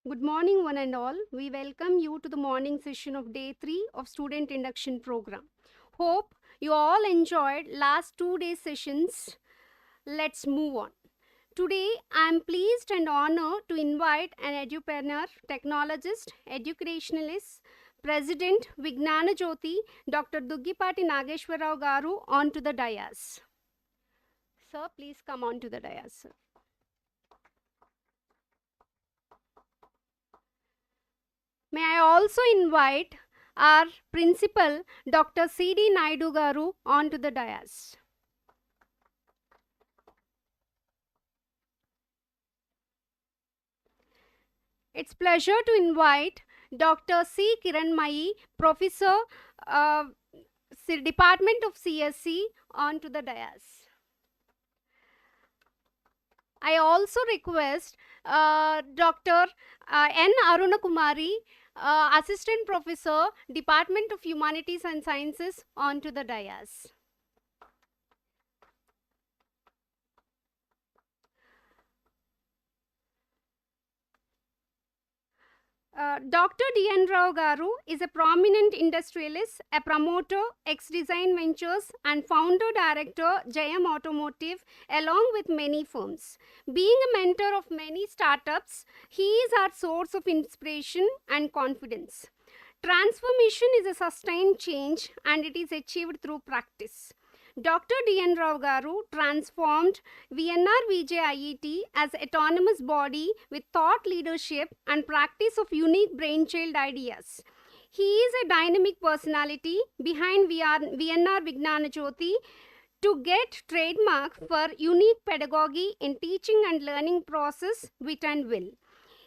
Good morning, one and all. We welcome you to the morning session of day 3 of Student Induction Program. Hope you all enjoyed last 2 days sessions. Let's move on. Today, I am pleased and honored to invite an edupreneur, technologist, educationalist, President Vignana Jyothi, Dr. Duggipati Nageshwarrao Garu onto the dais. Sir, please come on to the dais, sir. May I also invite our principal, Dr. C.D. Naidu Garu, onto the dais. It's pleasure to invite Dr. C. Kiran, Professor, Department of CSC, onto the dais. I also request Dr. N. Aruna Kumari, Assistant Professor, Department of Humanities and Sciences, onto the dais. Dr. D.N. Rao Garu is a prominent industrialist, a promoter, ex-Design Ventures, and founder-director, Jayam Automotive, along with many firms. Being a mentor of many startups, he is our source of inspiration and confidence. Transformation is a sustained change, and it is achieved through practice. Dr. D.N. Rao Garu transformed VNRVJIET as an autonomous body with thought leadership and practice of unique brainchild ideas. He is a dynamic personality behind VNR Vignana Jyothi to get trademark for unique pedagogy in teaching and learning process, wit and will.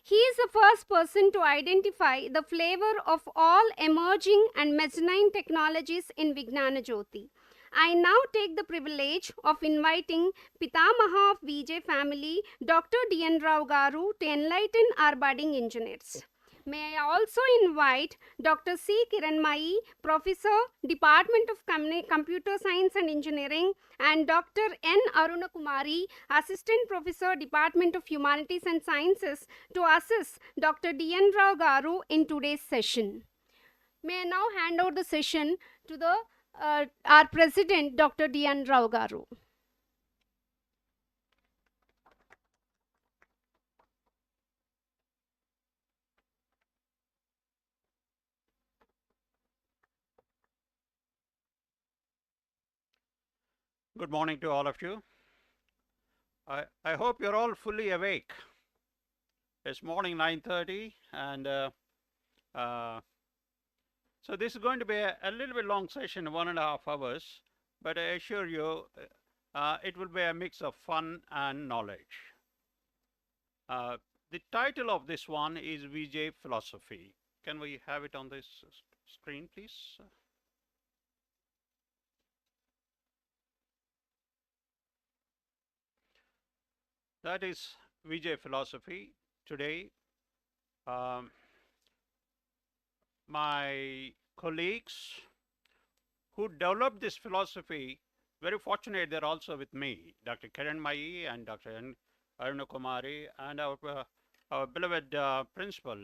He is the first person to identify the flavor of all emerging and mezzanine technologies in Vignana Jyothi. I now take the privilege of inviting Pitamaha of VJ family, Dr. D.N. Rao Garu, to enlighten our budding engineers. May I also invite Dr. C. Kiran, Professor, Department of Computer Science and Engineering, and Dr. N. Aruna Kumari, Assistant Professor, Department of Humanities and Sciences, to assist Dr. D.N. Rao Garu in today's session. May I now hand over the session to our President, Dr. D.N. Rao Garu. Good morning to all of you. I hope you're all fully awake. It's morning 9:30 and so this is going to be a little bit long session, 1.5 hours, but I assure you it will be a mix of fun and knowledge. The title of this one is VJ Philosophy. Can we have it on this screen, please? That is VJ Philosophy. Today, my colleagues who developed this philosophy, very fortunate they're also with me, Dr. Kiran and Dr. Aruna Kumari, and our beloved principal,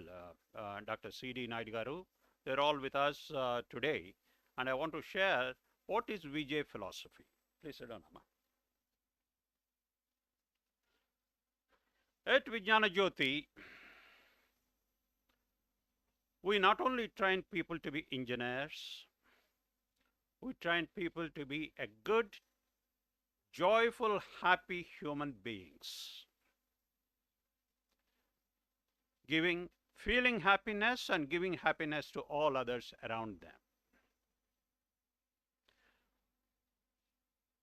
Dr. C.D. Naidu Garu. They're all with us today, and I want to share what is VJ philosophy. Please sit down, Amma. At Vignana Jyothi, we not only train people to be engineers, we train people to be a good, joyful, happy human beings, feeling happiness and giving happiness to all others around them.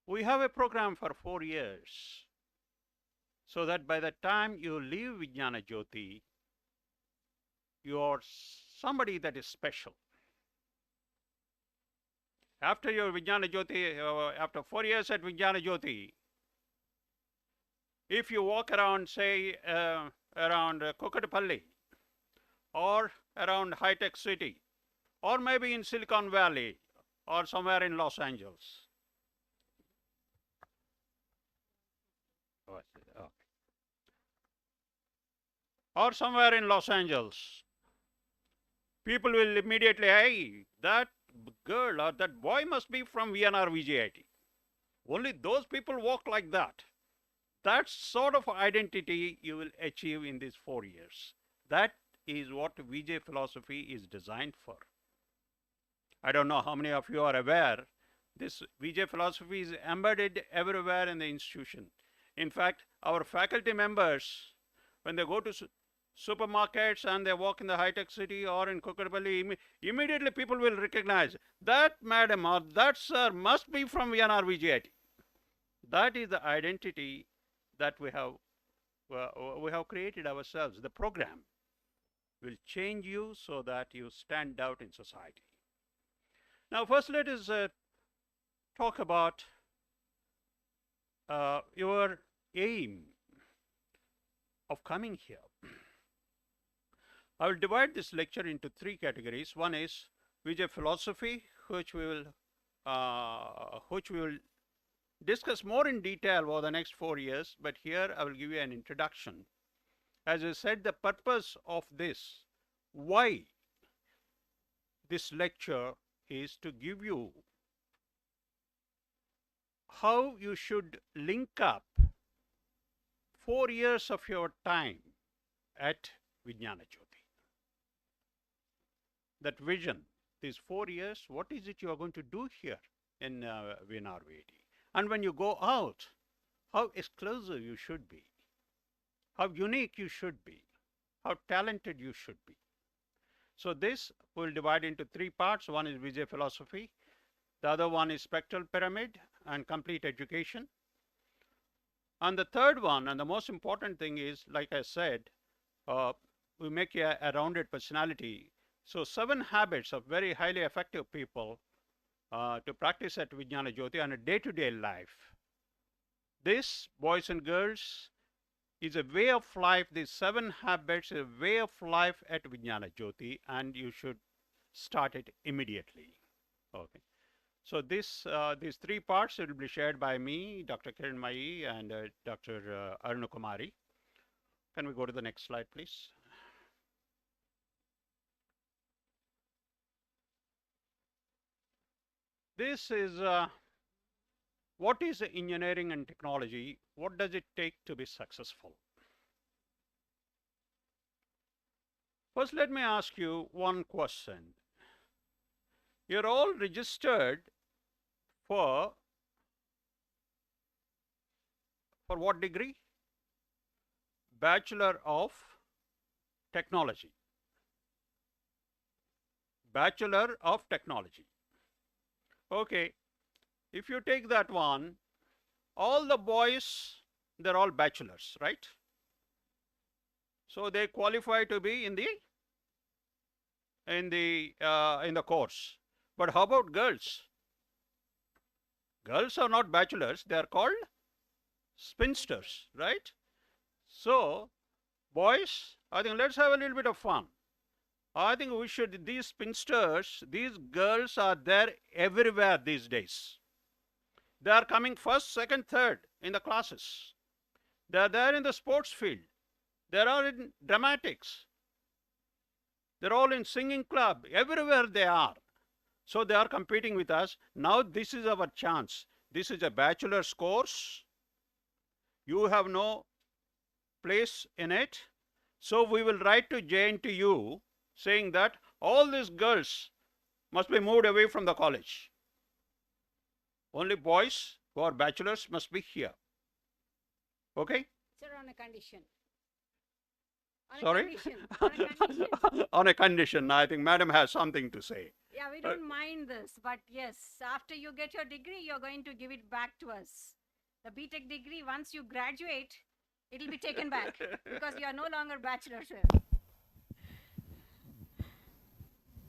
We have a program for 4 years, so that by the time you leave Vignana Jyothi, you are somebody that is special. After your Vignana Jyothi, after 4 years at Vignana Jyothi, if you walk around, say, around Kokatapalli, or around high-tech city, or maybe in Silicon Valley, or somewhere in Los Angeles. or somewhere in Los Angeles, people will immediately, hey, that girl or that boy must be from VNRVJIET. Only those people walk like that. That sort of identity you will achieve in these 4 years. That is what VJ philosophy is designed for. I don't know how many of you are aware, this VJ philosophy is embedded everywhere in the institution. In fact, our faculty members, when they go to supermarkets and they walk in the high-tech city or in Kukatpalli, immediately people will recognize that madam or that sir must be from VNRVJIET. That is the identity that we have created ourselves. The program will change you so that you stand out in society. Now, first let us talk about your aim of coming here. I will divide this lecture into three categories. One is VJ philosophy, which we will discuss more in detail over the next 4 years, but here I will give you an introduction. As I said, the purpose of this, why this lecture, is to give you how you should link up 4 years of your time at Vignana Jyothi. That vision, these 4 years, what is it you are going to do here in VNRVJIET? And when you go out, how exclusive you should be, how unique you should be, how talented you should be. So this will divide into three parts. One is VJ philosophy, the other one is spectral pyramid and complete education. And the third one, and the most important thing is, like I said, we make a rounded personality. So 7 habits of very highly effective people to practice at Vignana Jyothi on a day-to-day life. This, boys and girls, is a way of life. These 7 habits is a way of life at Vignana Jyothi, and you should start it immediately. Okay. So these 3 parts will be shared by me, Dr. Kiran and Dr. Aruna Kumari. Can we go to the next slide, please? This is what is engineering and technology? What does it take to be successful? First, let me ask you one question. You're all registered for what degree? Bachelor of Technology. Bachelor of Technology. Okay, if you take that one, all the boys, they're all bachelors, right? So they qualify to be in the course. But how about girls? Girls are not bachelors, they are called spinsters, right? So boys, I think let's have a little bit of fun. I think we should, these spinsters, these girls are there everywhere these days. They are coming first, second, third in the classes. They are there in the sports field. They are in dramatics. They're all in singing club. Everywhere they are. So they are competing with us. Now this is our chance. This is a bachelor's course. You have no place in it. So we will write to JNTU saying that all these girls must be moved away from the college. Only boys who are bachelors must be here. Okay? Sir, on a condition. Sorry? On a condition. On a condition. I think madam has something to say. Yeah, we don't mind this, but yes, after you get your degree, you're going to give it back to us. The BTech degree, once you graduate, it'll be taken back because you are no longer bachelor, sir.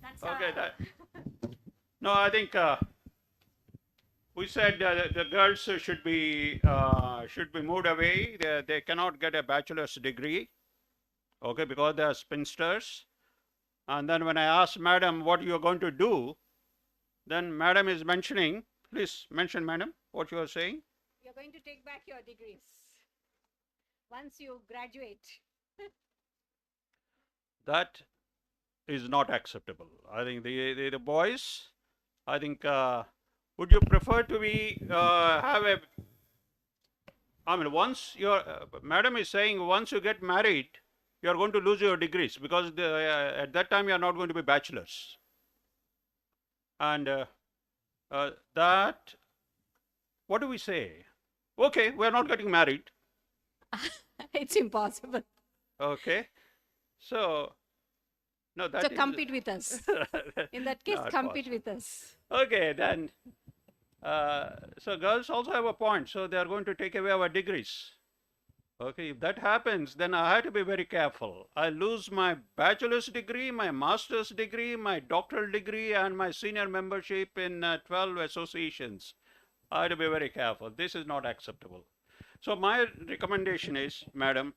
That's Okay. No, I think we said the girls should be moved away. They cannot get a bachelor's degree, okay, because they are spinsters. And then when I asked madam what you are going to do, then madam is mentioning. Please mention, madam, what you are saying. You're going to take back your degrees once you graduate. That is not acceptable. I think the boys, I think, would you prefer to be, have a, I mean, once your, madam is saying once you get married, you are going to lose your degrees because at that time you are not going to be bachelors. And that, what do we say? Okay, we are not getting married. It's impossible. Okay. So, no, that So is compete with us. In that case, not compete possible. with us. Okay, then. So girls also have a point. So they are going to take away our degrees. Okay, if that happens, then I have to be very careful. I lose my bachelor's degree, my master's degree, my doctoral degree, and my senior membership in 12 associations. I have to be very careful. This is not acceptable. So my recommendation is, madam,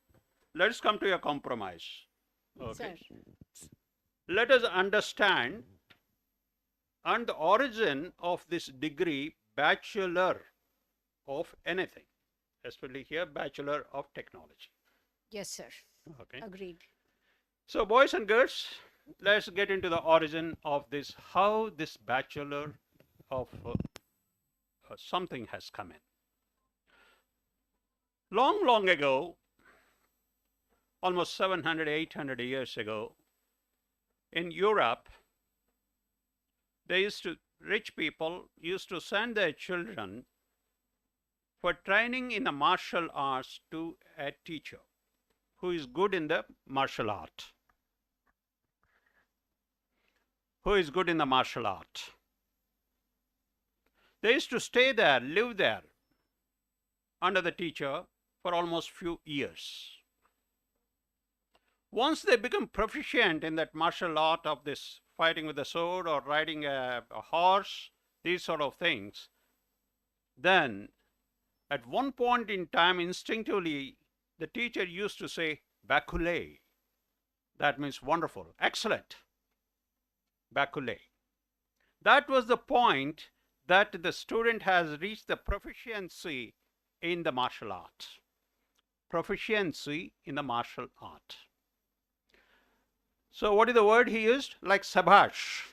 let's come to a compromise. Okay. Sir. Let us understand and the origin of this degree, bachelor of anything, especially here bachelor of technology. Yes, sir. Okay. Agreed. So boys and girls, let's get into the origin of this, how this bachelor of something has come in. Long ago, almost 700, 800 years ago, in Europe, rich people used to send their children for training in the martial arts to a teacher who is good in the martial art. Who is good in the martial art. They used to stay there, live there under the teacher for almost few years. Once they become proficient in that martial art of this fighting with a sword or riding a horse, these sort of things, then at one point in time, instinctively, the teacher used to say, Bakule. That means wonderful, excellent. Bakule. That was the point that the student has reached the proficiency in the martial art. Proficiency in the martial art. So what is the word he used? Like sabash.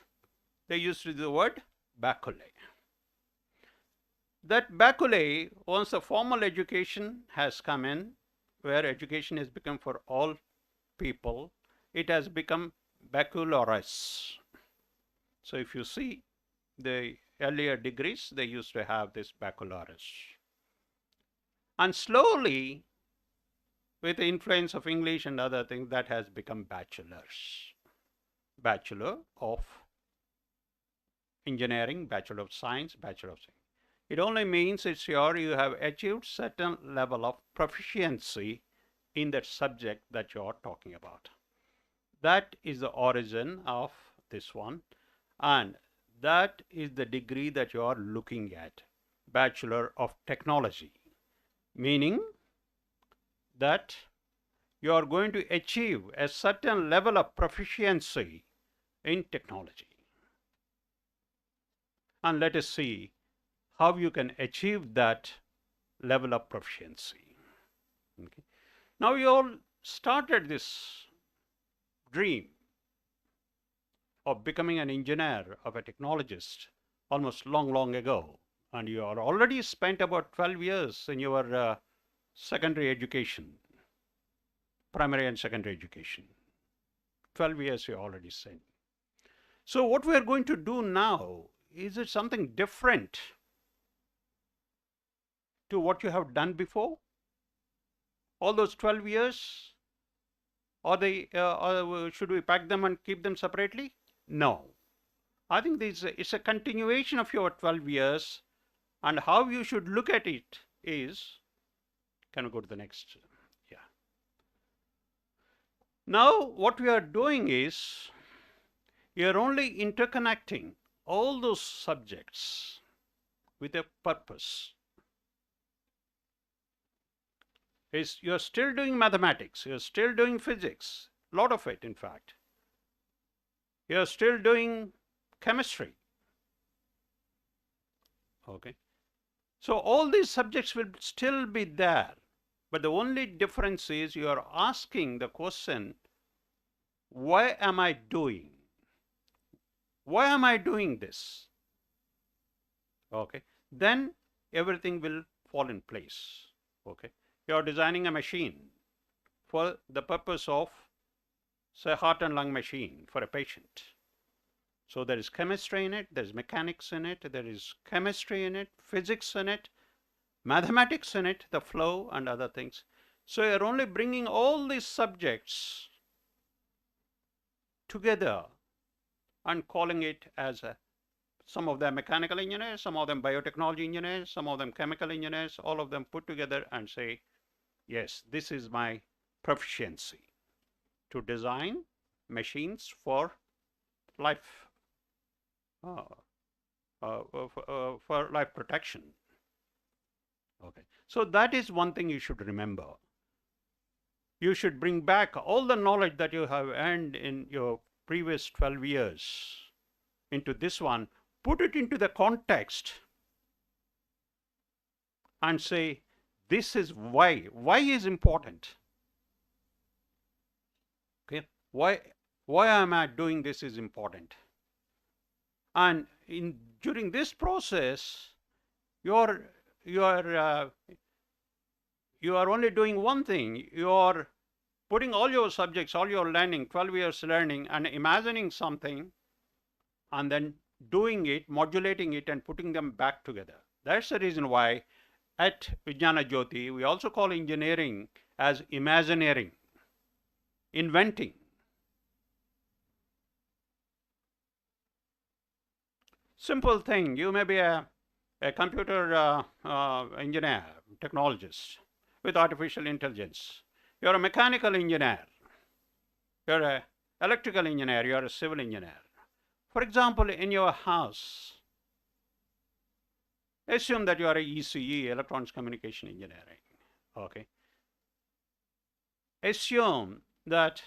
They used the word bakule. That bakule, once the formal education has come in, where education has become for all people, it has become baccalaureus. So if you see the earlier degrees, they used to have this baccalaureus. And slowly, with the influence of English and other things, that has become bachelors. Bachelor of engineering, bachelor of science, bachelor of science. It only means it's you have achieved certain level of proficiency in that subject that you are talking about. That is the origin of this one, and that is the degree that you are looking at, Bachelor of Technology, meaning that you are going to achieve a certain level of proficiency in technology. And let us see how you can achieve that level of proficiency. Okay. Now you all started this dream of becoming an engineer, of a technologist, almost long ago, and you are already spent about 12 years in your secondary education, primary and secondary education. 12 years you already spent. So what we are going to do now, is it something different to what you have done before? All those 12 years, or should we pack them and keep them separately? No. I think it's a continuation of your 12 years, and how you should look at it is, can we go to the next? Yeah. Now what we are doing is, you are only interconnecting all those subjects with a purpose. You're still doing mathematics, you're still doing physics, a lot of it in fact. You're still doing chemistry. Okay. So all these subjects will still be there, but the only difference is you are asking the question why am I doing? Why am I doing this? Okay, then everything will fall in place. Okay, you are designing a machine for the purpose of, say, heart and lung machine for a patient. So there is chemistry in it, there is mechanics in it, there is chemistry in it, physics in it, mathematics in it, the flow and other things. So you're only bringing all these subjects together and calling it as a, some of them mechanical engineers, some of them biotechnology engineers, some of them chemical engineers, all of them put together and say, yes, this is my proficiency to design machines for life, for life protection. Okay, so that is one thing you should remember. You should bring back all the knowledge that you have earned in your previous 12 years into this one, put it into the context and say, this is why. Why is important? Okay, why am I doing this is important. And during this process, you are only doing one thing. You are putting all your subjects, all your learning, 12 years learning, and imagining something, and then doing it, modulating it, and putting them back together. That's the reason why at Vignana Jyothi, we also call engineering as imagineering, inventing. Simple thing, you may be a computer engineer, technologist with artificial intelligence. You're a mechanical engineer, you're an electrical engineer, you're a civil engineer. For example, in your house, assume that you are a ECE, electronics communication engineering. Okay. Assume that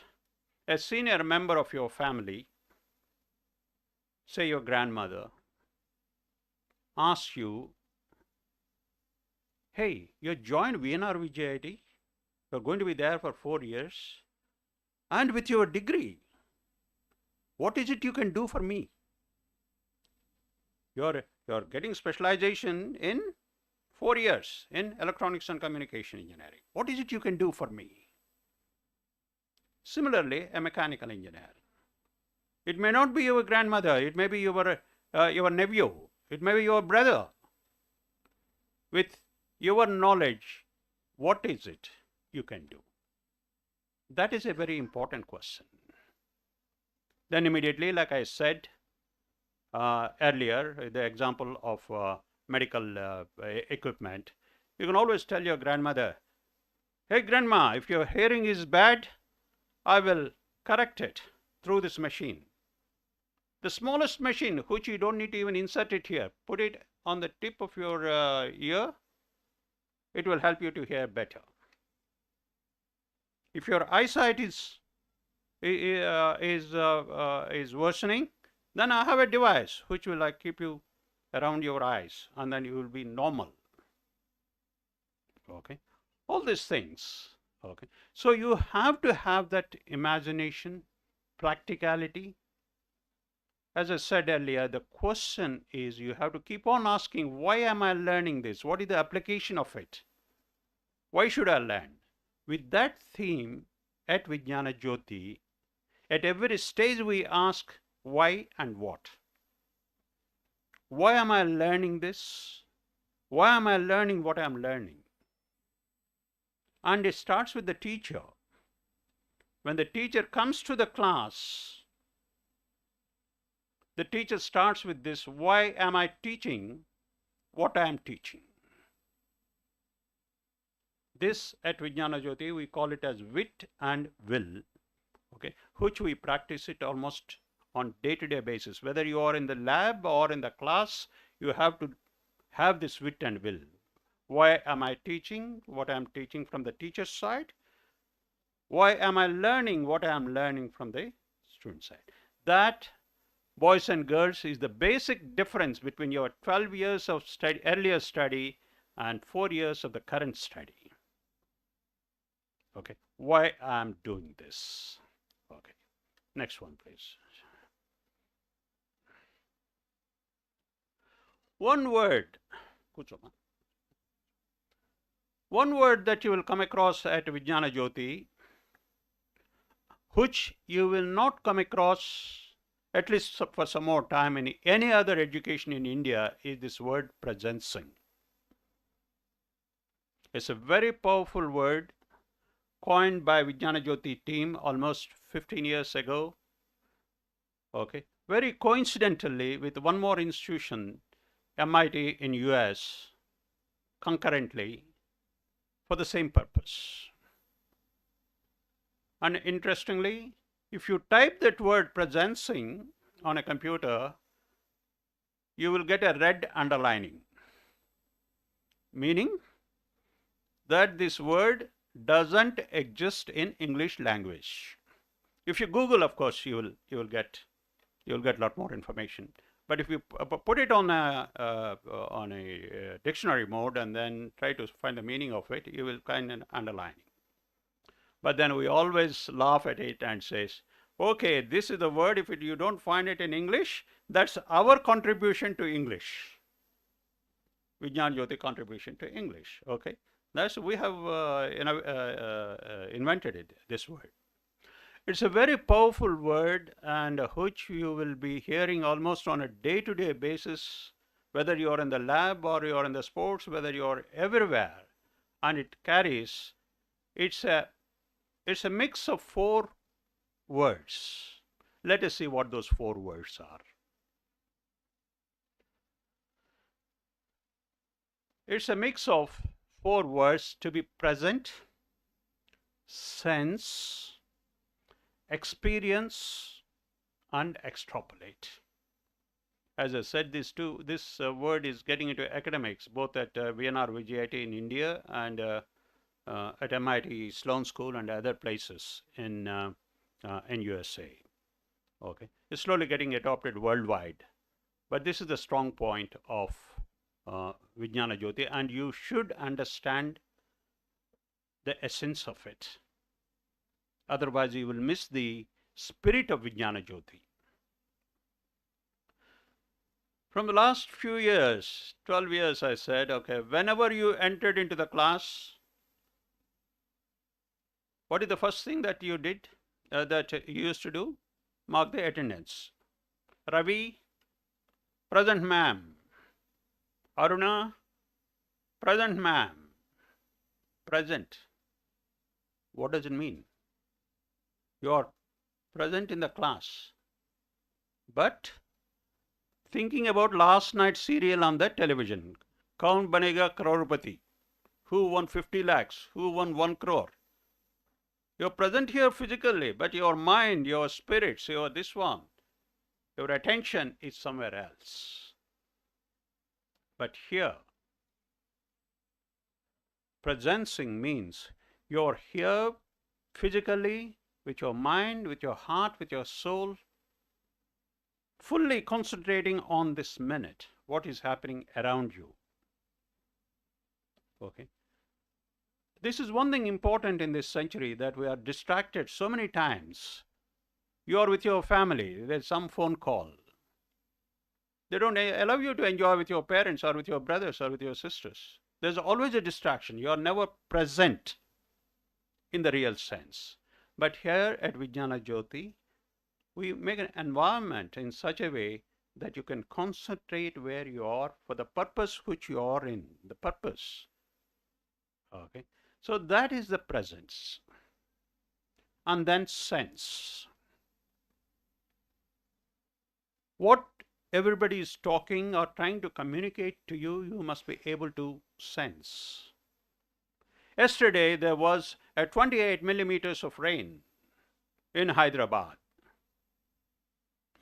a senior member of your family, say your grandmother, asks you, hey, you joined VNRVJIET, you're going to be there for 4 years, and with your degree, what is it you can do for me? You're getting specialization in 4 years in electronics and communication engineering. What is it you can do for me? Similarly, a mechanical engineer. It may not be your grandmother, it may be your nephew, it may be your brother. With your knowledge, what is it you can do? That is a very important question. Then immediately, like I said earlier, the example of medical equipment, you can always tell your grandmother, hey grandma, if your hearing is bad, I will correct it through this machine. The smallest machine, which you don't need to even insert it here, put it on the tip of your ear, it will help you to hear better. If your eyesight is worsening, then I have a device which will keep you around your eyes, and then you will be normal. Okay, all these things. Okay, so you have to have that imagination, practicality. As I said earlier, the question is you have to keep on asking, why am I learning this? What is the application of it? Why should I learn? With that theme at Vignana Jyothi, at every stage we ask why and what. Why am I learning this? Why am I learning what I am learning? And it starts with the teacher. When the teacher comes to the class, the teacher starts with this, why am I teaching what I am teaching? This at Vignana Jyothi, we call it as wit and will, okay, which we practice it almost on day-to-day basis. Whether you are in the lab or in the class, you have to have this wit and will. Why am I teaching what I am teaching from the teacher's side? Why am I learning what I am learning from the student side? That, boys and girls, is the basic difference between your 12 years of earlier study and 4 years of the current study. Okay, why I am doing this? Okay, Next one, please. One word, one word that you will come across at Vignana Jyothi, which you will not come across, at least for some more time, in any other education in India, is this word presencing. It's a very powerful word coined by Vignana Jyothi team almost 15 years ago. Okay, very coincidentally with one more institution, MIT in US, concurrently for the same purpose. And interestingly, if you type that word presencing on a computer, you will get a red underlining, meaning that this word doesn't exist in English language. If you Google, of course, you will get a lot more information. But if you put it on a dictionary mode and then try to find the meaning of it, you will find an underlining. But then we always laugh at it and says, okay, this is the word. If you don't find it in English, that's our contribution to English. Vignana Jyothi contribution to English. Okay, that's we have invented it. This word. It's a very powerful word, and which you will be hearing almost on a day-to-day basis, whether you are in the lab or you are in the sports, whether you are everywhere, and it carries. It's a mix of 4 words. Let us see what those 4 words are. It's a mix of 4 words: to be present, sense, experience, and extrapolate. As I said, this word is getting into academics, both at VNRVJIET in India and at MIT Sloan School and other places in USA. Okay, it's slowly getting adopted worldwide, but this is the strong point of Vignana Jyothi, and you should understand the essence of it. Otherwise, you will miss the spirit of Vignana Jyothi. From the last few years, 12 years, I said, okay, whenever you entered into the class, what is the first thing that you did, that you used to do? Mark the attendance. Ravi, present ma'am. Aruna, present ma'am. Present. What does it mean? You are present in the class, but thinking about last night's serial on the television, Kaun Banega Crorepati, who won 50 lakhs, who won 1 crore. You're present here physically, but your mind, your spirits, your this one, your attention is somewhere else. But here, presencing means you're here physically, with your mind, with your heart, with your soul, fully concentrating on this minute, what is happening around you. Okay. This is one thing important in this century, that we are distracted so many times. You are with your family, there's some phone call. They don't allow you to enjoy with your parents or with your brothers or with your sisters. There's always a distraction. You are never present in the real sense. But here at Vignana Jyothi, we make an environment in such a way that you can concentrate where you are for the purpose which you are in, the purpose. Okay. So that is the presence. And then sense. What everybody is talking or trying to communicate to you, you must be able to sense. Yesterday, there was a 28 millimeters of rain in Hyderabad.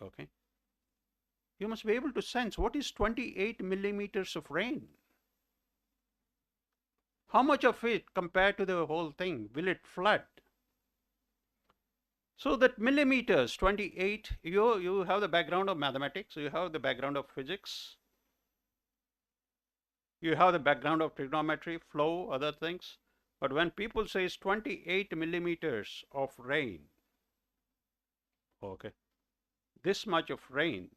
Okay. You must be able to sense what is 28 millimeters of rain. How much of it compared to the whole thing will it flood? So that millimeters, 28, you have the background of mathematics, you have the background of physics, you have the background of trigonometry, flow, other things. But when people say 28 millimeters of rain, Okay. This much of rain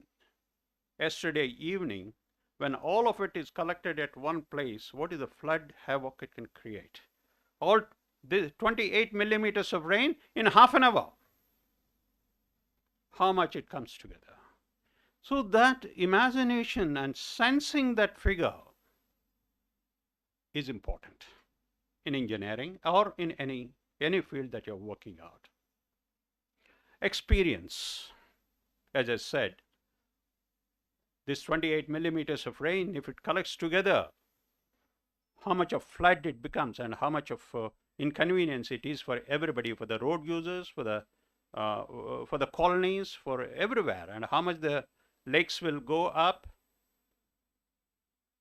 yesterday evening, when all of it is collected at one place, what is the flood havoc it can create? All this 28 millimeters of rain in half an hour. How much it comes together. So that imagination and sensing that figure is important in engineering or in any field that you're working out. Experience, as I said, this 28 millimeters of rain, if it collects together, how much of flood it becomes and how much of inconvenience it is for everybody, for the road users, for the colonies, for everywhere, and how much the lakes will go up.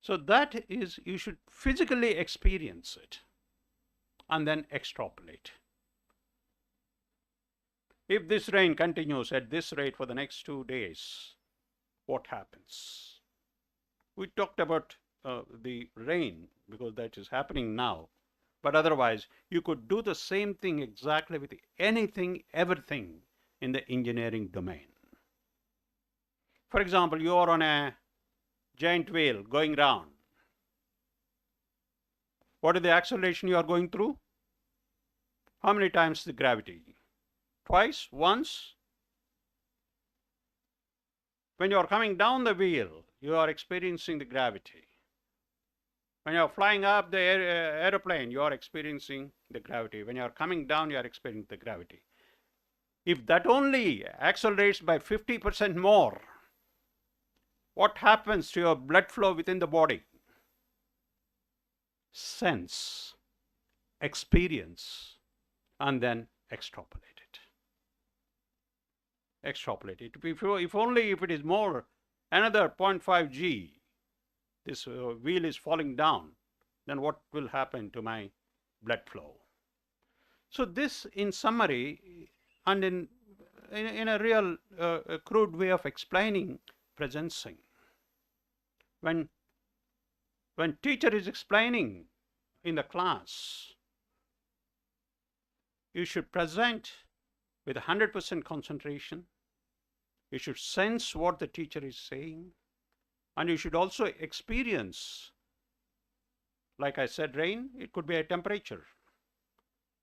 So that is, you should physically experience it and then extrapolate. If this rain continues at this rate for the next 2 days, what happens? We talked about the rain because that is happening now, but otherwise you could do the same thing exactly with anything, everything in the engineering domain. For example, you are on a giant wheel going round. What is the acceleration you are going through? How many times the gravity? Twice? Once? When you are coming down the wheel, you are experiencing the gravity. When you are flying up the aeroplane, you are experiencing the gravity. When you are coming down, you are experiencing the gravity. If that only accelerates by 50% more, what happens to your blood flow within the body? Sense, experience, and then extrapolate it. Extrapolate it. If only if it is more, another 0.5 g, this wheel is falling down, then what will happen to my blood flow? So this, in summary, and in a real crude way of explaining presencing. When teacher is explaining in the class, you should present with 100% concentration. You should sense what the teacher is saying, and you should also experience, like I said, rain. It could be a temperature,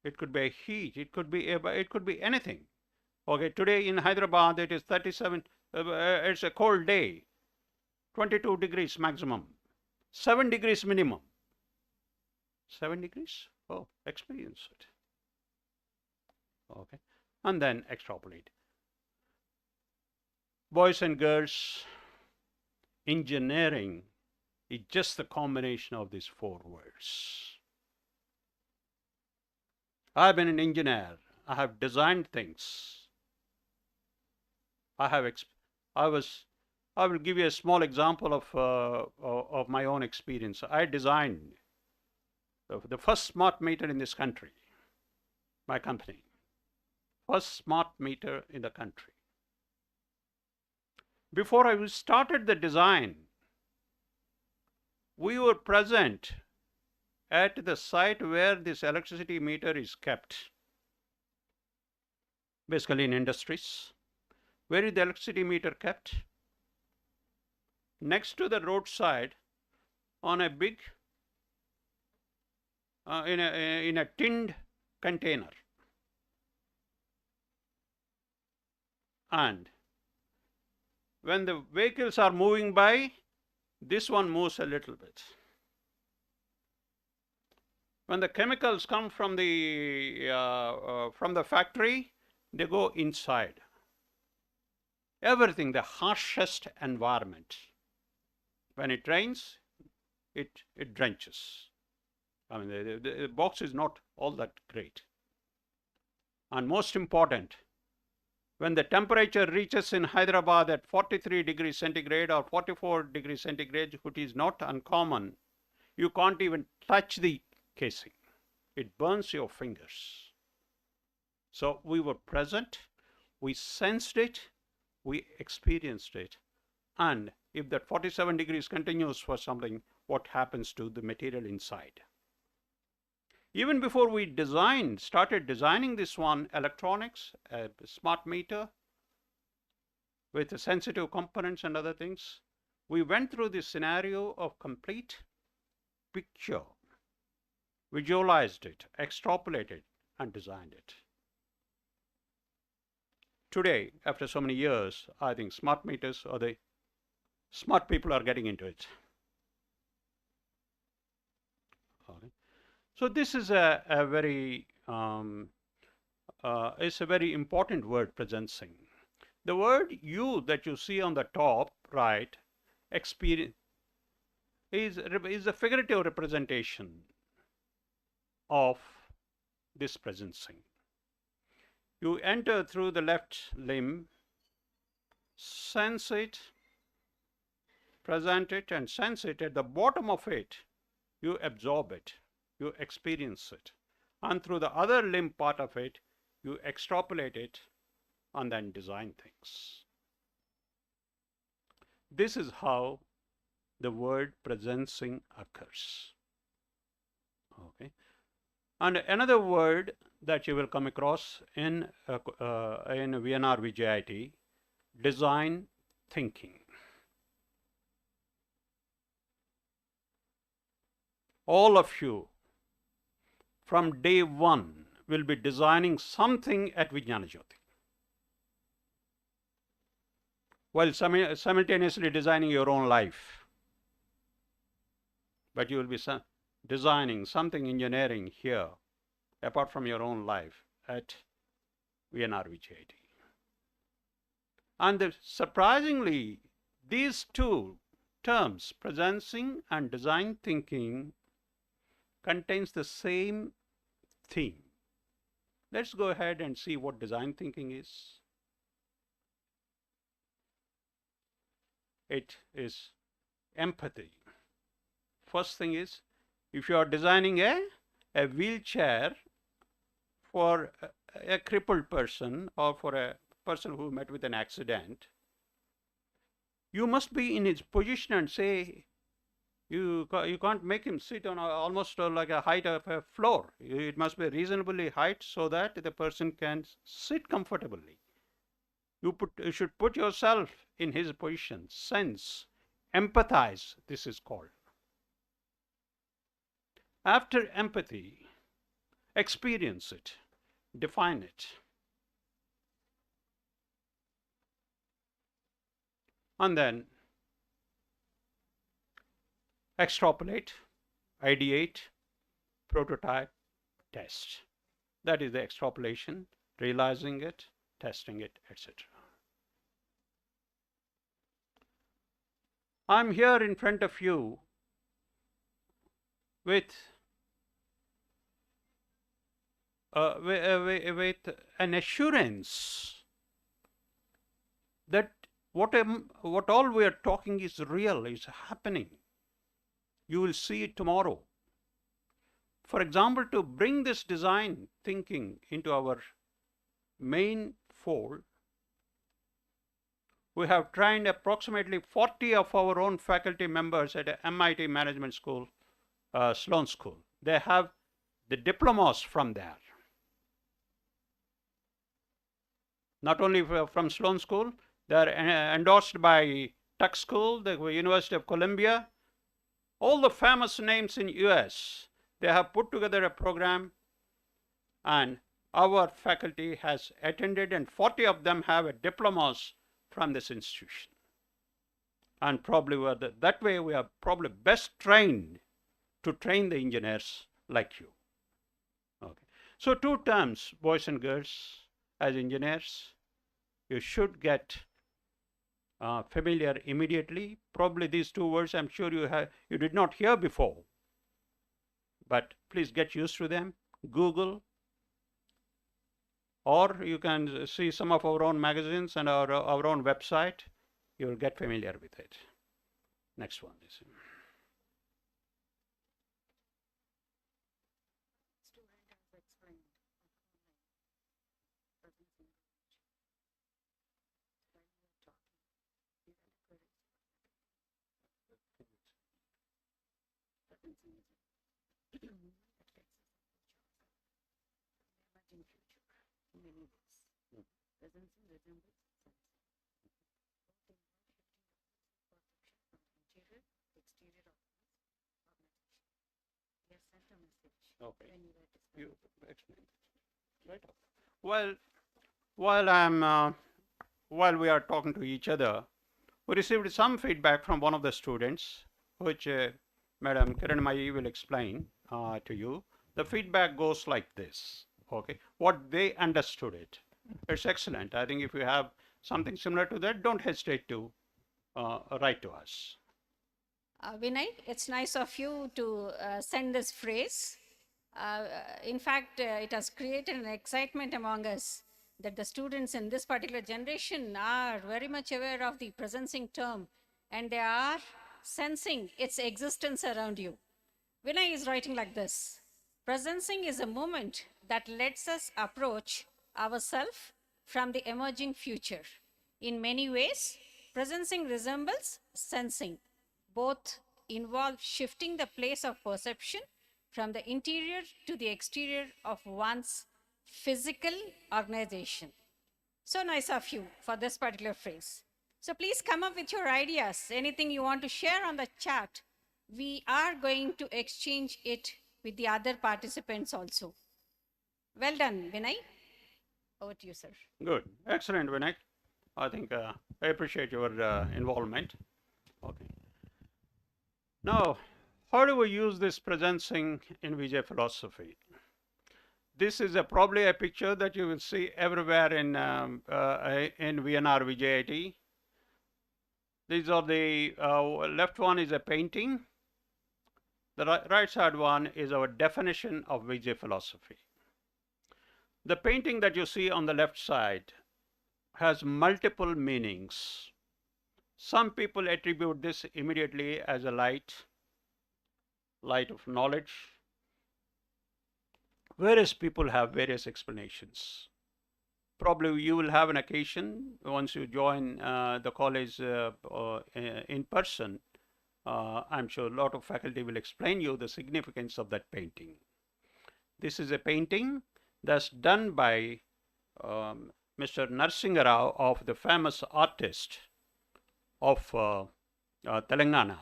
it could be a heat, it could be anything. Okay, today in Hyderabad it is 37. It's a cold day, 22 degrees maximum, 7 degrees minimum. 7 degrees? Oh, experience it. Okay, and then extrapolate. Boys and girls, engineering is just the combination of these 4 words. I've been an engineer. I have designed things. I will give you a small example of my own experience. I designed the first smart meter in this country, my company. First smart meter in the country. Before I started the design, we were present at the site where this electricity meter is kept, basically in industries. Where is the electricity meter kept? Next to the roadside, on a big, in a tinned container. And when the vehicles are moving by, this one moves a little bit. When the chemicals come from the factory, they go inside. Everything, the harshest environment. When it rains, it drenches. I mean, the box is not all that great. And most important, when the temperature reaches in Hyderabad at 43 degrees centigrade or 44 degrees centigrade, which is not uncommon, you can't even touch the casing. It burns your fingers. So we were present, we sensed it, we experienced it. And if that 47 degrees continues for something, what happens to the material inside? Even before we started designing this one, electronics, a smart meter, with the sensitive components and other things. We went through this scenario of complete picture, visualized it, extrapolated, and designed it. Today, after so many years, I think smart meters or the smart people are getting into it. Okay. So this is a very it's a very important word, presencing. The word "you" that you see on the top right, experience, is a figurative representation of this presencing. You enter through the left limb, sense it, present it, and sense it. At the bottom of it, you absorb it, you experience it. And through the other limb part of it, you extrapolate it and then design things. This is how the word presencing occurs. Okay. And another word that you will come across in VNRVJIET, design thinking. All of you from day one will be designing something at Vignana Jyothi, while simultaneously designing your own life. But you will be designing something engineering here, apart from your own life, at VNRVJIET. And surprisingly, these two terms, presencing and design thinking, contains the same theme. Let's go ahead and see what design thinking is. It is empathy. First thing is, if you are designing a wheelchair for a crippled person or for a person who met with an accident, you must be in his position and say, you can't make him sit on almost like a height of a floor. It must be reasonably height so that the person can sit comfortably. You should put yourself in his position, sense, empathize, this is called. After empathy, experience it, define it. And then extrapolate, ideate, prototype, test. That is the extrapolation, realizing it, testing it, etc. I'm here in front of you with an assurance that what all we are talking is real, is happening. You will see it tomorrow. For example, to bring this design thinking into our main fold, we have trained approximately 40 of our own faculty members at MIT Management School, Sloan School. They have the diplomas from there. Not only from Sloan School, they are endorsed by Tuck School, the University of Columbia, all the famous names in US. They have put together a program, and our faculty has attended, and 40 of them have diplomas from this institution. And probably that way we are probably best trained to train the engineers like you. Okay. So 2 terms, boys and girls, as engineers, you should get familiar immediately. Probably these 2 words I'm sure you did not hear before, but please get used to them. Google, or you can see some of our own magazines and our own website. You will get familiar with it. Next one is. a message Okay. when you were discussing. You explain. Right. Well, while we are talking to each other, we received some feedback from one of the students, which Madam Kiran will explain to you. The feedback goes like this. Okay, what they understood it. It's excellent. I think if you have something similar to that, don't hesitate to write to us. Vinay, it's nice of you to send this phrase. In fact, it has created an excitement among us that the students in this particular generation are very much aware of the presencing term and they are sensing its existence around you. Vinay is writing like this. Presencing is a moment that lets us approach ourselves from the emerging future. In many ways, presencing resembles sensing. Both involve shifting the place of perception from the interior to the exterior of one's physical organization. So nice of you for this particular phrase. So please come up with your ideas, anything you want to share on the chat. We are going to exchange it with the other participants also. Well done, Vinay. Over to you, sir. Good. Excellent, Vinay. I think I appreciate your involvement. Okay. Now, how do we use this presencing in VJ philosophy? This is probably a picture that you will see everywhere in VNRVJIET. These are the left one is a painting. The right side one is our definition of VJ philosophy. The painting that you see on the left side has multiple meanings. Some people attribute this immediately as a light of knowledge. Various people have various explanations. Probably you will have an occasion once you join the college in person. I'm sure a lot of faculty will explain you the significance of that painting. This is a painting that's done by Mr. Narasimha Rao, of the famous artist of Telangana,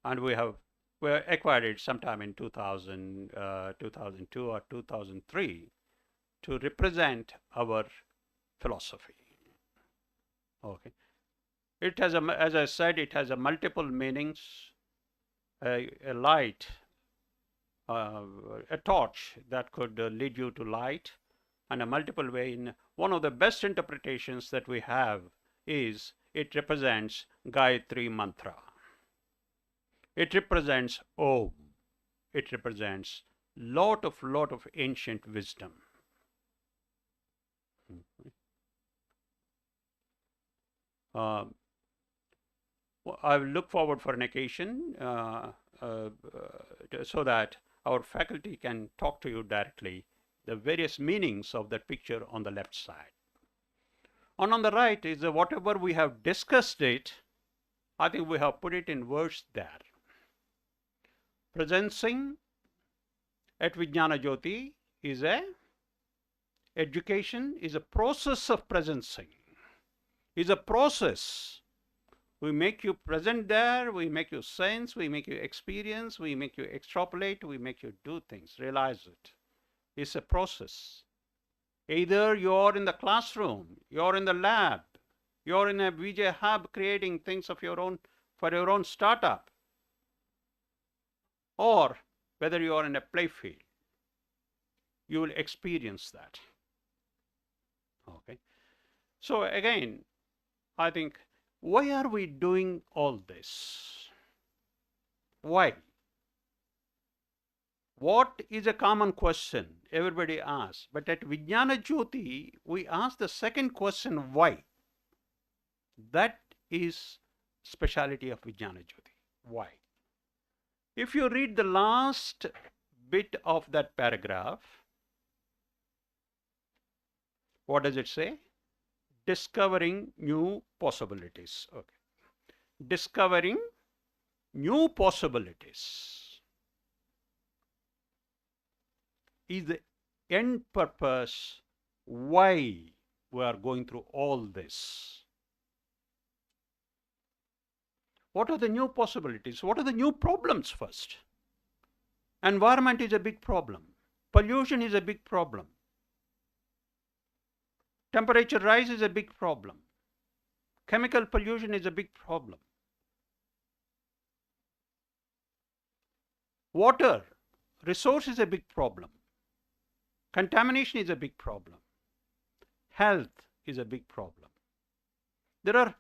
and we acquired it sometime in 2002 or 2003 to represent our philosophy. Okay, it has as I said, it has a multiple meanings. A light, a torch that could lead you to light, and a multiple way. In one of the best interpretations that we have is it represents Gayatri mantra. It represents Om. It represents lot of ancient wisdom. I will look forward for an occasion so that our faculty can talk to you directly the various meanings of that picture on the left side. And on the right is whatever we have discussed it, I think we have put it in words there. Presencing at Vignana Jyothi is education is a process of presencing, is a process. We make you present there, we make you sense, we make you experience, we make you extrapolate, we make you do things, realize it. It's a process. Either you're in the classroom, you're in the lab, you're in a VJ hub creating things of your own for your own startup, or whether you are in a play field, you will experience that. Okay. So again, I think, why are we doing all this? Why? What is a common question everybody asks? But at Vignana Jyothi, we ask the second question, why? That is speciality of Vignana Jyothi. Why? If you read the last bit of that paragraph, what does it say? Discovering new possibilities. Okay. Discovering new possibilities is the end purpose why we are going through all this. What are the new possibilities? What are the new problems first? Environment is a big problem. Pollution is a big problem. Temperature rise is a big problem. Chemical pollution is a big problem. Water resource is a big problem. Contamination is a big problem. Health is a big problem. There are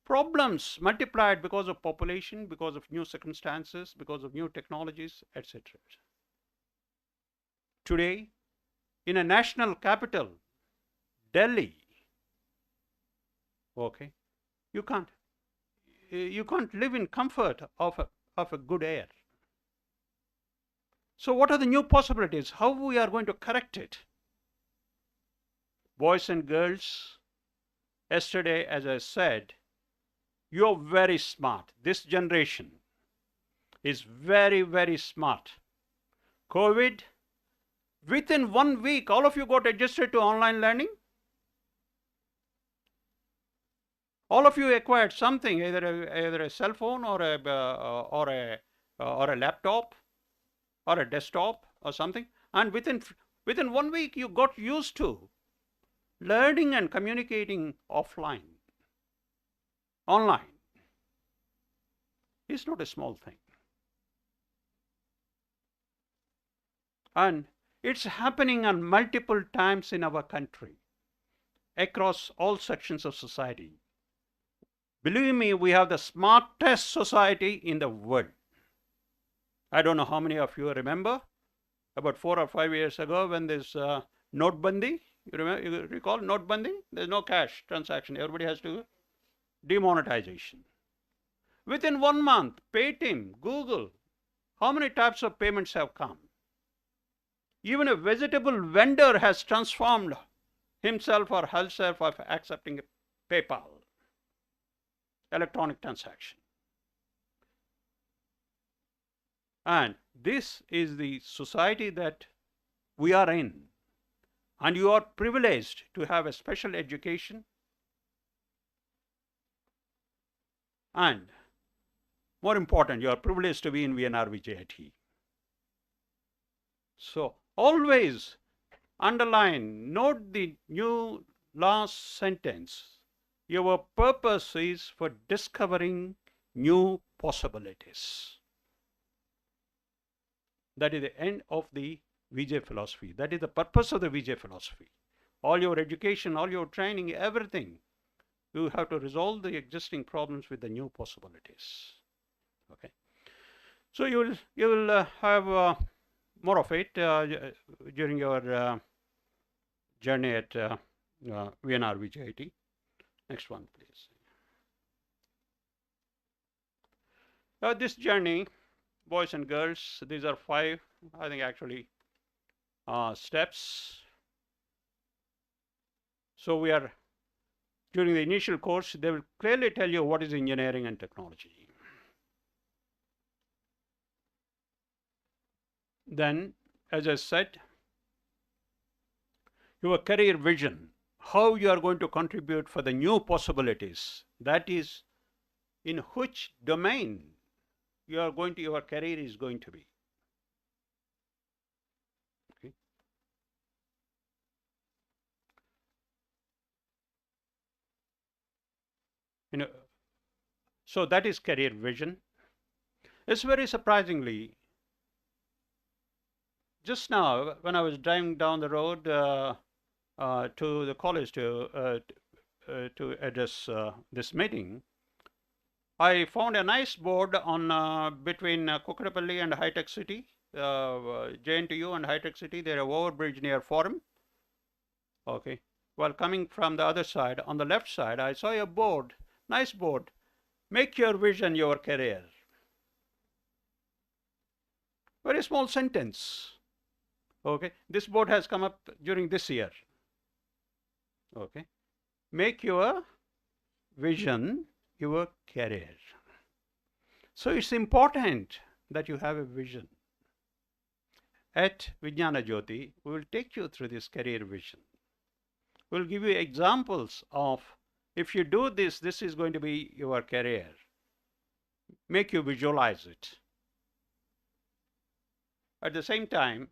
problems multiplied because of population, because of new circumstances, because of new technologies, etc. Today, in a national capital, Delhi, okay, you can't live in comfort of a good air. So what are the new possibilities? How we are going to correct it? Boys and girls, yesterday, as I said, you're very smart. This generation is very, very smart. COVID, within 1 week, all of you got adjusted to online learning. All of you acquired something, either a cell phone or a laptop or a desktop or something, and within 1 week you got used to learning and communicating offline. Online is not a small thing. And it's happening on multiple times in our country, across all sections of society. Believe me, we have the smartest society in the world. I don't know how many of you remember about 4 or 5 years ago when this Notebandi, you recall Notebandi? There's no cash transaction. Everybody has to demonetization. Within 1 month, Paytm, Google, how many types of payments have come? Even a vegetable vendor has transformed himself or herself of accepting PayPal, electronic transaction. And this is the society that we are in. And you are privileged to have a special education. And more important, you are privileged to be in VNRVJIET. So always underline, note the new last sentence. Your purpose is for discovering new possibilities. That is the end of the VJ philosophy. That is the purpose of the VJ philosophy. All your education, all your training, everything, you have to resolve the existing problems with the new possibilities. Okay. So you will have more of it during your journey at VNRVJIET. Next one, please. This journey, boys and girls, these are 5, I think actually, steps. So we are, during the initial course, they will clearly tell you what is engineering and technology. Then, as I said, your career vision, how you are going to contribute for the new possibilities, that is, in which domain your career is going to be. Okay. So that is career vision. It's very surprisingly, just now when I was driving down the road to the college to address this meeting, I found a nice board on between Kukatpalli and High Tech City, JNTU and High Tech City. There are overbridge near Forum. Okay. While coming from the other side, on the left side, I saw a board, nice board. Make your vision your career. Very small sentence. Okay. This board has come up during this year. Okay. Make your vision your career. So it's important that you have a vision. At Vignana Jyothi, we will take you through this career vision. We'll give you examples of, if you do this, this is going to be your career. Make you visualize it. At the same time,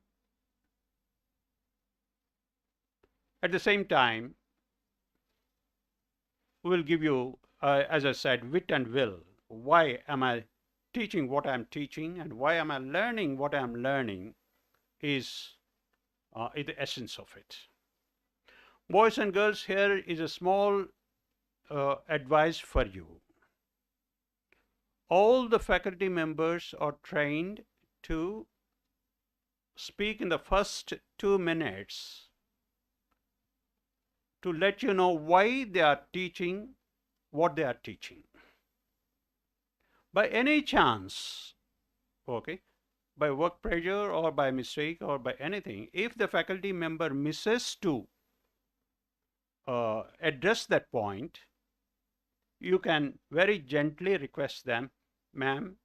we will give you, as I said, wit and will. Why am I teaching what I am teaching, and why am I learning what I am learning is the essence of it. Boys and girls, here is a small advice for you. All the faculty members are trained to speak in the first 2 minutes to let you know why they are teaching what they are teaching. By any chance, okay, by work pressure or by mistake or by anything, if the faculty member misses to address that point, you can very gently request them, ma'am,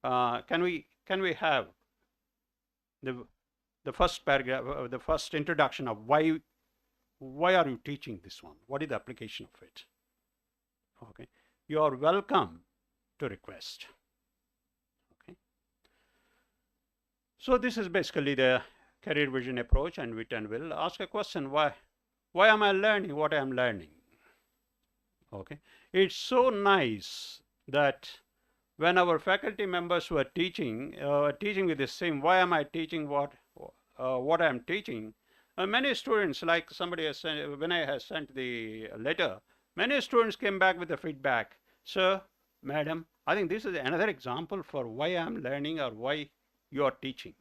can we have the first paragraph, the first introduction of why are you teaching this one? What is the application of it? Okay, you are welcome to request. Okay, so this is basically the career vision approach and wit and will. Ask a question: why am I learning what I am learning? Okay, it's so nice that when our faculty members were teaching with the same, why am I teaching what I am teaching? Many students, like somebody has sent, when I has sent the letter, many students came back with the feedback. Sir, madam, I think this is another example for why I am learning or why you are teaching.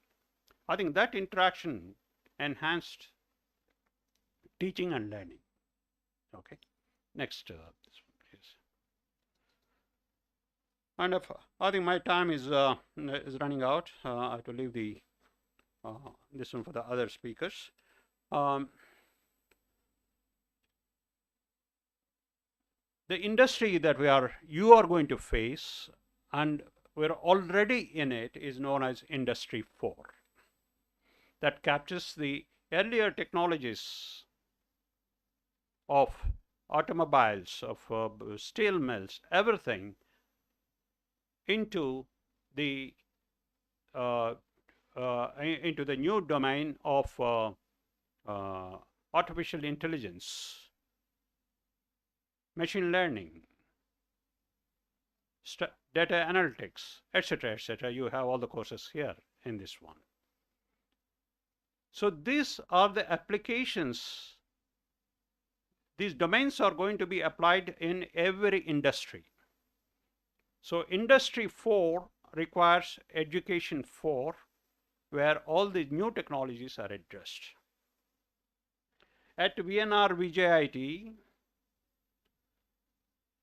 I think that interaction enhanced teaching and learning. Okay, next, this one, please. And I think my time is running out. I have to leave the this one for the other speakers. The industry that you are going to face, and we're already in it, is known as Industry 4. That captures the earlier technologies of automobiles, of steel mills, everything into the new domain of artificial intelligence, machine learning, data analytics, etc., etc. You have all the courses here in this one. So these are the applications. These domains are going to be applied in every industry. So Industry 4 requires Education 4, where all the new technologies are addressed. At VNRVJIET,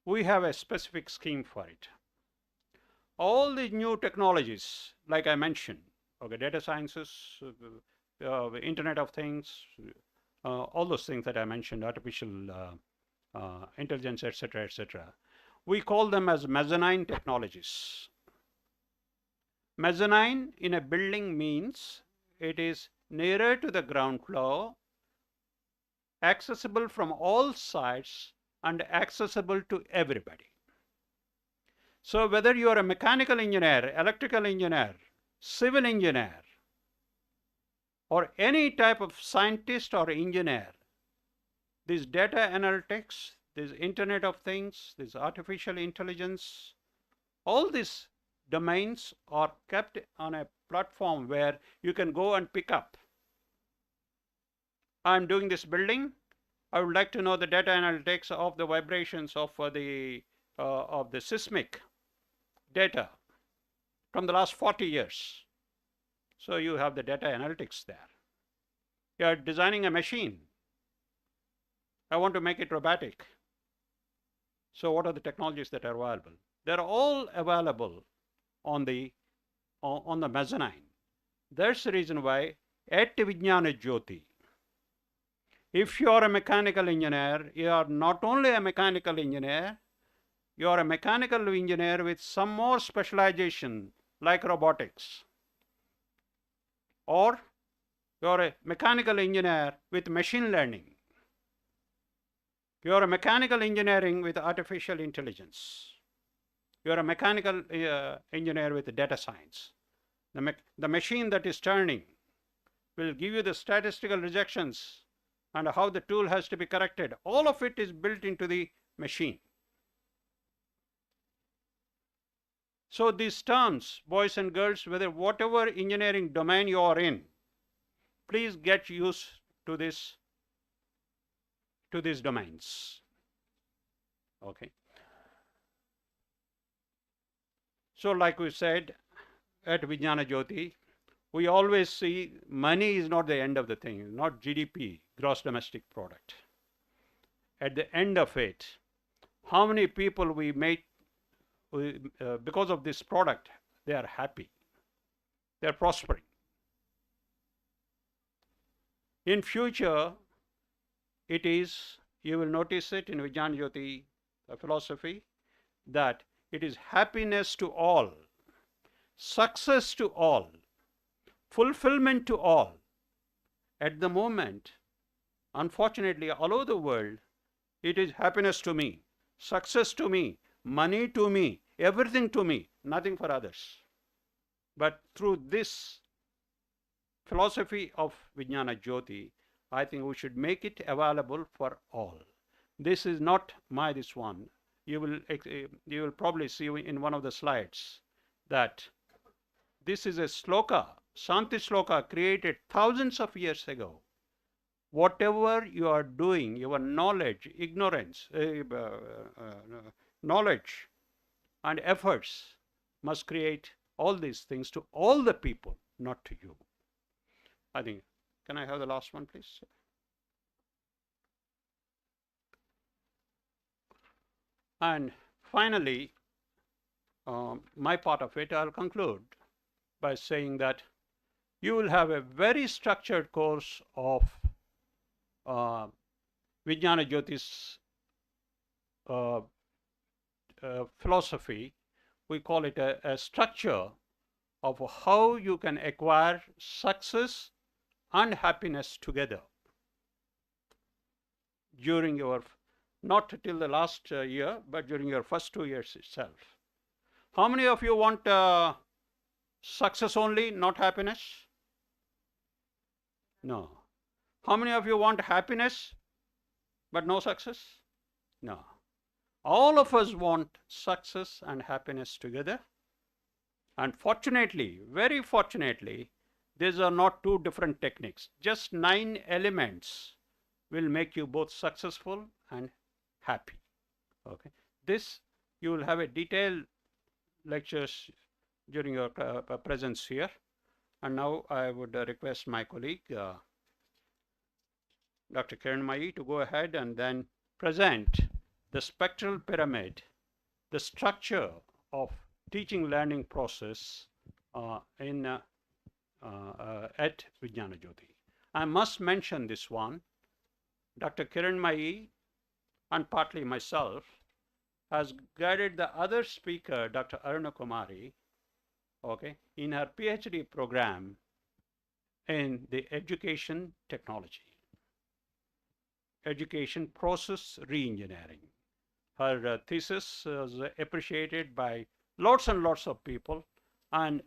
we have a specific scheme for it. All the new technologies, like I mentioned, okay, data sciences, Internet of Things, all those things that I mentioned, artificial intelligence, etc., etc. We call them as mezzanine technologies. Mezzanine in a building means it is nearer to the ground floor, accessible from all sides, and accessible to everybody. So whether you are a mechanical engineer, electrical engineer, civil engineer, or any type of scientist or engineer, this data analytics, this Internet of Things, this artificial intelligence, all these domains are kept on a platform where you can go and pick up. I'm doing this building. I would like to know the data analytics of the vibrations of the seismic data from the last 40 years. So you have the data analytics there. You are designing a machine. I want to make it robotic. So what are the technologies that are available? They're all available on the mezzanine. That's the reason why at Vignana Jyothi, if you are a mechanical engineer, you are not only a mechanical engineer, you are a mechanical engineer with some more specialization like robotics. Or you are a mechanical engineer with machine learning. You are a mechanical engineering with artificial intelligence. You are a mechanical engineer with data science. The machine that is turning will give you the statistical rejections and how the tool has to be corrected. All of it is built into the machine. So these terms, boys and girls, whatever engineering domain you are in, please get used to these domains. Okay. So like we said at Vignana Jyothi, we always see money is not the end of the thing, not GDP, gross domestic product. At the end of it, how many people we make because of this product, they are happy, they are prospering. In future, it is, you will notice it in Vignana Jyothi philosophy, that it is happiness to all, success to all, fulfillment to all. At the moment, unfortunately, all over the world, it is happiness to me, success to me, money to me, everything to me, nothing for others. But through this philosophy of Vignana Jyothi, I think we should make it available for all. This is not this one. You will probably see in one of the slides that this is a sloka, Shanti sloka, created thousands of years ago. Whatever you are doing, your knowledge, ignorance, knowledge and efforts must create all these things to all the people, not to you. I think, can I have the last one, please? And finally, my part of it, I'll conclude by saying that you will have a very structured course of Vignana Jyothi's philosophy. We call it a structure of how you can acquire success and happiness together during your, not till the last year, but during your first 2 years itself. How many of you want success only, not happiness? No. How many of you want happiness, but no success? No. All of us want success and happiness together. And fortunately, very fortunately, these are not two different techniques. Just 9 elements will make you both successful and happy. Okay. This, you will have a detailed lectures during your presence here. And now I would request my colleague, Dr. Kiran to go ahead and then present the spectral pyramid, the structure of teaching learning process at Vignana Jyothi. I must mention this one. Dr. Kiran and partly myself has guided the other speaker, Dr. Aruna Kumari, okay, in her PhD program in the education technology, education process reengineering. Her thesis was appreciated by lots and lots of people, and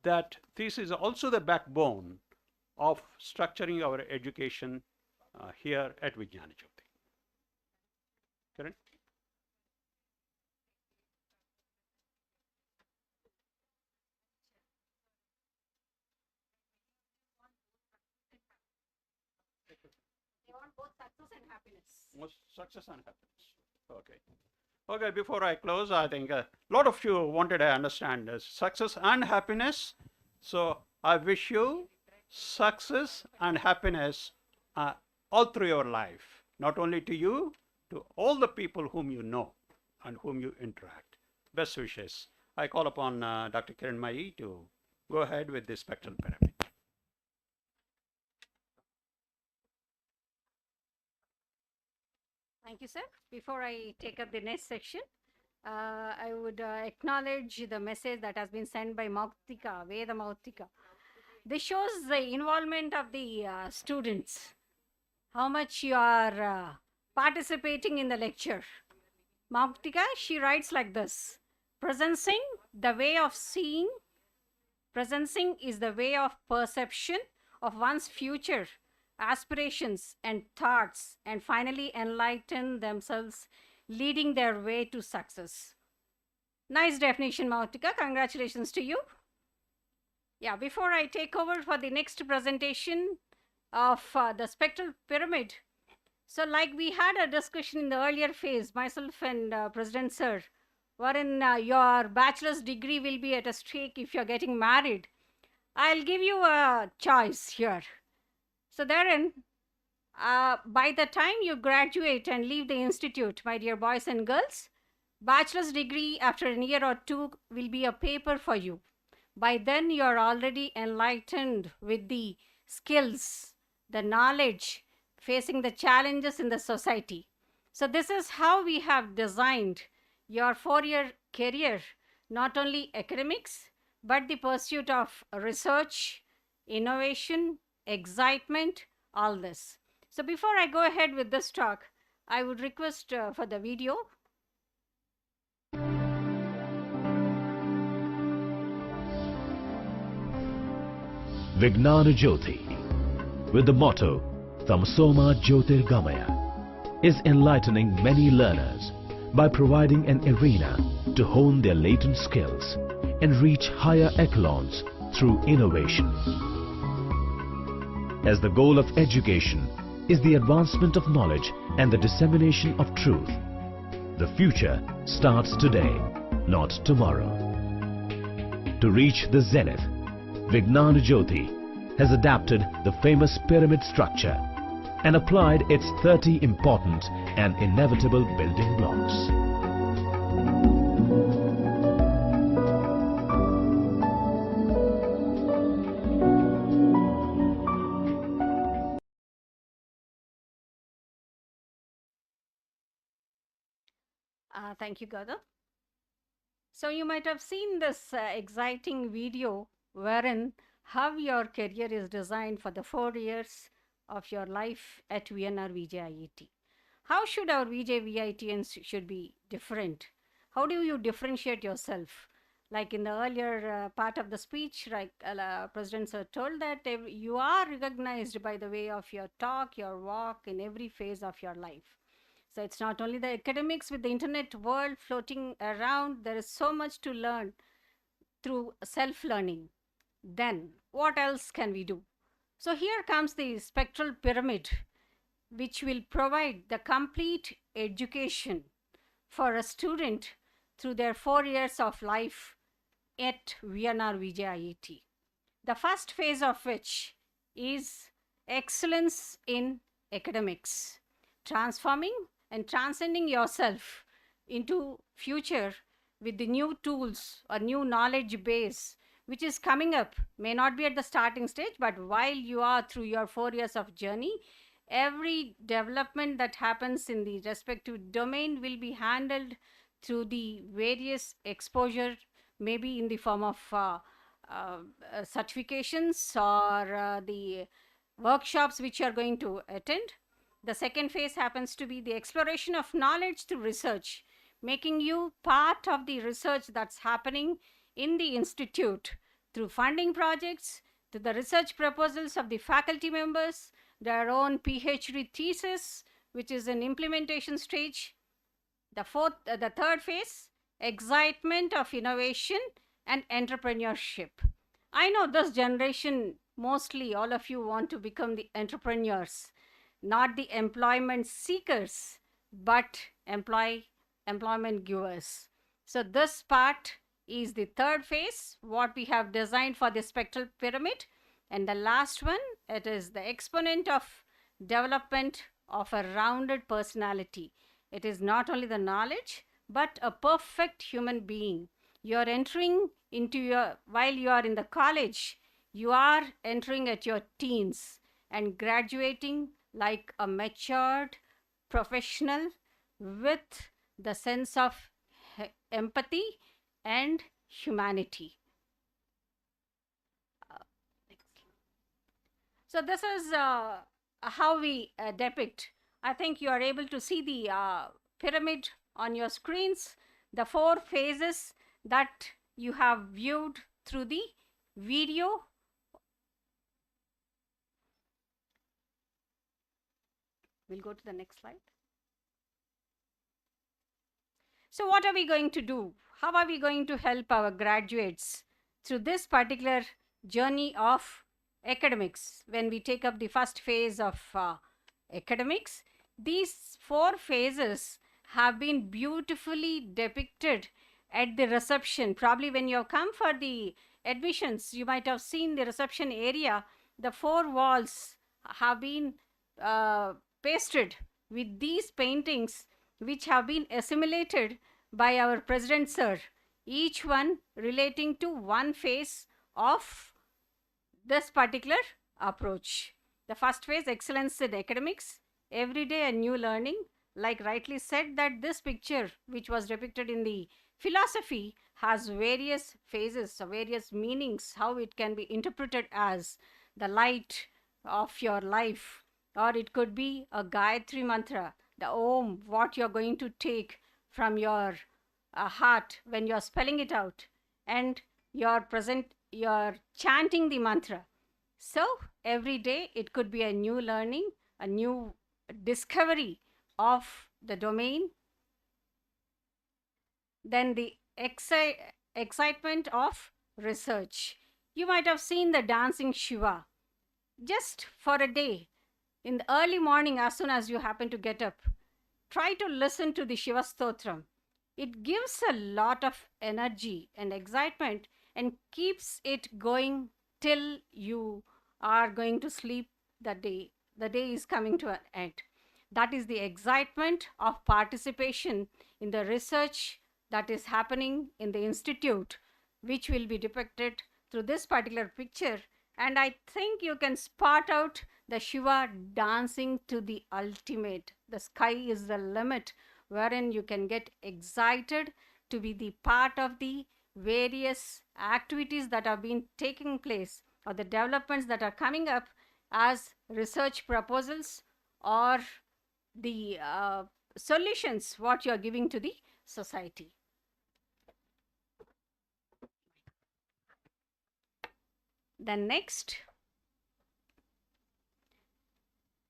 that thesis is also the backbone of structuring our education here at Vignana Jyothi. Kiran? They want both success and happiness. Most success and happiness. Okay. Okay, before I close, I think a lot of you wanted to understand success and happiness. So I wish you success and happiness all through your life, not only to you, to all the people whom you know and whom you interact. Best wishes. I call upon Dr. Kiran to go ahead with the spectral pyramid. Thank you, sir. Before I take up the next section, I would acknowledge the message that has been sent by Mauktika, Veda Mauktika. This shows the involvement of the students, how much you are participating in the lecture. Mauktika, she writes like this: presencing the way of seeing Presencing is the way of perception of one's future, aspirations and thoughts, and finally enlighten themselves, leading their way to success. Nice definition, Mautika. Congratulations to you. Yeah, before I take over for the next presentation of the spectral pyramid, so like we had a discussion in the earlier phase, myself and President Sir, wherein your bachelor's degree will be at a stake if you're getting married. I'll give you a choice here. So therein, by the time you graduate and leave the institute, my dear boys and girls, bachelor's degree after a year or two will be a paper for you. By then, you're already enlightened with the skills, the knowledge, facing the challenges in the society. So this is how we have designed your 4-year career, not only academics, but the pursuit of research, innovation, excitement, all this. So before I go ahead with this talk, I would request for the video. Vignana Jyothi, with the motto Tamasoma Jyotirgamaya, is enlightening many learners by providing an arena to hone their latent skills and reach higher echelons through innovation. As the goal of education is the advancement of knowledge and the dissemination of truth, the future starts today, not tomorrow. To reach the zenith, Vignana Jyothi has adapted the famous pyramid structure and applied its 30 important and inevitable building blocks. Thank you, Gada. So you might have seen this exciting video wherein how your career is designed for the 4 years of your life at VNRVJIET. How should our VJVITians should be different? How do you differentiate yourself? Like in the earlier part of the speech, like President Sir told that you are recognized by the way of your talk, your walk in every phase of your life. So it's not only the academics with the internet world floating around, there is so much to learn through self-learning. Then what else can we do? So here comes the spectral pyramid, which will provide the complete education for a student through their 4 years of life at VNRVJIET. The first phase of which is excellence in academics, transforming and transcending yourself into future with the new tools or new knowledge base which is coming up, may not be at the starting stage, but while you are through your 4 years of journey, every development that happens in the respective domain will be handled through the various exposure, maybe in the form of certifications or the workshops which you are going to attend. The second phase happens to be the exploration of knowledge through research, making you part of the research that's happening in the institute through funding projects, to the research proposals of the faculty members, their own PhD thesis, which is an implementation stage. The third phase, excitement of innovation and entrepreneurship. I know this generation, mostly all of you want to become the entrepreneurs, not the employment seekers, but employment givers. So this part is the third phase, what we have designed for the spectral pyramid. And the last one, it is the exponent of development of a rounded personality. It is not only the knowledge, but a perfect human being. You are entering into while you are in the college, you are entering at your teens and graduating like a matured professional with the sense of empathy and humanity. So this is how we depict. I think you are able to see the pyramid on your screens, the 4 phases that you have viewed through the video. We'll go to the next slide. So what are we going to do? How are we going to help our graduates through this particular journey of academics? When we take up the first phase of academics, these 4 phases have been beautifully depicted at the reception. Probably when you have come for the admissions, you might have seen the reception area. The 4 walls have been pasted with these paintings which have been assimilated by our President Sir, each one relating to one phase of this particular approach. The first phase, excellence in academics, every day a new learning. Like rightly said, that this picture which was depicted in the philosophy has various phases, so various meanings, how it can be interpreted as the light of your life, or it could be a Gayatri mantra, the Om, what you're going to take from your heart when you're spelling it out, and you're chanting the mantra. So every day it could be a new learning, a new discovery of the domain. Then the excitement of research. You might have seen the dancing Shiva. Just for a day, in the early morning, as soon as you happen to get up, try to listen to the Shiva Stotram. It gives a lot of energy and excitement and keeps it going till you are going to sleep that day. The day is coming to an end. That is the excitement of participation in the research that is happening in the institute, which will be depicted through this particular picture. And I think you can spot out the Shiva dancing to the ultimate. The sky is the limit, wherein you can get excited to be the part of the various activities that have been taking place, or the developments that are coming up as research proposals, or the solutions what you are giving to the society. Then next,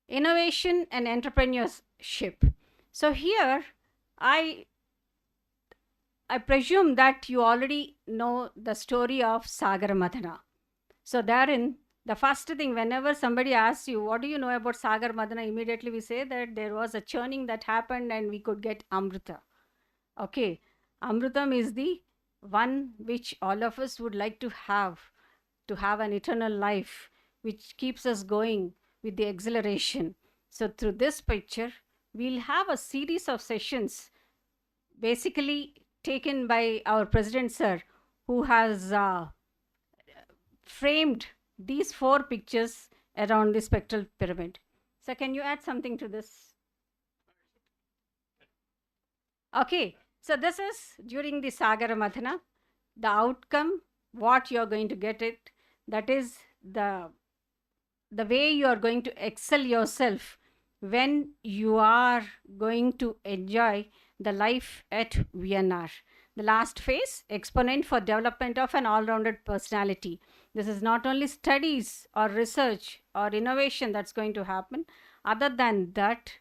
innovation and entrepreneurship. So here I presume that you already know the story of Sagar Madhana. So therein, the first thing, whenever somebody asks you, what do you know about Sagar Madhana, immediately we say that there was a churning that happened and we could get Amrita. Okay, Amritam is the one which all of us would like to have an eternal life, which keeps us going with the exhilaration. So through this picture, we'll have a series of sessions basically taken by our President Sir, who has framed these 4 pictures around the spectral pyramid. So can you add something to this? Okay, so this is during the Sagara Madhana, the outcome, what you're going to get it, that is the way you are going to excel yourself when you are going to enjoy the life at VNR. The last phase, exponent for development of an all-rounded personality. This is not only studies or research or innovation that's going to happen. Other than that,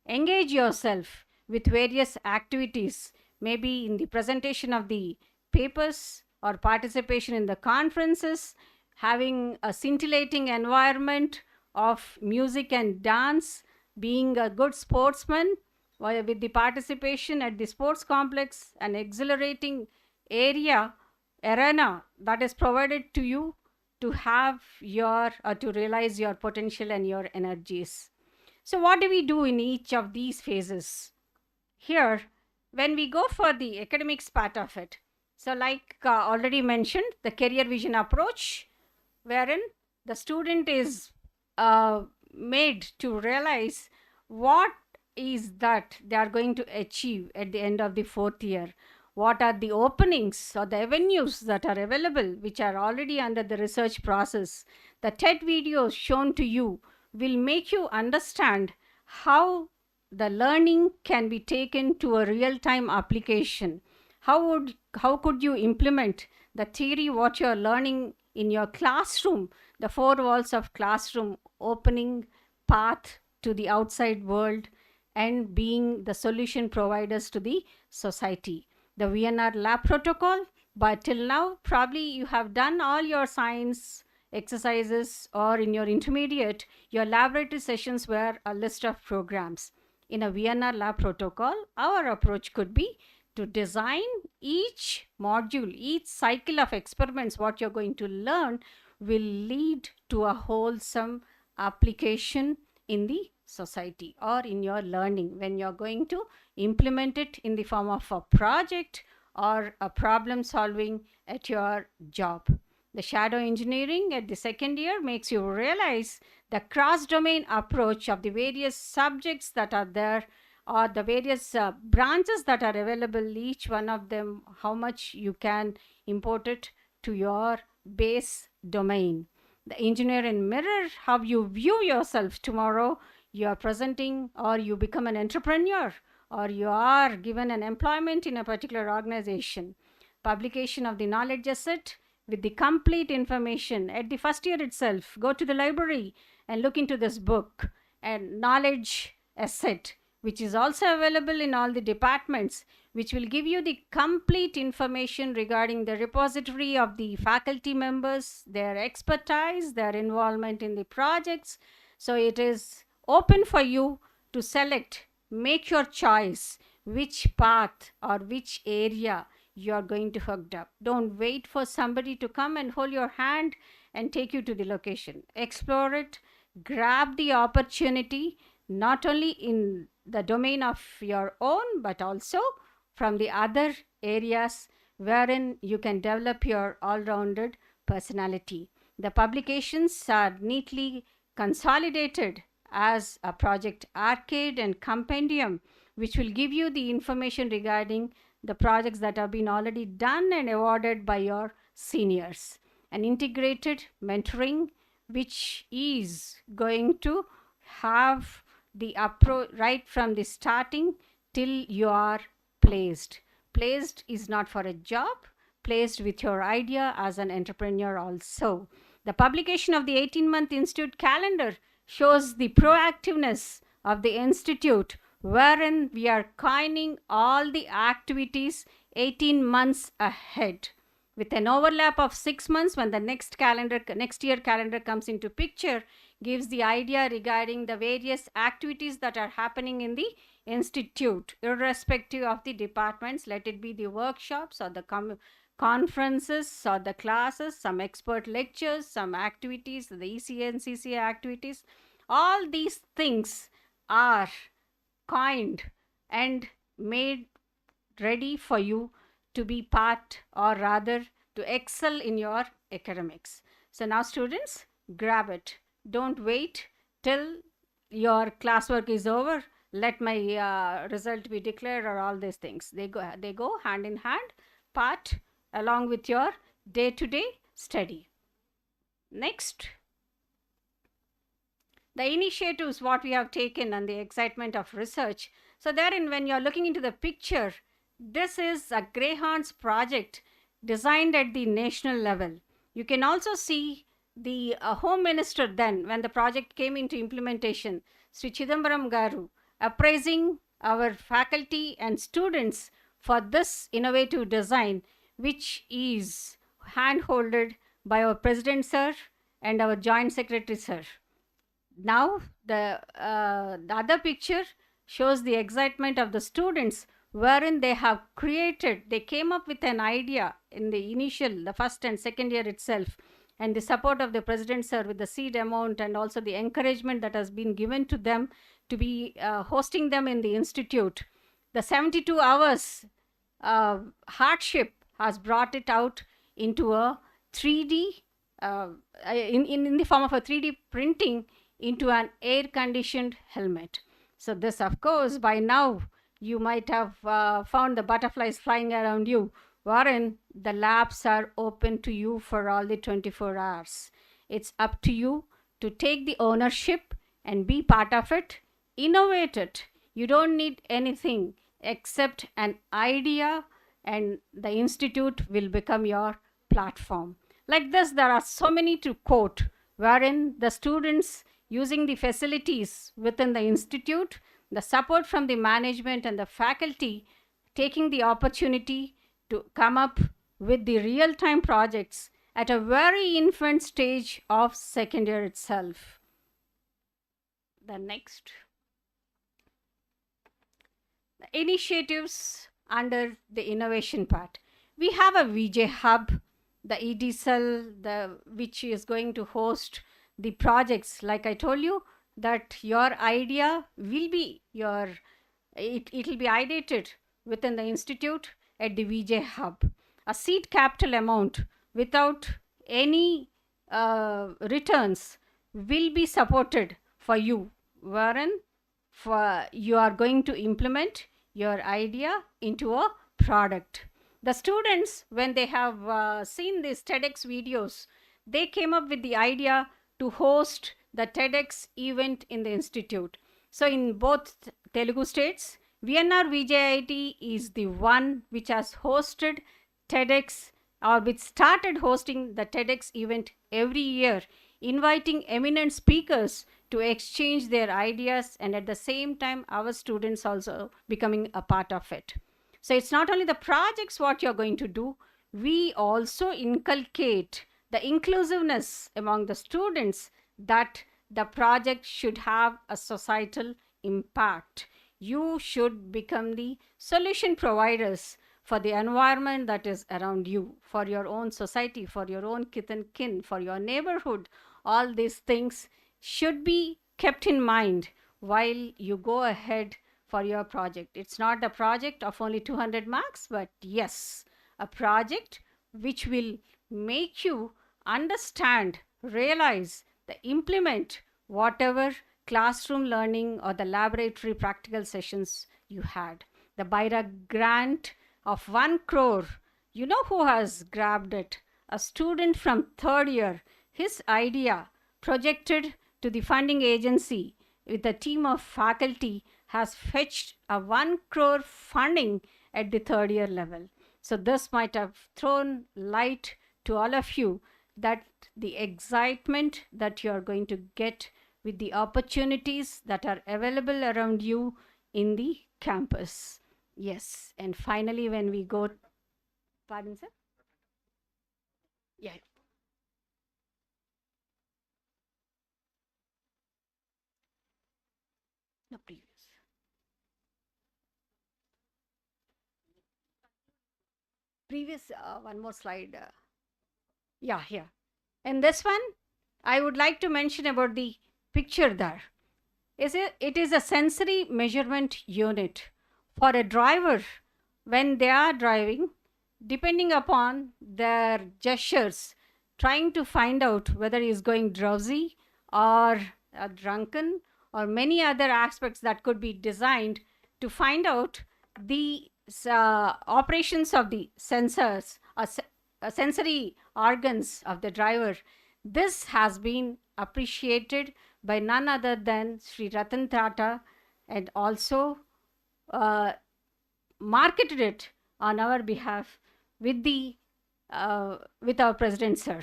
engage yourself with various activities, maybe in the presentation of the papers or participation in the conferences, having a scintillating environment of music and dance, being a good sportsman with the participation at the sports complex, an exhilarating arena that is provided to you to have to realize your potential and your energies. So what do we do in each of these phases? Here, when we go for the academics part of it, so like already mentioned, the career vision approach, wherein the student is made to realize what is that they are going to achieve at the end of the 4th year. What are the openings or the avenues that are available, which are already under the research process. The TED videos shown to you will make you understand how the learning can be taken to a real-time application. How could you implement the theory what you are learning in your classroom, the four walls of classroom, opening path to the outside world and being the solution providers to the society. The VNR lab protocol, but till now probably you have done all your science exercises, or in your intermediate your laboratory sessions were a list of programs. In a VNR lab protocol, our approach could be to design each module, each cycle of experiments. What you're going to learn will lead to a wholesome application in the society or in your learning when you're going to implement it in the form of a project or a problem solving at your job. The shadow engineering at the second year makes you realize the cross-domain approach of the various subjects that are there, or the various branches that are available, each one of them, how much you can import it to your base domain. The engineer in mirror, how you view yourself tomorrow. You are presenting, or you become an entrepreneur, or you are given an employment in a particular organization. Publication of the knowledge asset with the complete information at the first year itself. Go to the library and look into this book and knowledge asset, which is also available in all the departments, which will give you the complete information regarding the repository of the faculty members, their expertise, their involvement in the projects. So it is open for you to select, make your choice, which path or which area you are going to hooked up. Don't wait for somebody to come and hold your hand and take you to the location. Explore it, grab the opportunity, not only in the domain of your own, but also from the other areas wherein you can develop your all-rounded personality. The publications are neatly consolidated as a project arcade and compendium, which will give you the information regarding the projects that have been already done and awarded by your seniors. An integrated mentoring, which is going to have the approach right from the starting till you are placed. Placed is not for a job, placed with your idea as an entrepreneur also. The publication of the 18-month institute calendar shows the proactiveness of the institute, wherein we are coining all the activities 18 months ahead, with an overlap of 6 months when the next year calendar comes into picture, gives the idea regarding the various activities that are happening in the institute, irrespective of the departments. Let it be the workshops or the conferences or the classes, some expert lectures, some activities, the ECA and CCA activities. All these things are coined and made ready for you to be part, or rather to excel in your academics. So now students, grab it. Don't wait till your classwork is over. Let my result be declared, or all these things. They go hand in hand, part along with your day-to-day study. Next, the initiatives what we have taken and the excitement of research. So therein, when you are looking into the picture, this is a Greyhounds project designed at the national level. You can also see the Home Minister then, when the project came into implementation, Sri Chidambaram Garu, appraising our faculty and students for this innovative design, which is hand-holded by our President Sir and our Joint Secretary Sir. Now the other picture shows the excitement of the students, wherein they have created, they came up with an idea in the initial, the first and second year itself, and the support of the President Sir with the seed amount and also the encouragement that has been given to them to be hosting them in the institute. The 72 hours hardship has brought it out into a 3D, in the form of a 3D printing into an air-conditioned helmet. So this, of course, by now you might have found the butterflies flying around you, wherein the labs are open to you for all the 24 hours. It's up to you to take the ownership and be part of it, innovate it. You don't need anything except an idea, and the institute will become your platform. Like this, there are so many to quote, wherein the students using the facilities within the institute, the support from the management and the faculty, taking the opportunity to come up with the real-time projects at a very infant stage of second year itself. The next. The initiatives under the innovation part. We have a VJ Hub, the ED cell, which is going to host the projects. Like I told you, that your idea will be it will be ideated within the institute at the VJ Hub. A seed capital amount without any returns will be supported for you, wherein you are going to implement your idea into a product. The students, when they have seen these TEDx videos, they came up with the idea to host the TEDx event in the institute. So in both Telugu states, VNRVJIET is the one which has hosted TEDx, or which started hosting the TEDx event every year, inviting eminent speakers to exchange their ideas, and at the same time our students also becoming a part of it. So it's not only the projects what you're going to do, we also inculcate the inclusiveness among the students, that the project should have a societal impact. You should become the solution providers for the environment that is around you, for your own society, for your own kith and kin, for your neighborhood. All these things should be kept in mind while you go ahead for your project. It's not a project of only 200 marks, but yes, a project which will make you understand, realize, implement whatever classroom learning or the laboratory practical sessions you had. The BIRA grant of 1 crore, you know who has grabbed it? A student from third year. His idea projected to the funding agency with a team of faculty has fetched a 1 crore funding at the third year level. So this might have thrown light to all of you that the excitement that you are going to get with the opportunities that are available around you in the campus. Yes, and finally when we go, pardon sir? Yeah. No, previous. Previous, one more slide. Yeah, here. And this one, I would like to mention about the picture there. It is a sensory measurement unit for a driver when they are driving, depending upon their gestures, trying to find out whether he is going drowsy or drunken, or many other aspects that could be designed to find out the operations of the sensors or sensory organs of the driver. This has been appreciated by none other than Sri Ratan Tata, and also marketed it on our behalf with our President Sir.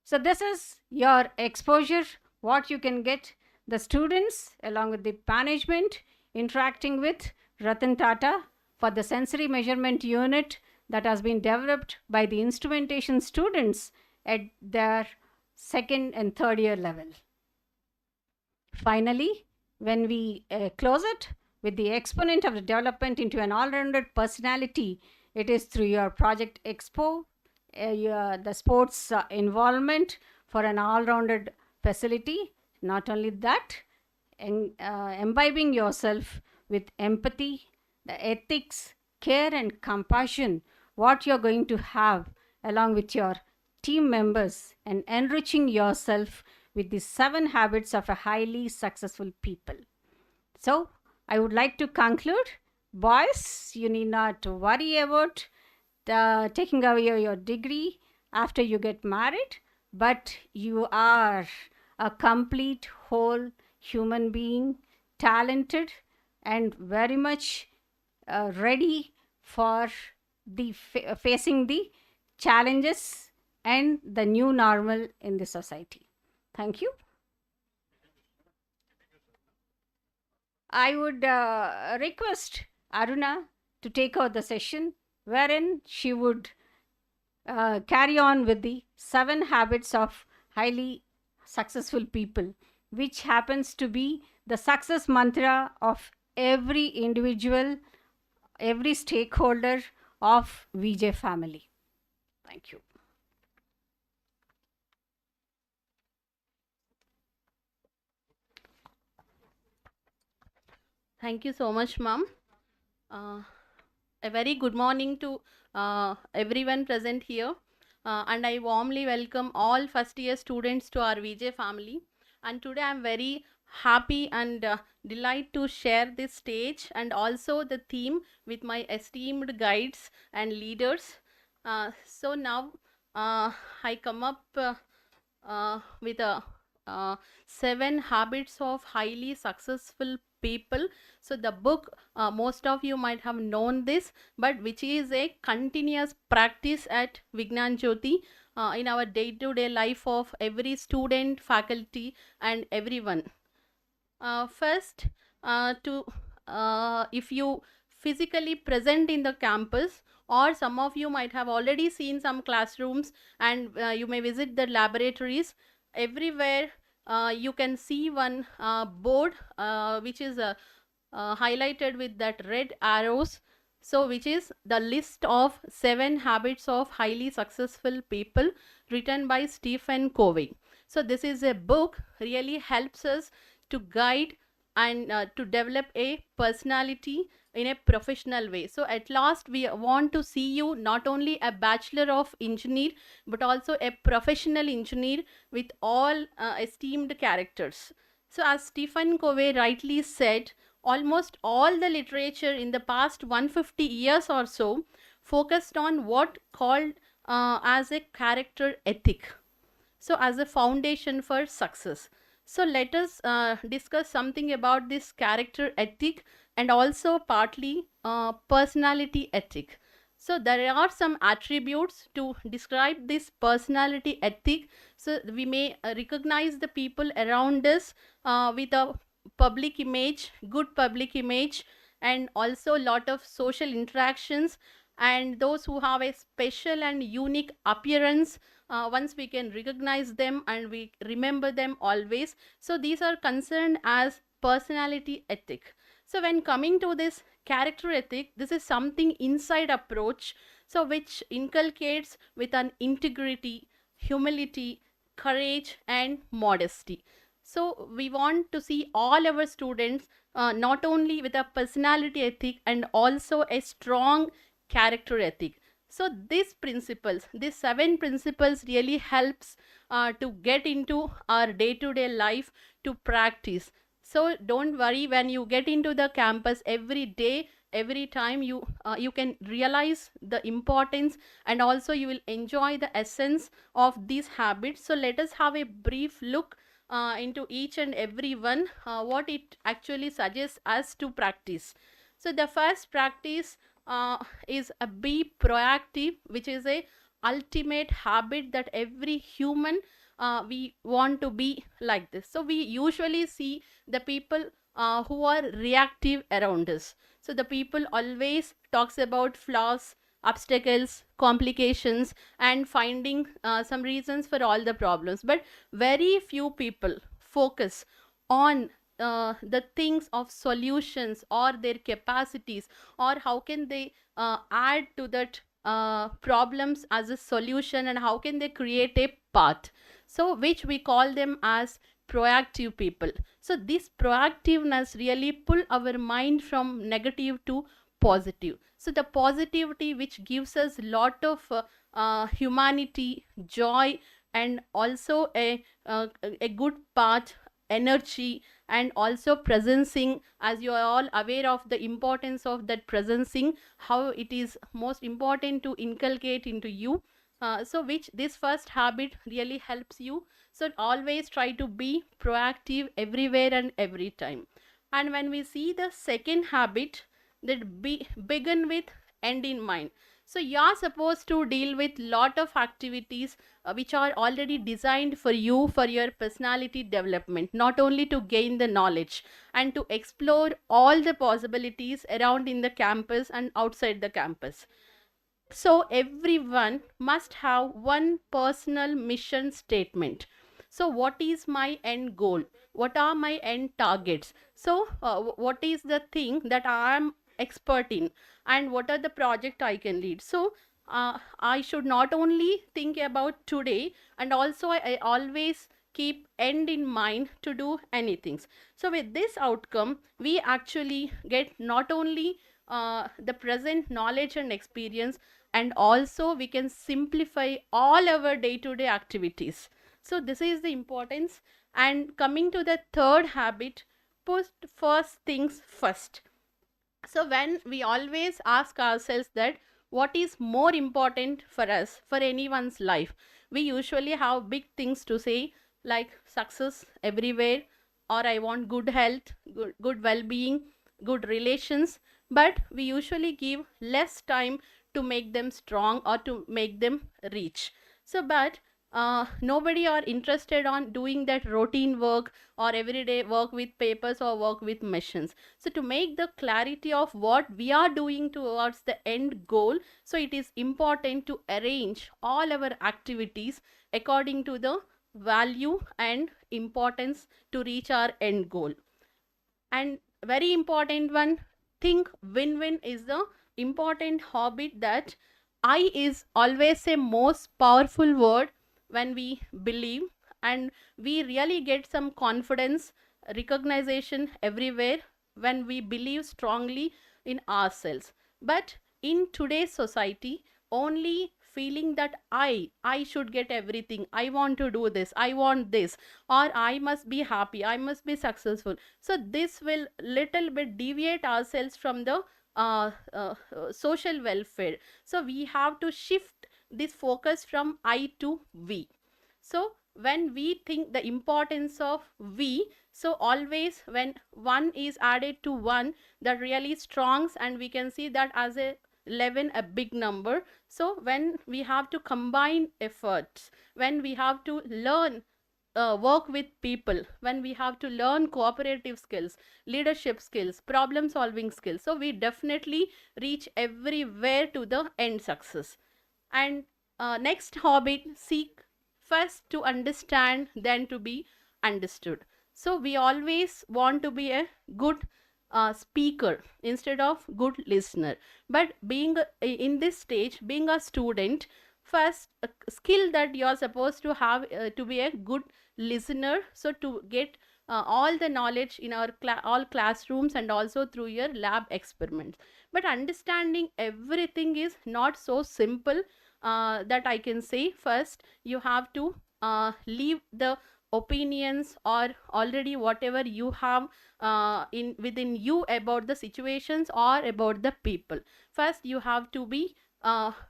So this is your exposure, what you can get. The students along with the management interacting with Ratan Tata for the sensory measurement unit that has been developed by the instrumentation students at their second and third year level. Finally, when we close it with the exponent of the development into an all-rounded personality, it is through your Project Expo, the sports involvement for an all-rounded facility. Not only that, imbibing yourself with empathy, the ethics, care and compassion, what you're going to have along with your team members, and enriching yourself with the 7 habits of a highly successful people. So I would like to conclude. Boys, you need not worry about taking away your degree after you get married, but you are a complete whole human being, talented and very much ready for facing the challenges and the new normal in the society. Thank you. I would request Aruna to take over the session, wherein she would carry on with the 7 habits of highly successful people, which happens to be the success mantra of every individual, every stakeholder of VJ family. Thank you. Thank you so much, ma'am. A very good morning to everyone present here. And I warmly welcome all first year students to our VJ family. And today I'm very happy and delighted to share this stage and also the theme with my esteemed guides and leaders. So now I come up with a 7 habits of highly successful people. So the book, most of you might have known this, but which is a continuous practice at Vignana Jyothi in our day-to-day life of every student, faculty, and everyone. First, if you physically present in the campus, or some of you might have already seen some classrooms, and you may visit the laboratories. Everywhere you can see one board which is highlighted with that red arrows. So which is the list of 7 habits of highly successful people written by Stephen Covey. So this is a book really helps us to guide and to develop a personality in a professional way. So at last we want to see you not only a bachelor of engineer but also a professional engineer with all esteemed characters. So as Stephen Covey rightly said, almost all the literature in the past 150 years or so focused on what called as a character ethic, so as a foundation for success. So let us discuss something about this character ethic and also partly personality ethic. So there are some attributes to describe this personality ethic. So we may recognize the people around us with a public image, good public image, and also lot of social interactions, and those who have a special and unique appearance, once we can recognize them and we remember them always. So these are concerned as personality ethic. So when coming to this character ethic, this is something inside approach, so which inculcates with an integrity, humility, courage, and modesty. So we want to see all our students not only with a personality ethic and also a strong character ethic. So these principles, these 7 principles really helps to get into our day-to-day life to practice. So don't worry, when you get into the campus every day, every time you can realize the importance, and also you will enjoy the essence of these habits. So let us have a brief look into each and every one, what it actually suggests us to practice. So the first practice is a be proactive, which is a ultimate habit that every human we want to be like this. So we usually see the people who are reactive around us. So the people always talks about flaws, obstacles, complications, and finding some reasons for all the problems, but very few people focus on the things of solutions or their capacities, or how can they add to that problems as a solution, and how can they create a path, so which we call them as proactive people. So this proactiveness really pull our mind from negative to positive. So the positivity which gives us lot of humanity, joy, and also a good path, energy, and also presencing, as you are all aware of the importance of that presencing, how it is most important to inculcate into you. So which this first habit really helps you. So always try to be proactive everywhere and every time. And when we see the second habit, that begin with end in mind. So you're supposed to deal with lot of activities which are already designed for you, for your personality development, not only to gain the knowledge and to explore all the possibilities around in the campus and outside the campus. So everyone must have one personal mission statement. So what is my end goal? What are my end targets? So what is the thing that I am expert in, and what are the project I can lead? So I should not only think about today, and also I always keep end in mind to do anything. So with this outcome, we actually get not only the present knowledge and experience, and also we can simplify all our day-to-day activities. So this is the importance. And coming to the third habit, put first things first. So when we always ask ourselves that what is more important for us, for anyone's life, we usually have big things to say, like success everywhere, or I want good health, good well-being, good relations, but we usually give less time to make them strong or to make them reach. So but nobody are interested on doing that routine work or everyday work with papers or work with machines. So to make the clarity of what we are doing towards the end goal, so it is important to arrange all our activities according to the value and importance to reach our end goal. And very important one, think win-win is the important habit. That I is always a most powerful word when we believe, and we really get some confidence, recognition everywhere when we believe strongly in ourselves. But in today's society, only feeling that I should get everything, I want to do this, I want this, or I must be happy, I must be successful. So this will little bit deviate ourselves from the social welfare. So we have to shift this focus from I to we. So when we think the importance of we, so always when one is added to one, that really strongs, and we can see that as a 11, a big number. So when we have to combine efforts, when we have to learn work with people, when we have to learn cooperative skills, leadership skills, problem solving skills, so we definitely reach everywhere to the end success. And next habit, seek first to understand, then to be understood. So we always want to be a good speaker instead of good listener. But being in this stage, being a student, first skill that you are supposed to have to be a good listener. So to get all the knowledge in our all classrooms and also through your lab experiments. But understanding everything is not so simple. That I can say, first you have to leave the opinions or already whatever you have in within you about the situations or about the people. First you have to be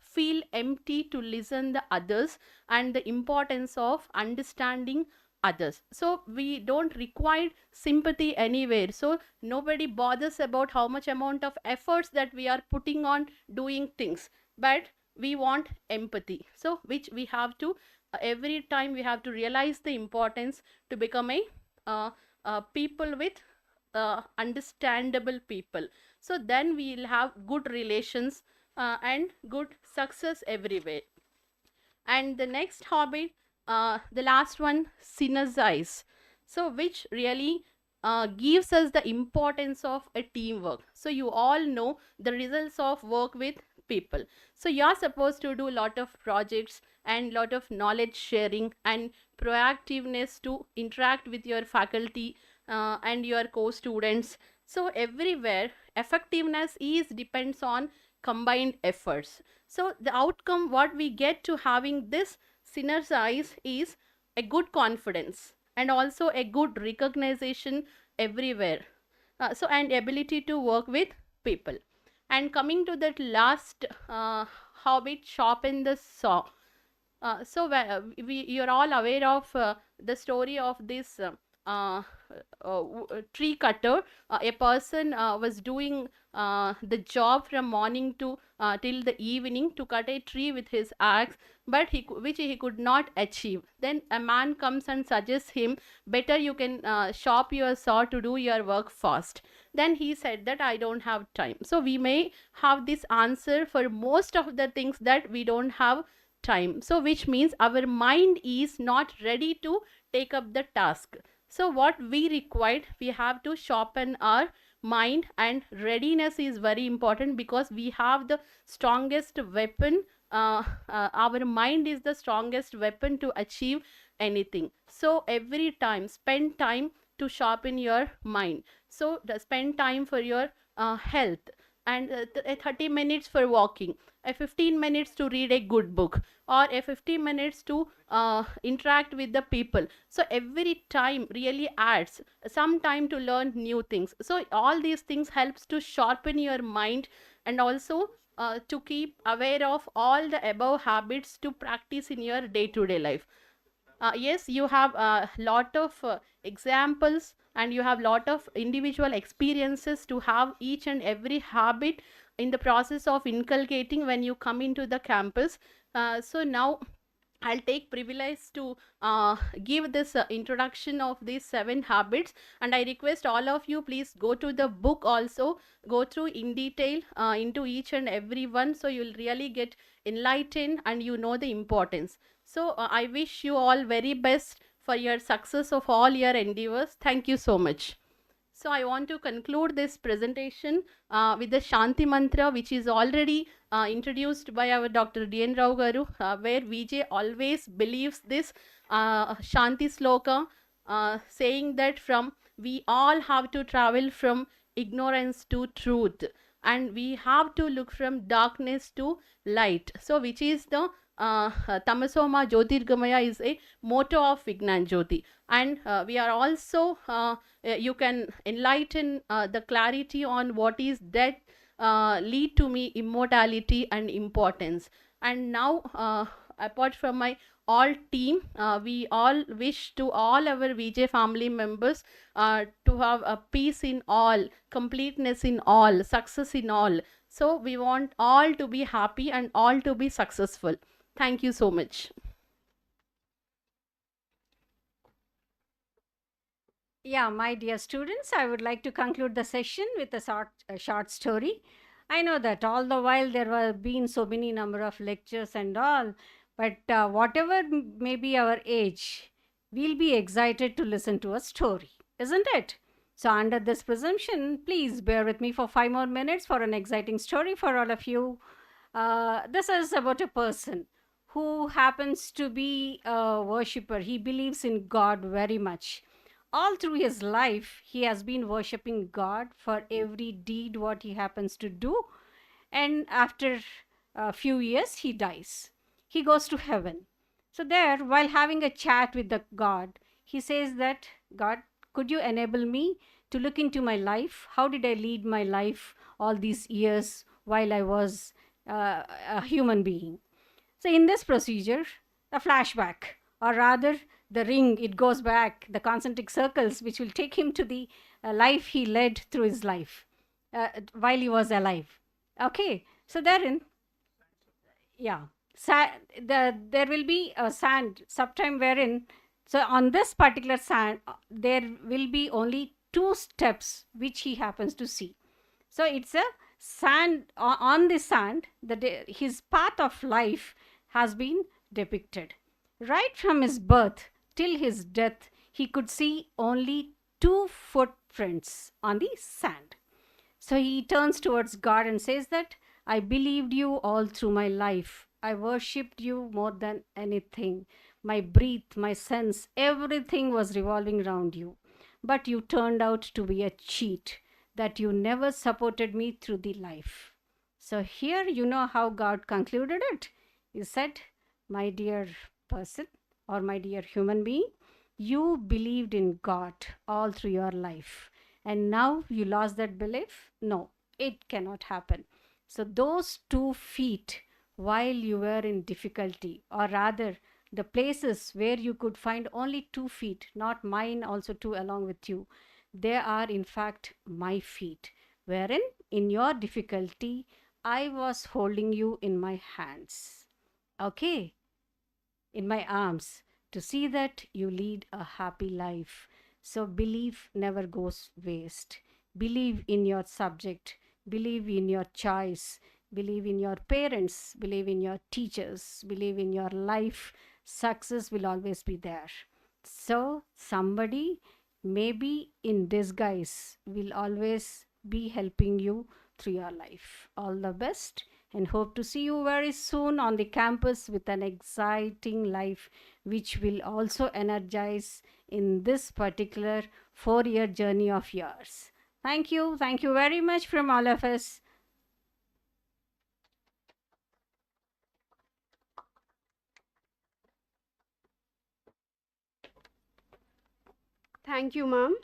feel empty to listen the others, and the importance of understanding others. So we don't require sympathy anywhere. So nobody bothers about how much amount of efforts that we are putting on doing things, but we want empathy. So which we have to every time we have to realize the importance to become a people with understandable people. So then we will have good relations and good success everywhere. And the next habit, the last one, synergize. So which really gives us the importance of a teamwork. So you all know the results of work with people. So you're supposed to do a lot of projects and lot of knowledge sharing and proactiveness to interact with your faculty and your co-students. So everywhere effectiveness is depends on combined efforts. So the outcome what we get to having this synergize is a good confidence and also a good recognition everywhere. So and ability to work with people. And coming to that last habit, sharpen the saw. So you're all aware of the story of this tree cutter. A person was doing the job from morning to till the evening to cut a tree with his axe, but which he could not achieve. Then a man comes and suggests him, better you can sharp your saw to do your work fast. Then he said that I don't have time. So we may have this answer for most of the things, that we don't have time. So which means our mind is not ready to take up the task. So what we required, we have to sharpen our mind, and readiness is very important, because we have the strongest weapon. Our mind is the strongest weapon to achieve anything. So every time spend time to sharpen your mind. So spend time for your health, and 30 minutes for walking, 15 minutes to read a good book, or 15 minutes to interact with the people. So every time really adds some time to learn new things. So all these things helps to sharpen your mind, and also to keep aware of all the above habits to practice in your day-to-day life. Yes, you have a lot of examples, and you have lot of individual experiences to have each and every habit in the process of inculcating when you come into the campus. So now I'll take privilege to give this introduction of these 7 habits, and I request all of you, please go to the book also, go through in detail into each and every one, so you'll really get enlightened and you know the importance. So I wish you all very best for your success of all your endeavors. Thank you so much. So I want to conclude this presentation with the Shanti Mantra, which is already introduced by our Dr. D.N. Rao Garu, where VJ always believes this Shanti Sloka, saying that we all have to travel from ignorance to truth, and we have to look from darkness to light. So which is the Tamasoma Jyotirgamaya is a motto of Vignana Jyothi. And we are also, you can enlighten the clarity on what is death, lead to me immortality and importance. And now, apart from my all team, we all wish to all our VJ family members to have a peace in all, completeness in all, success in all. So we want all to be happy and all to be successful. Thank you so much. Yeah, my dear students, I would like to conclude the session with a short story. I know that all the while there were been so many number of lectures and all, but whatever may be our age, we'll be excited to listen to a story, isn't it? So under this presumption, please bear with me for 5 more minutes for an exciting story for all of you. This is about a person who happens to be a worshipper. He believes in God very much. All through his life, he has been worshipping God for every deed what he happens to do. And after a few years, he dies. He goes to heaven. So there, while having a chat with the God, he says that, God, could you enable me to look into my life? How did I lead my life all these years while I was a human being? So in this procedure, a flashback, or rather the ring, it goes back, the concentric circles, which will take him to the life he led through his life while he was alive. Okay, so therein, yeah, there will be a sand sometime wherein, so on this particular sand, there will be only 2 steps which he happens to see. So it's a sand, on the sand, his path of life has been depicted. Right from his birth till his death, he could see only 2 footprints on the sand. So he turns towards God and says that, I believed you all through my life. I worshipped you more than anything. My breath, my sense, everything was revolving around you. But you turned out to be a cheat, that you never supported me through the life. So here you know how God concluded it. He said, my dear person, or my dear human being, you believed in God all through your life, and now you lost that belief? No, it cannot happen. So those 2 feet, while you were in difficulty, or rather the places where you could find only 2 feet, not mine also two along with you, they are in fact my feet, wherein in your difficulty I was holding you in my hands, okay, in my arms, to see that you lead a happy life. So belief never goes waste. Believe in your subject, believe in your choice, believe in your parents, believe in your teachers, believe in your life. Success will always be there. So somebody, maybe in disguise, will always be helping you through your life. All the best, and hope to see you very soon on the campus with an exciting life, which will also energize in this particular 4-year journey of yours. Thank you. Thank you very much from all of us. Thank you, ma'am.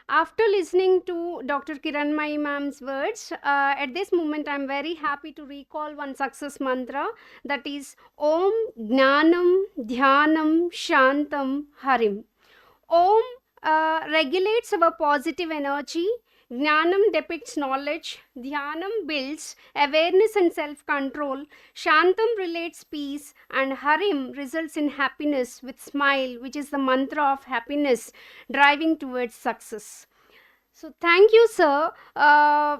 After listening to Dr. Kiran Mai ma'am's words, at this moment I'm very happy to recall one success mantra, that is Om Gnanam Dhyanam Shantam Harim. Om regulates our positive energy. Jnanam depicts knowledge. Dhyanam builds awareness and self control. Shantam relates peace. And Harim results in happiness with smile, which is the mantra of happiness driving towards success. So, thank you, sir. I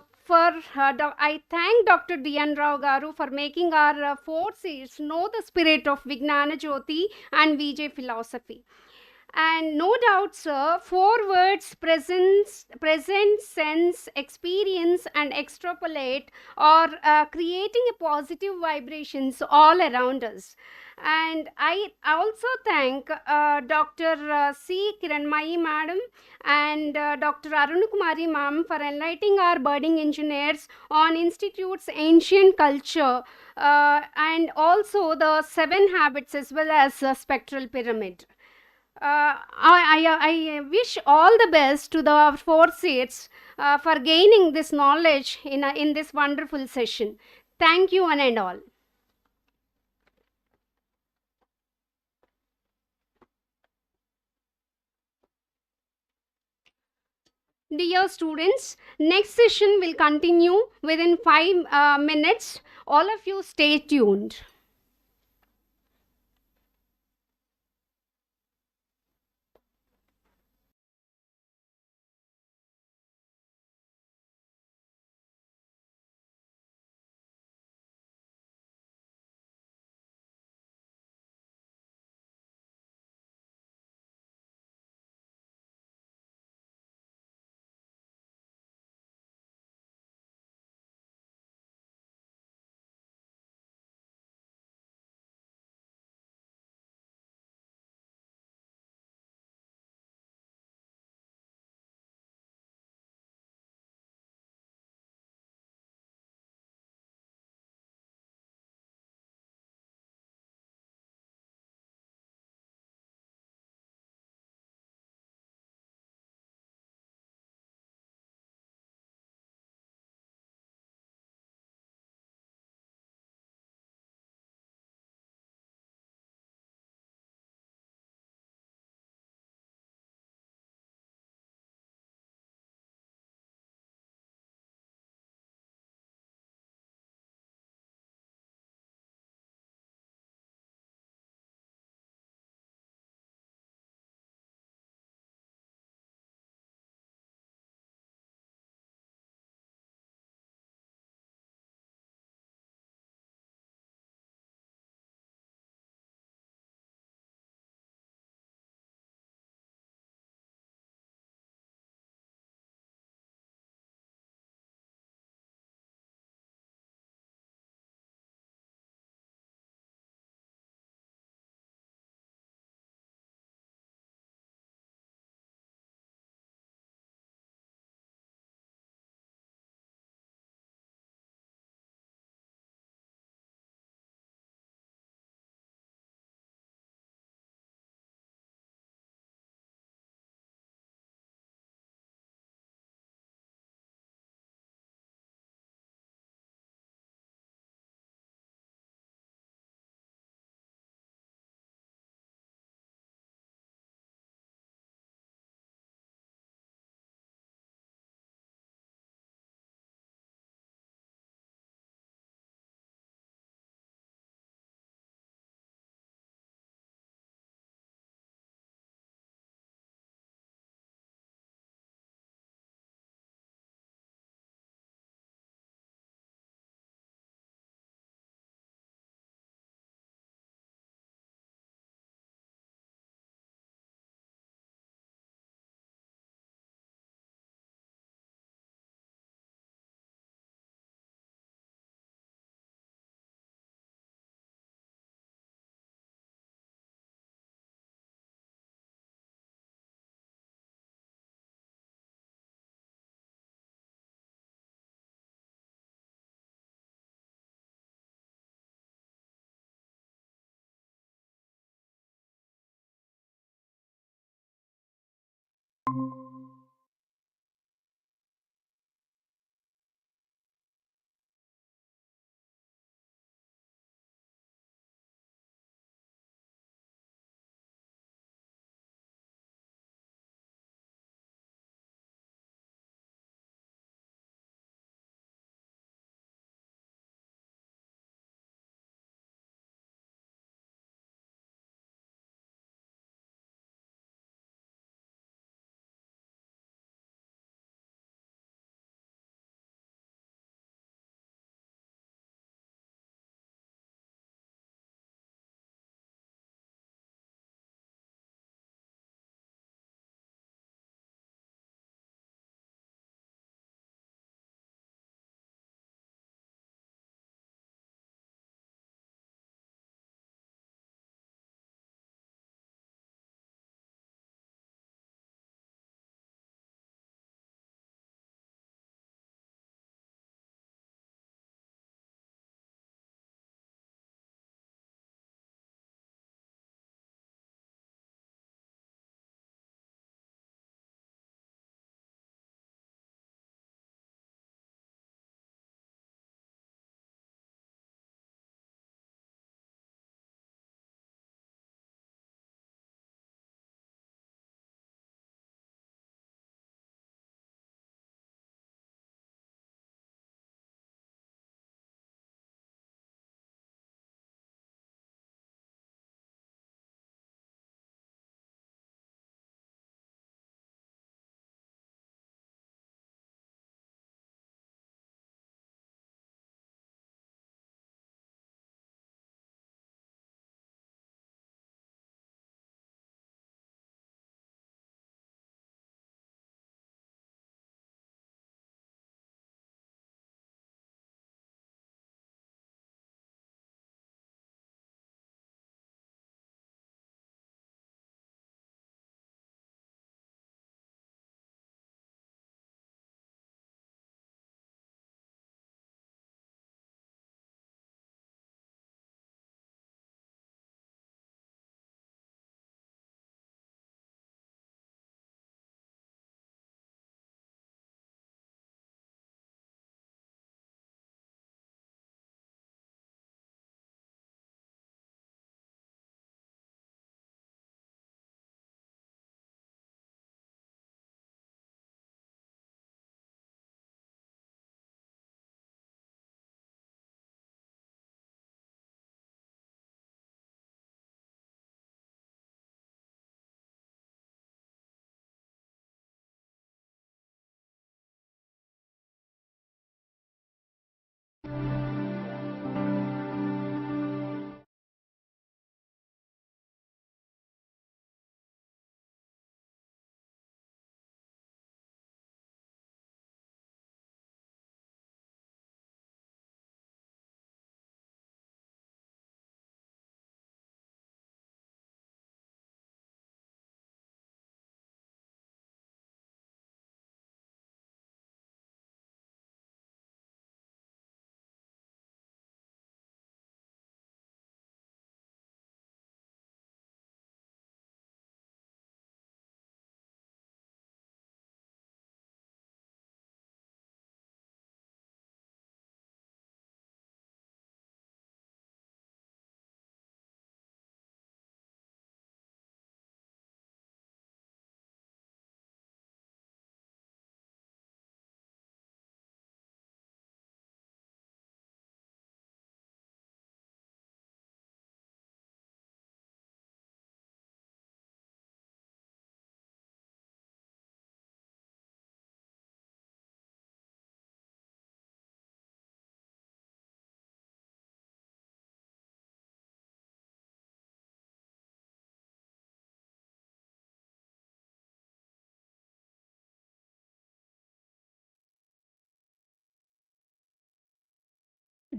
thank Dr. D.N. Rao Garu for making our 4 seats know the spirit of Vignana Jyothi and VJ philosophy. And no doubt, sir, 4 words present, sense, experience, and extrapolate are creating a positive vibrations all around us. And I also thank Dr. C. Kiran Mai madam and Dr. Aruna Kumari ma'am for enlightening our budding engineers on Institute's ancient culture and also the 7 habits as well as the spectral pyramid. I wish all the best to the 4 seats for gaining this knowledge in this wonderful session. Thank you, one and all. Dear students, next session will continue within 5 minutes. All of you stay tuned.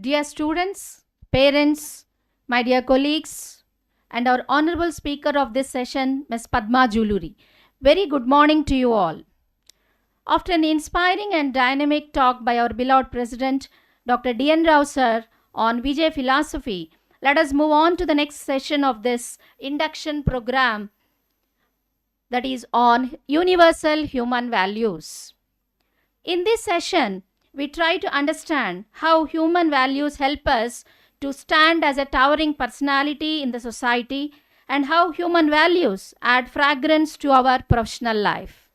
Dear students, parents, my dear colleagues, and our honorable speaker of this session, Ms. Padma Juluri. Very good morning to you all. After an inspiring and dynamic talk by our beloved President, Dr. D.N. Rao sir, on Vijay philosophy, let us move on to the next session of this induction program, that is on universal human values. In this session, we try to understand how human values help us to stand as a towering personality in the society and how human values add fragrance to our professional life.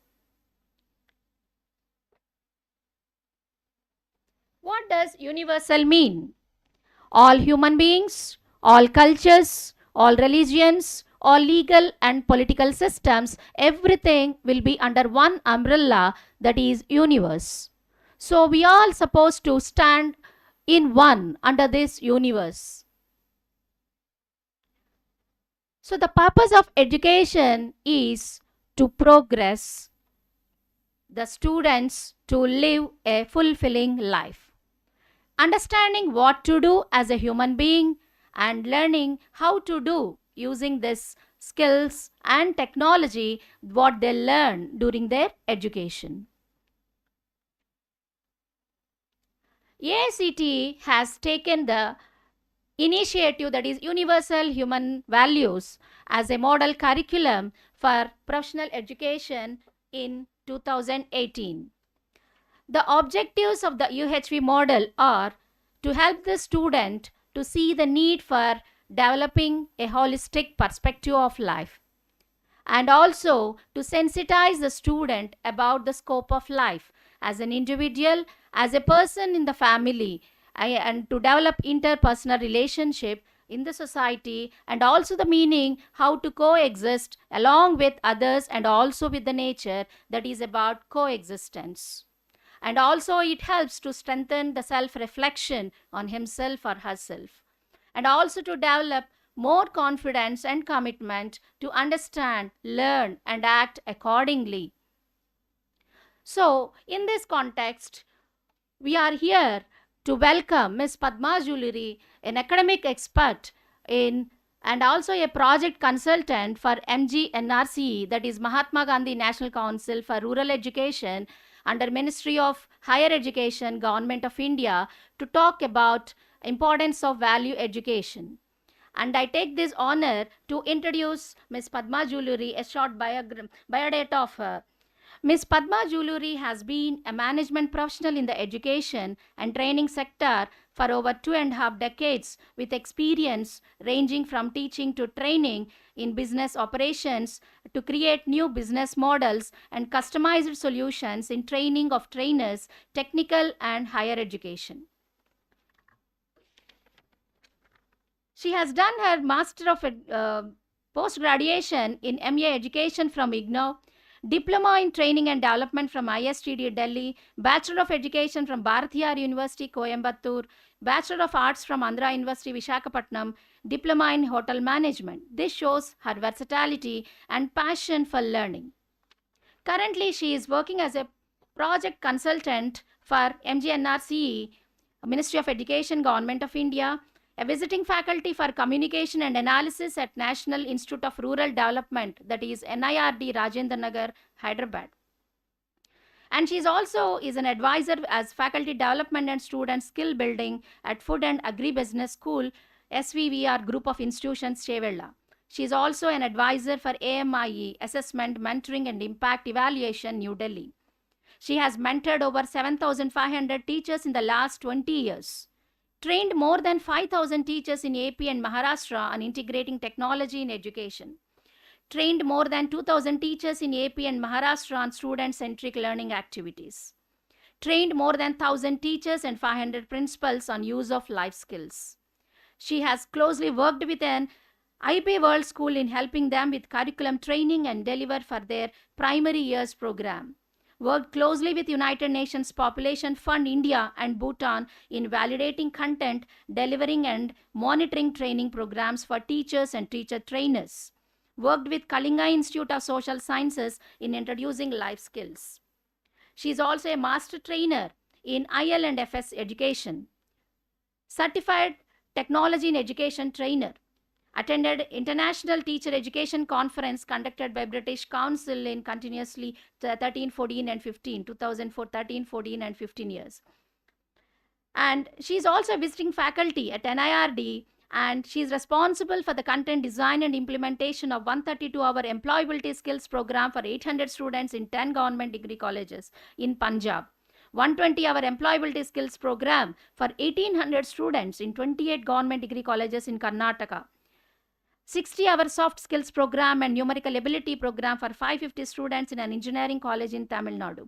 What does universal mean? All human beings, all cultures, all religions, all legal and political systems, everything will be under one umbrella, that is universe. So we all supposed to stand in one under this universe. So the purpose of education is to progress the students to live a fulfilling life. Understanding what to do as a human being and learning how to do using these skills and technology what they learn during their education. AICTE has taken the initiative, that is Universal Human Values, as a model curriculum for professional education in 2018. The objectives of the UHV model are to help the student to see the need for developing a holistic perspective of life, and also to sensitize the student about the scope of life as an individual, as a person in the family, and to develop interpersonal relationship in the society, and also the meaning how to coexist along with others and also with the nature, that is about coexistence. And also it helps to strengthen the self-reflection on himself or herself, and also to develop more confidence and commitment to understand, learn, and act accordingly. So, in this context, we are here to welcome Ms. Padma Juluri, an academic expert in and also a project consultant for MGNRCE, that is Mahatma Gandhi National Council for Rural Education, under Ministry of Higher Education, Government of India, to talk about importance of value education. And I take this honor to introduce Ms. Padma Juluri, a short biodata of her. Ms. Padma Juluri has been a management professional in the education and training sector for over 2.5 decades, with experience ranging from teaching to training in business operations to create new business models and customized solutions in training of trainers, technical and higher education. She has done her Master of Post-Graduation in MA Education from IGNOU, Diploma in Training and Development from ISTD Delhi, Bachelor of Education from Bharatiyar University, Coimbatore, Bachelor of Arts from Andhra University, Visakhapatnam, Diploma in Hotel Management. This shows her versatility and passion for learning. Currently, she is working as a project consultant for MGNRCE, Ministry of Education, Government of India, a visiting faculty for communication and analysis at National Institute of Rural Development, that is NIRD, Rajendra Nagar, Hyderabad. And she is also an advisor as faculty development and student skill building at Food and Agribusiness School, SVVR Group of Institutions, Chevella. She is also an advisor for AMIE, Assessment, Mentoring and Impact Evaluation, New Delhi. She has mentored over 7,500 teachers in the last 20 years. Trained more than 5,000 teachers in AP and Maharashtra on integrating technology in education. Trained more than 2,000 teachers in AP and Maharashtra on student-centric learning activities. Trained more than 1,000 teachers and 500 principals on use of life skills. She has closely worked with an IB World School in helping them with curriculum training and deliver for their primary years program. Worked closely with United Nations Population Fund India and Bhutan in validating content, delivering and monitoring training programs for teachers and teacher trainers. Worked with Kalinga Institute of Social Sciences in introducing life skills. She is also a master trainer in IL and FS education. certified technology in education trainer, attended International Teacher Education Conference conducted by British Council in continuously 13, 14 and 15, 2004, 13, 14 and 15 years. And she's also a visiting faculty at NIRD, and she's responsible for the content design and implementation of 132-hour employability skills program for 800 students in 10 government degree colleges in Punjab. 120-hour employability skills program for 1800 students in 28 government degree colleges in Karnataka. 60-hour soft skills program and numerical ability program for 550 students in an engineering college in Tamil Nadu.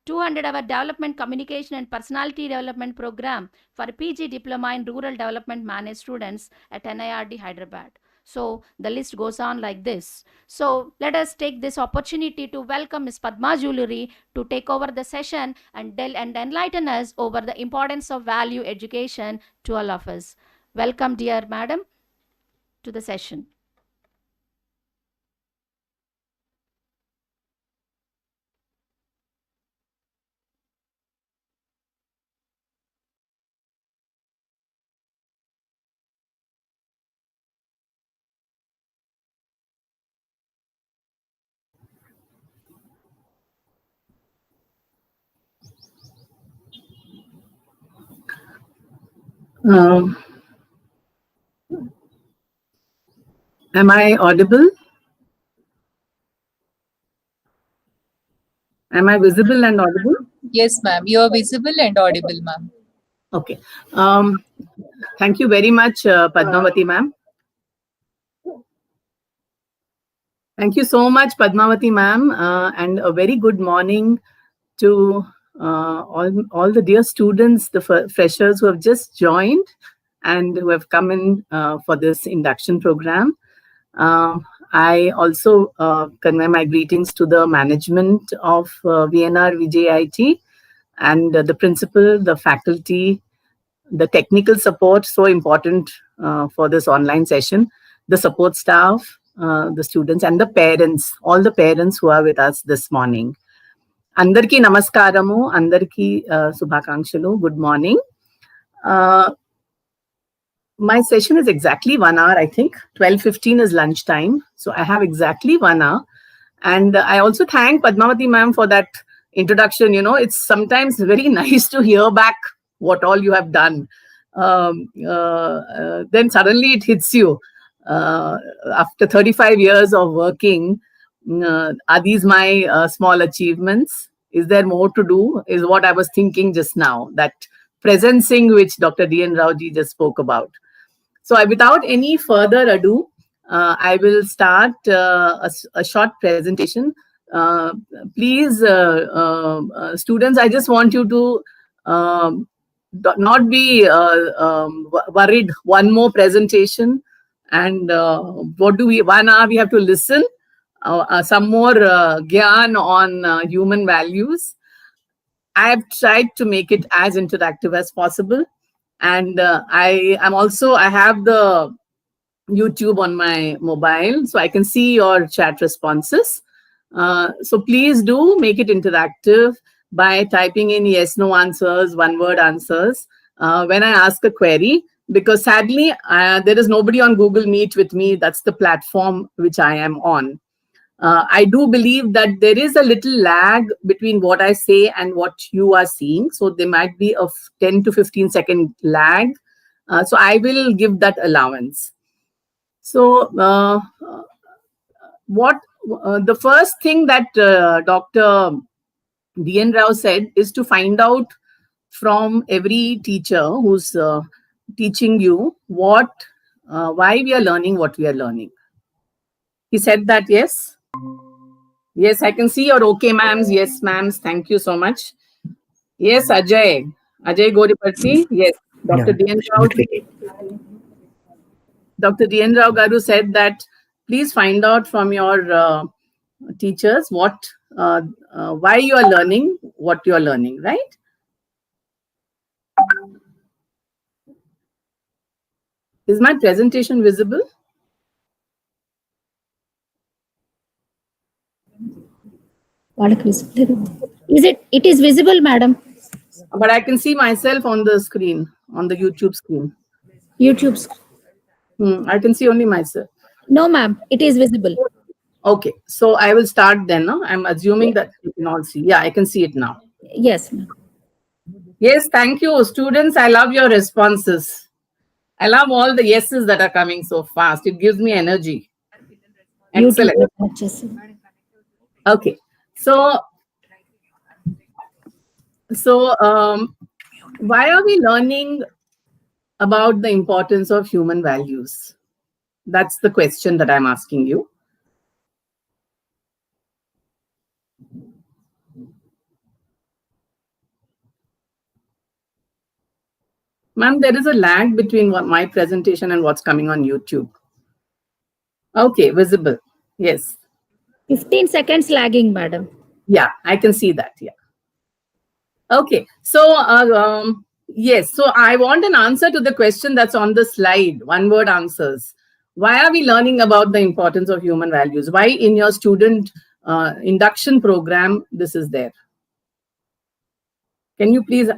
200-hour development, communication and personality development program for PG diploma in rural development managed students at NIRD Hyderabad. So the list goes on like this. So let us take this opportunity to welcome Ms. Padma Juluri to take over the session and enlighten us over the importance of value education to all of us. Welcome, dear madam, to the session. Am I audible? Am I visible and audible? Yes, ma'am. You are visible and audible, ma'am. Okay. Thank you very much, Padmavati ma'am. Thank you so much, Padmavati ma'am, and a very good morning to all the dear students, the freshers who have just joined and who have come in for this induction program. I also convey my greetings to the management of VNRVJIET and the principal, the faculty, the technical support, so important for this online session, the support staff, the students and the parents, all the parents who are with us this morning. Andarki namaskaramu, andarki subhakankshalu, good morning. My session is exactly 1 hour, I think. 12:15 is lunchtime. So I have exactly 1 hour. And I also thank Padmavati ma'am for that introduction. You know, it's sometimes very nice to hear back what all you have done. Then suddenly it hits you. After 35 years of working, are these my small achievements? Is there more to do? Is what I was thinking just now, that presencing which Dr. D.N. Rao ji just spoke about. So without any further ado, I will start a short presentation. Please, students, I just want you to not be worried. One more presentation, and what do we? 1 hour we have to listen. Some more gyan on human values. I have tried to make it as interactive as possible, and I have the YouTube on my mobile, so I can see your chat responses. So please do make it interactive by typing in yes, no answers, one-word answers when I ask a query, because sadly, there is nobody on Google Meet with me. That's the platform which I am on. I do believe that there is a little lag between what I say and what you are seeing. So there might be a 10 to 15 second lag. So I will give that allowance. So the first thing that Dr. D.N. Rao said is to find out from every teacher who's teaching you why we are learning what we are learning. He said that, yes? Yes, I can see your okay, ma'ams. Yes, ma'ams. Thank you so much. Yes, Ajay. Ajay Goriparthi. Yes, Dr. D.N. Rao. Dr. D.N. Rao Garu said that please find out from your teachers why you are learning what you are learning, right? Is my presentation visible? It is visible, madam. But I can see myself on the screen, on the YouTube screen. YouTube. I can see only myself. No, ma'am. It is visible. Okay, so I will start then. No? I'm assuming that you can all see. Yeah, I can see it now. Yes, ma'am. Yes, thank you. Students, I love your responses. I love all the yeses that are coming so fast. It gives me energy. Excellent. Okay, so why are we learning about the importance of human values? That's the question that I'm asking you. Ma'am, there is a lag between my presentation and what's coming on YouTube. Okay, visible. Yes. 15 seconds lagging, madam. Yeah, I can see that. Yeah. Okay. So, yes. So I want an answer to the question that's on the slide. One word answers. Why are we learning about the importance of human values? Why in your student induction program this is there? Can you please?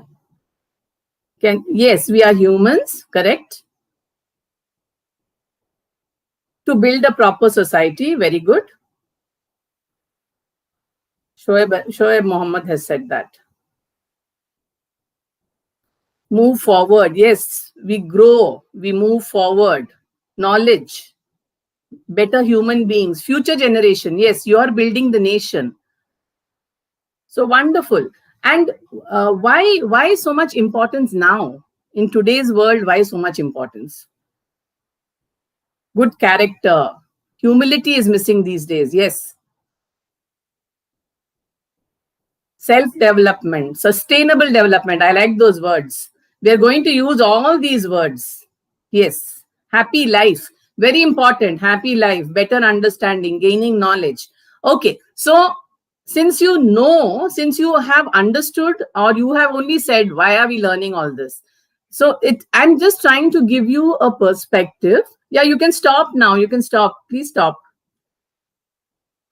Yes, we are humans, correct? To build a proper society. Very good. Shoaib Mohammed has said that. Move forward. Yes, we grow, we move forward. Knowledge, better human beings, future generation. Yes, you are building the nation. So wonderful. And why so much importance now? In today's world, why so much importance? Good character. Humility is missing these days. Yes. Self-development, sustainable development. I like those words. We are going to use all these words. Yes. Happy life. Very important. Happy life, better understanding, gaining knowledge. Okay. So since you have understood, or you have only said, why are we learning all this? So I'm just trying to give you a perspective. Yeah, you can stop now. You can stop. Please stop.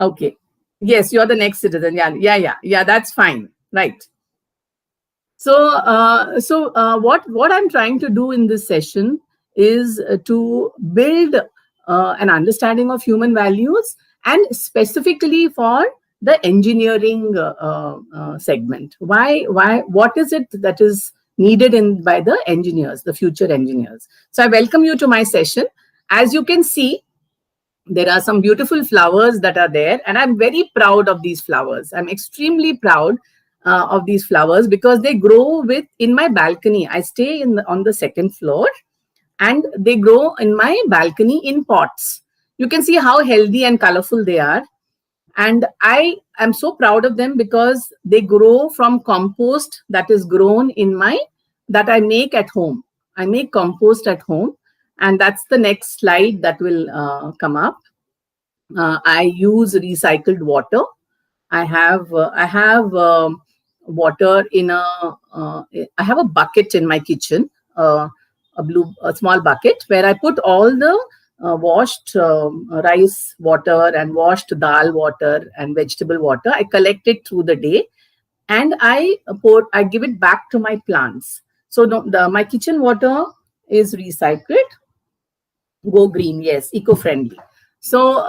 Okay. Yes, you're the next citizen. Yeah. That's fine. Right. So, what I'm trying to do in this session is to build an understanding of human values, and specifically for the engineering segment. Why? What is it that is needed by the engineers, the future engineers? So, I welcome you to my session. As you can see, there are some beautiful flowers that are there, and I'm very proud of these flowers. I'm extremely proud of these flowers because they grow in my balcony. I stay on the second floor, and they grow in my balcony in pots. You can see how healthy and colorful they are, and I am so proud of them because they grow from compost that is grown that I make at home. I make compost at home, and that's the next slide that will come up. I use recycled water. I have water in I have a bucket in my kitchen, a small bucket where I put all the washed rice water and washed dal water and vegetable water. I collect it through the day, and I give it back to my plants. So my kitchen water is recycled. Go green, yes, eco-friendly. So,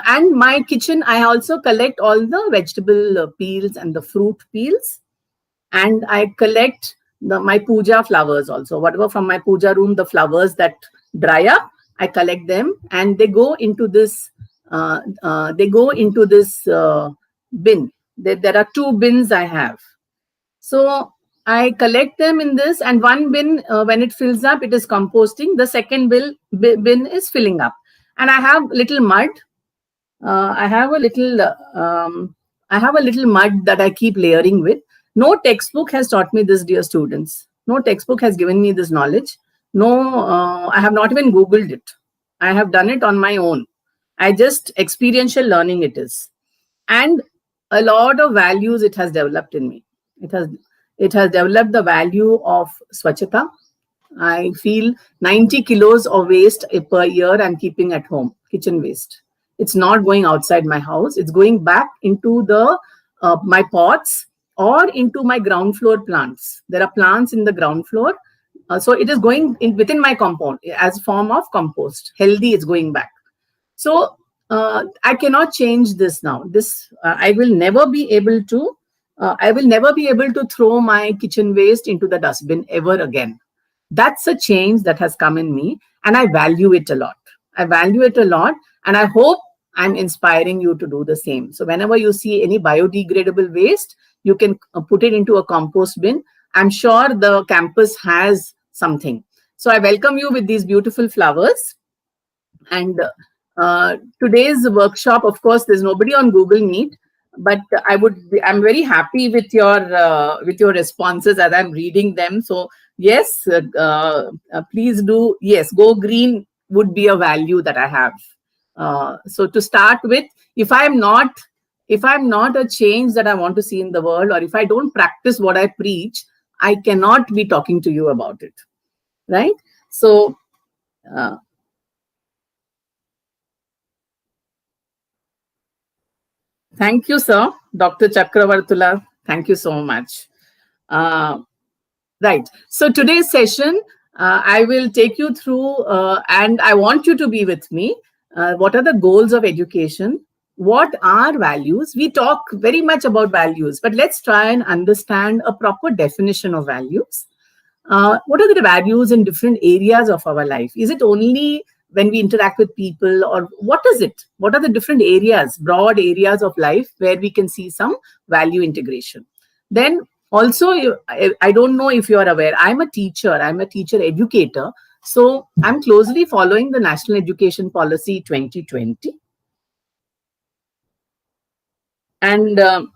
and my kitchen, I also collect all the vegetable peels and the fruit peels. And I collect my puja flowers also. Whatever from my puja room, the flowers that dry up, I collect them, and they go into this. Bin. There are 2 bins I have. So I collect them in this, and one bin, when it fills up, it is composting. The second bin is filling up, and I have little mud. I have a little mud that I keep layering with. No textbook has taught me this, dear students. No textbook has given me this knowledge. No, I have not even Googled it. I have done it on my own. I just experiential learning it is, and a lot of values it has developed in me. It has developed the value of swachhata. I feel 90 kilos of waste per year I'm keeping at home, kitchen waste. It's not going outside my house. It's going back into my pots, or into my ground floor plants. There are plants in the ground floor. So it is going in within my compound as form of compost. Healthy, it's going back. So I cannot change this now. This I will never be able to. I will never be able to throw my kitchen waste into the dustbin ever again. That's a change that has come in me, and I value it a lot. I value it a lot, and I hope I'm inspiring you to do the same. So whenever you see any biodegradable waste, you can put it into a compost bin. I'm sure the campus has something. So I welcome you with these beautiful flowers. And today's workshop, of course, there's nobody on Google Meet, but I'm very happy with your responses as I'm reading them. So yes, please do. Yes, go green would be a value that I have. So to start with, if I'm not a change that I want to see in the world, or if I don't practice what I preach, I cannot be talking to you about it, right? So thank you, sir. Dr. Chakravartula, thank you so much. Right. So today's session, I will take you through, and I want you to be with me. What are the goals of education? What are values? We talk very much about values, but let's try and understand a proper definition of values. What are the values in different areas of our life? Is it only when we interact with people, or what is it? What are the different areas, broad areas of life where we can see some value integration? Then also, I don't know if you are aware, I'm a teacher educator. So I'm closely following the National Education Policy 2020. And so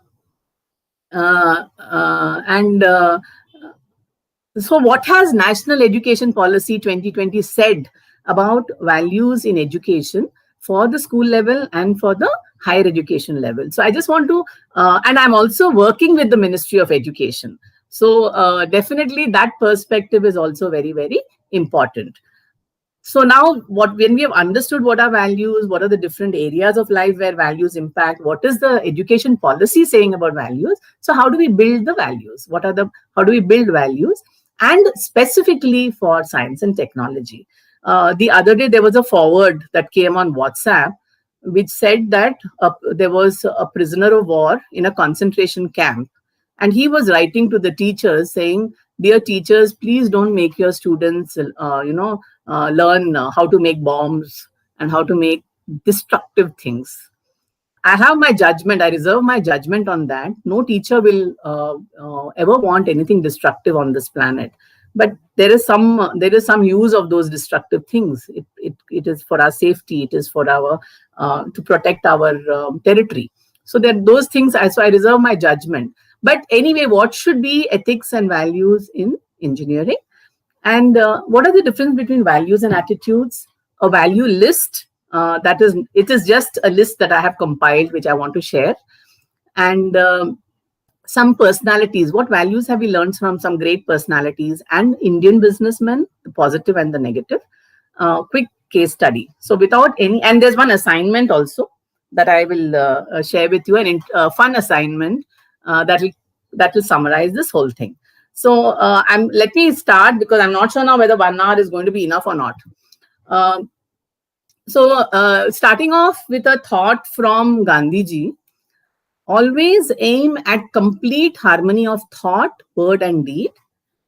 what has National Education Policy 2020 said about values in education for the school level and for the higher education level? So I just want to, and I'm also working with the Ministry of Education. So definitely that perspective is also very, very important. So now when we have understood what are values, what are the different areas of life where values impact, what is the education policy saying about values? So how do we build the values? How do we build values? And specifically for science and technology. The other day, there was a forward that came on WhatsApp, which said that there was a prisoner of war in a concentration camp. And he was writing to the teachers saying, "Dear teachers, please don't make your students, learn how to make bombs and how to make destructive things." I have my judgment. I reserve my judgment on that. No teacher will ever want anything destructive on this planet. But there is some use of those destructive things. It is for our safety. It is for our to protect our territory. So that those things. So I reserve my judgment. But anyway, what should be ethics and values in engineering? And what are the difference between values and attitudes? A value list, it is just a list that I have compiled, which I want to share. And some personalities, what values have we learned from some great personalities and Indian businessmen, the positive and the negative? Quick case study. So without any, and there's one assignment also that I will share with you, a fun assignment that will summarize this whole thing. So let me start, because I'm not sure now whether 1 hour is going to be enough or not. So starting off with a thought from Gandhiji: always aim at complete harmony of thought, word, and deed.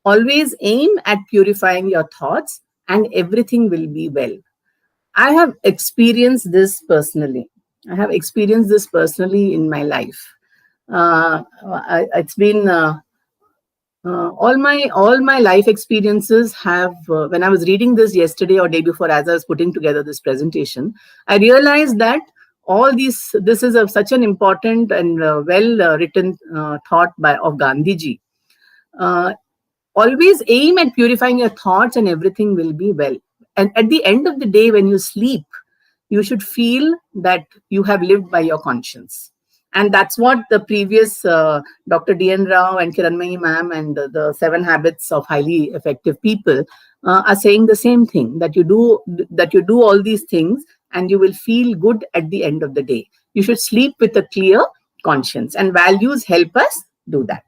Always aim at purifying your thoughts, and everything will be well. I have experienced this personally. In my life. It's been all my life experiences have. When I was reading this yesterday or day before, as I was putting together this presentation, I realized that this is such an important and well written thought of Gandhiji. Always aim at purifying your thoughts, and everything will be well. And at the end of the day, when you sleep, you should feel that you have lived by your conscience. And that's what the previous Dr. D.N. Rao and Kiran ma'am and the 7 habits of highly effective people are saying the same thing, that you do all these things and you will feel good at the end of the day. You should sleep with a clear conscience, and values help us do that.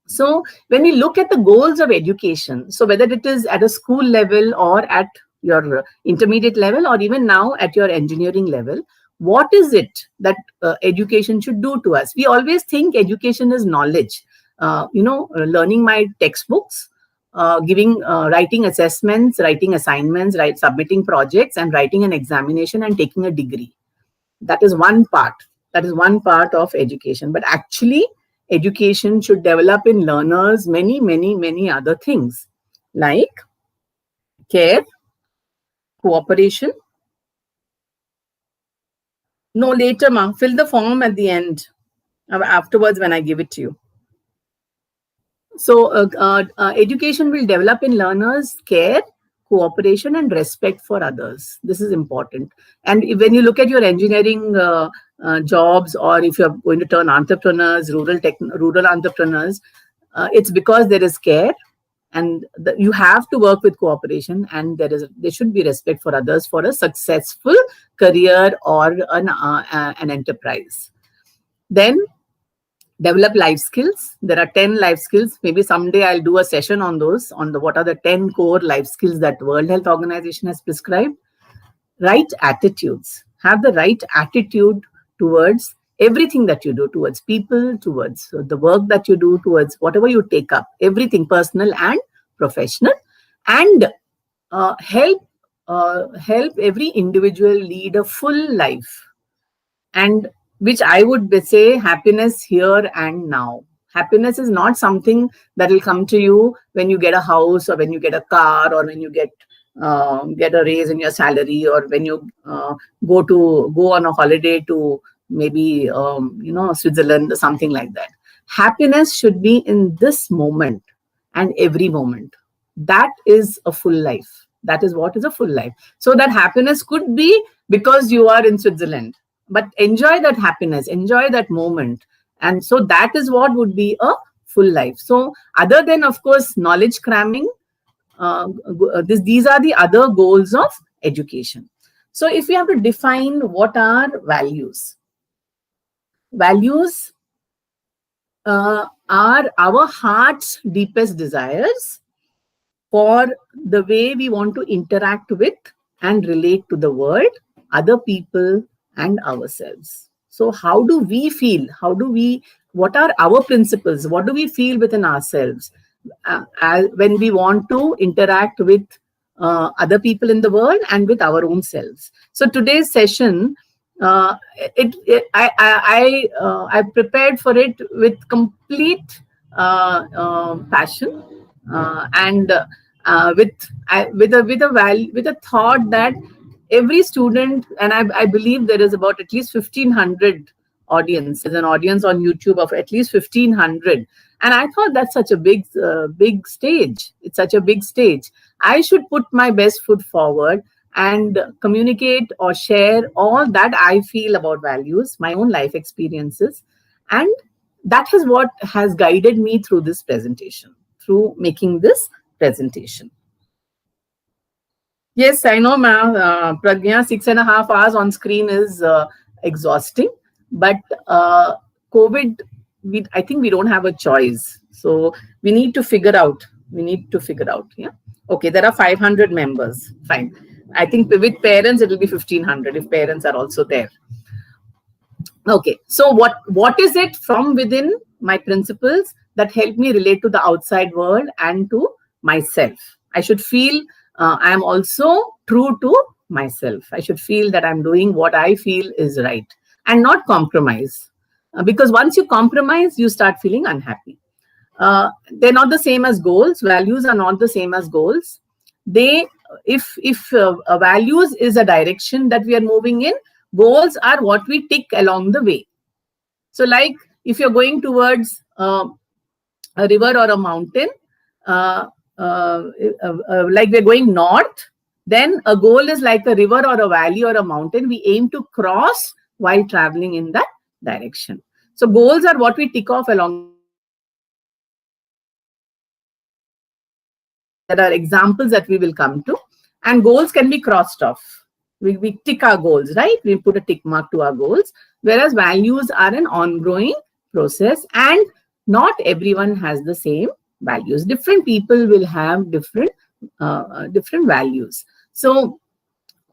So when we look at the goals of education, so whether it is at a school level or at your intermediate level or even now at your engineering level, what is it that education should do to us? We always think education is knowledge, learning my textbooks, writing assessments, writing assignments, submitting projects and writing an examination and taking a degree. That is one part. That is one part of education. But actually, education should develop in learners many, many, many other things like care, cooperation. No, later, ma. Fill the form at the end. Afterwards, when I give it to you. So, education will develop in learners care, cooperation, and respect for others. This is important. And when you look at your engineering jobs, or if you're going to turn entrepreneurs, rural entrepreneurs, it's because there is care, and you have to work with cooperation, and there should be respect for others for a successful career or an enterprise. Then develop life skills. There are 10 life skills. Maybe someday I'll do a session on those, on what are the 10 core life skills that World Health Organization has prescribed. Right attitudes. Have the right attitude towards everything that you do, towards people, towards the work that you do, towards whatever you take up, everything personal and professional, and help every individual lead a full life, and which I would say happiness here and now. Happiness is not something that will come to you when you get a house or when you get a car or when you get a raise in your salary, or when you go on a holiday to maybe Switzerland or something like that. Happiness should be in this moment and every moment. That is a full life. That is what is a full life. So that happiness could be because you are in Switzerland, but enjoy that happiness, enjoy that moment. And so that is what would be a full life. So other than, of course, knowledge cramming, these are the other goals of education. So if we have to define what are values, values are our heart's deepest desires for the way we want to interact with and relate to the world, other people, and ourselves. So how do we feel? What are our principles? What do we feel within ourselves when we want to interact with other people in the world and with our own selves? So today's session, I prepared for it with complete passion and with a thought that every student, and I believe there is about at least 1,500 audience. There's an audience on YouTube of at least 1,500. And I thought that's such a big stage. It's such a big stage. I should put my best foot forward and communicate or share all that I feel about values, my own life experiences. And that is what has guided me through this presentation, through making this presentation. Yes, I know, ma'am. Pragya, 6.5 hours on screen is exhausting. But COVID, I think we don't have a choice. So we need to figure out. Yeah. Okay, there are 500 members. Fine. I think with parents, it will be 1,500 if parents are also there. Okay. So what is it from within my principles that help me relate to the outside world and to myself? I should feel I am also true to myself. I should feel that I'm doing what I feel is right and not compromise. Because once you compromise, you start feeling unhappy. They're not the same as goals. Values are not the same as goals. If values is a direction that we are moving in, goals are what we tick along the way. So like if you're going towards a river or a mountain, like we're going north, then a goal is like a river or a valley or a mountain we aim to cross while traveling in that direction. So goals are what we tick off along. There are examples that we will come to, and goals can be crossed off. We tick our goals, right? We put a tick mark to our goals, whereas values are an ongoing process, and not everyone has the same values. Different people will have different values. So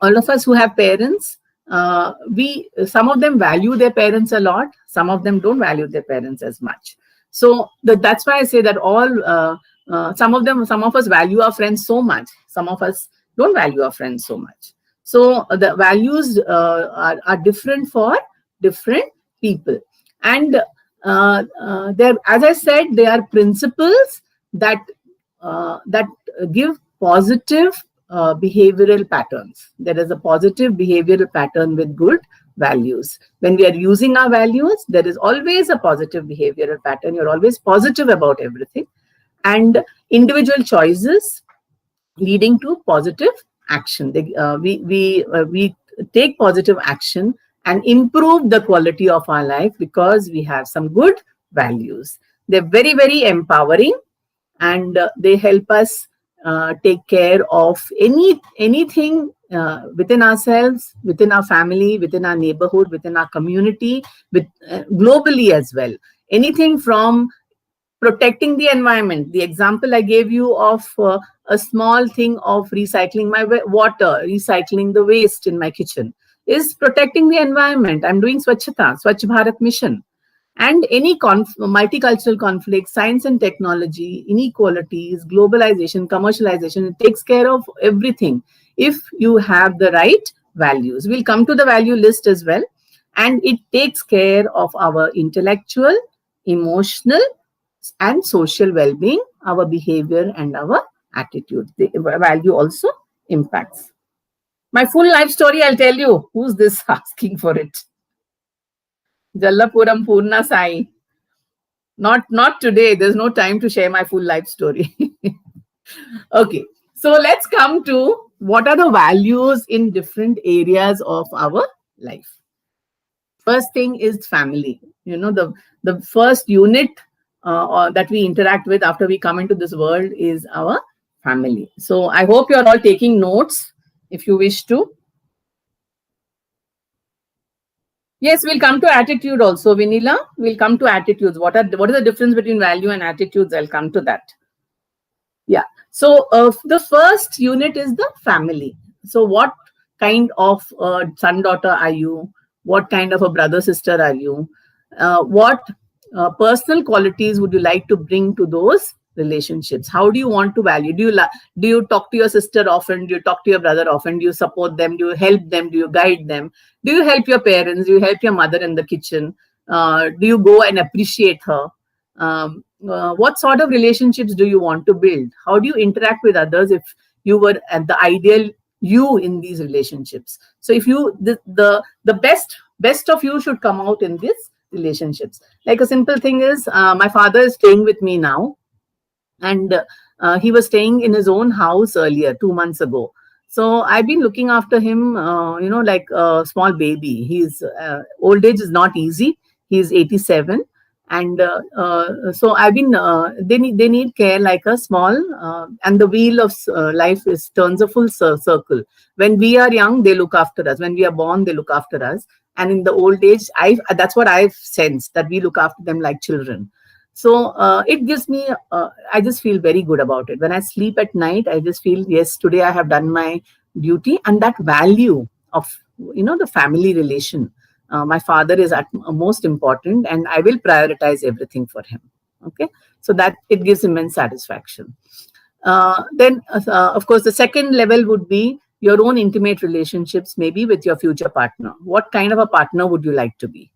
all of us who have parents, some of them value their parents a lot, some of them don't value their parents as much. So that's why I say that some of us value our friends so much, some of us don't value our friends so much. So the values are different for different people. And there, as I said, there are principles that give positive behavioral patterns. There is a positive behavioral pattern with good values. When we are using our values, there is always a positive behavioral pattern. You're always positive about everything. And individual choices leading to positive action. We take positive action and improve the quality of our life because we have some good values. They're very, very empowering, and they help us take care of anything within ourselves, within our family, within our neighborhood, within our community, globally as well. Anything from protecting the environment. The example I gave you of a small thing of recycling my water, recycling the waste in my kitchen, is protecting the environment. I'm doing Swachhata, Swachh Bharat mission. And any multicultural conflict, science and technology, inequalities, globalization, commercialization, it takes care of everything if you have the right values. We'll come to the value list as well. And it takes care of our intellectual, emotional, and social well-being, our behavior and our attitude. The value also impacts. My full life story, I'll tell you. Who's this asking for it? Jallapuram Purna Sai. Not today. There's no time to share my full life story. Okay. So let's come to what are the values in different areas of our life. First thing is family. You know, the first unit that we interact with after we come into this world is our family. So I hope you're all taking notes if you wish to. Yes, we'll come to attitude also, Vinila. We'll come to attitudes. What is the difference between value and attitudes? I'll come to that. Yeah. So the first unit is the family. So what kind of son, daughter are you? What kind of a brother, sister are you? What personal qualities would you like to bring to those relationships? How do you want to value? Do you talk to your sister often? Do you talk to your brother often? Do you support them? Do you help them? Do you guide them? Do you help your parents? Do you help your mother in the kitchen? Do you go and appreciate her? What sort of relationships do you want to build? How do you interact with others if you were at the ideal you in these relationships? So if you, the best of you should come out in these relationships. Like a simple thing is, my father is staying with me now, and he was staying in his own house earlier, 2 months ago. So I've been looking after him, like a small baby. His old age is not easy. He's 87. And so I've been, they need care like a small, and the wheel of life turns a full circle. When we are young, they look after us. When we are born, they look after us. And in the old age, that's what I've sensed, that we look after them like children. So it gives me, I just feel very good about it. When I sleep at night, I just feel, yes, today I have done my duty. And that value of, the family relation, my father is most important, and I will prioritize everything for him. Okay. So that it gives immense satisfaction. Then, of course, the second level would be your own intimate relationships, maybe with your future partner. What kind of a partner would you like to be?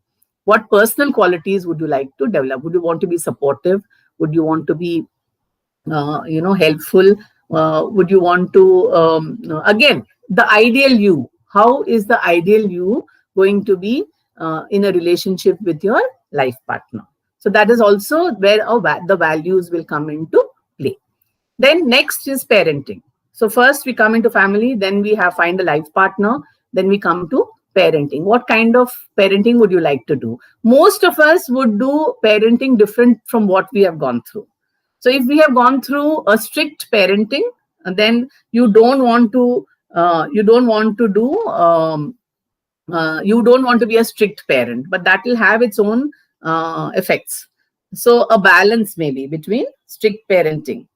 What personal qualities would you like to develop? Would you want to be supportive? Would you want to be, helpful? Would you want to, again, the ideal you? How is the ideal you going to be in a relationship with your life partner? So that is also where the values will come into play. Then next is parenting. So first we come into family, then we find a life partner, then we come to parenting. What kind of parenting would you like to do? Most of us would do parenting different from what we have gone through. So if we have gone through a strict parenting, then you don't want to be a strict parent, but that will have its own effects. So a balance maybe between strict parenting.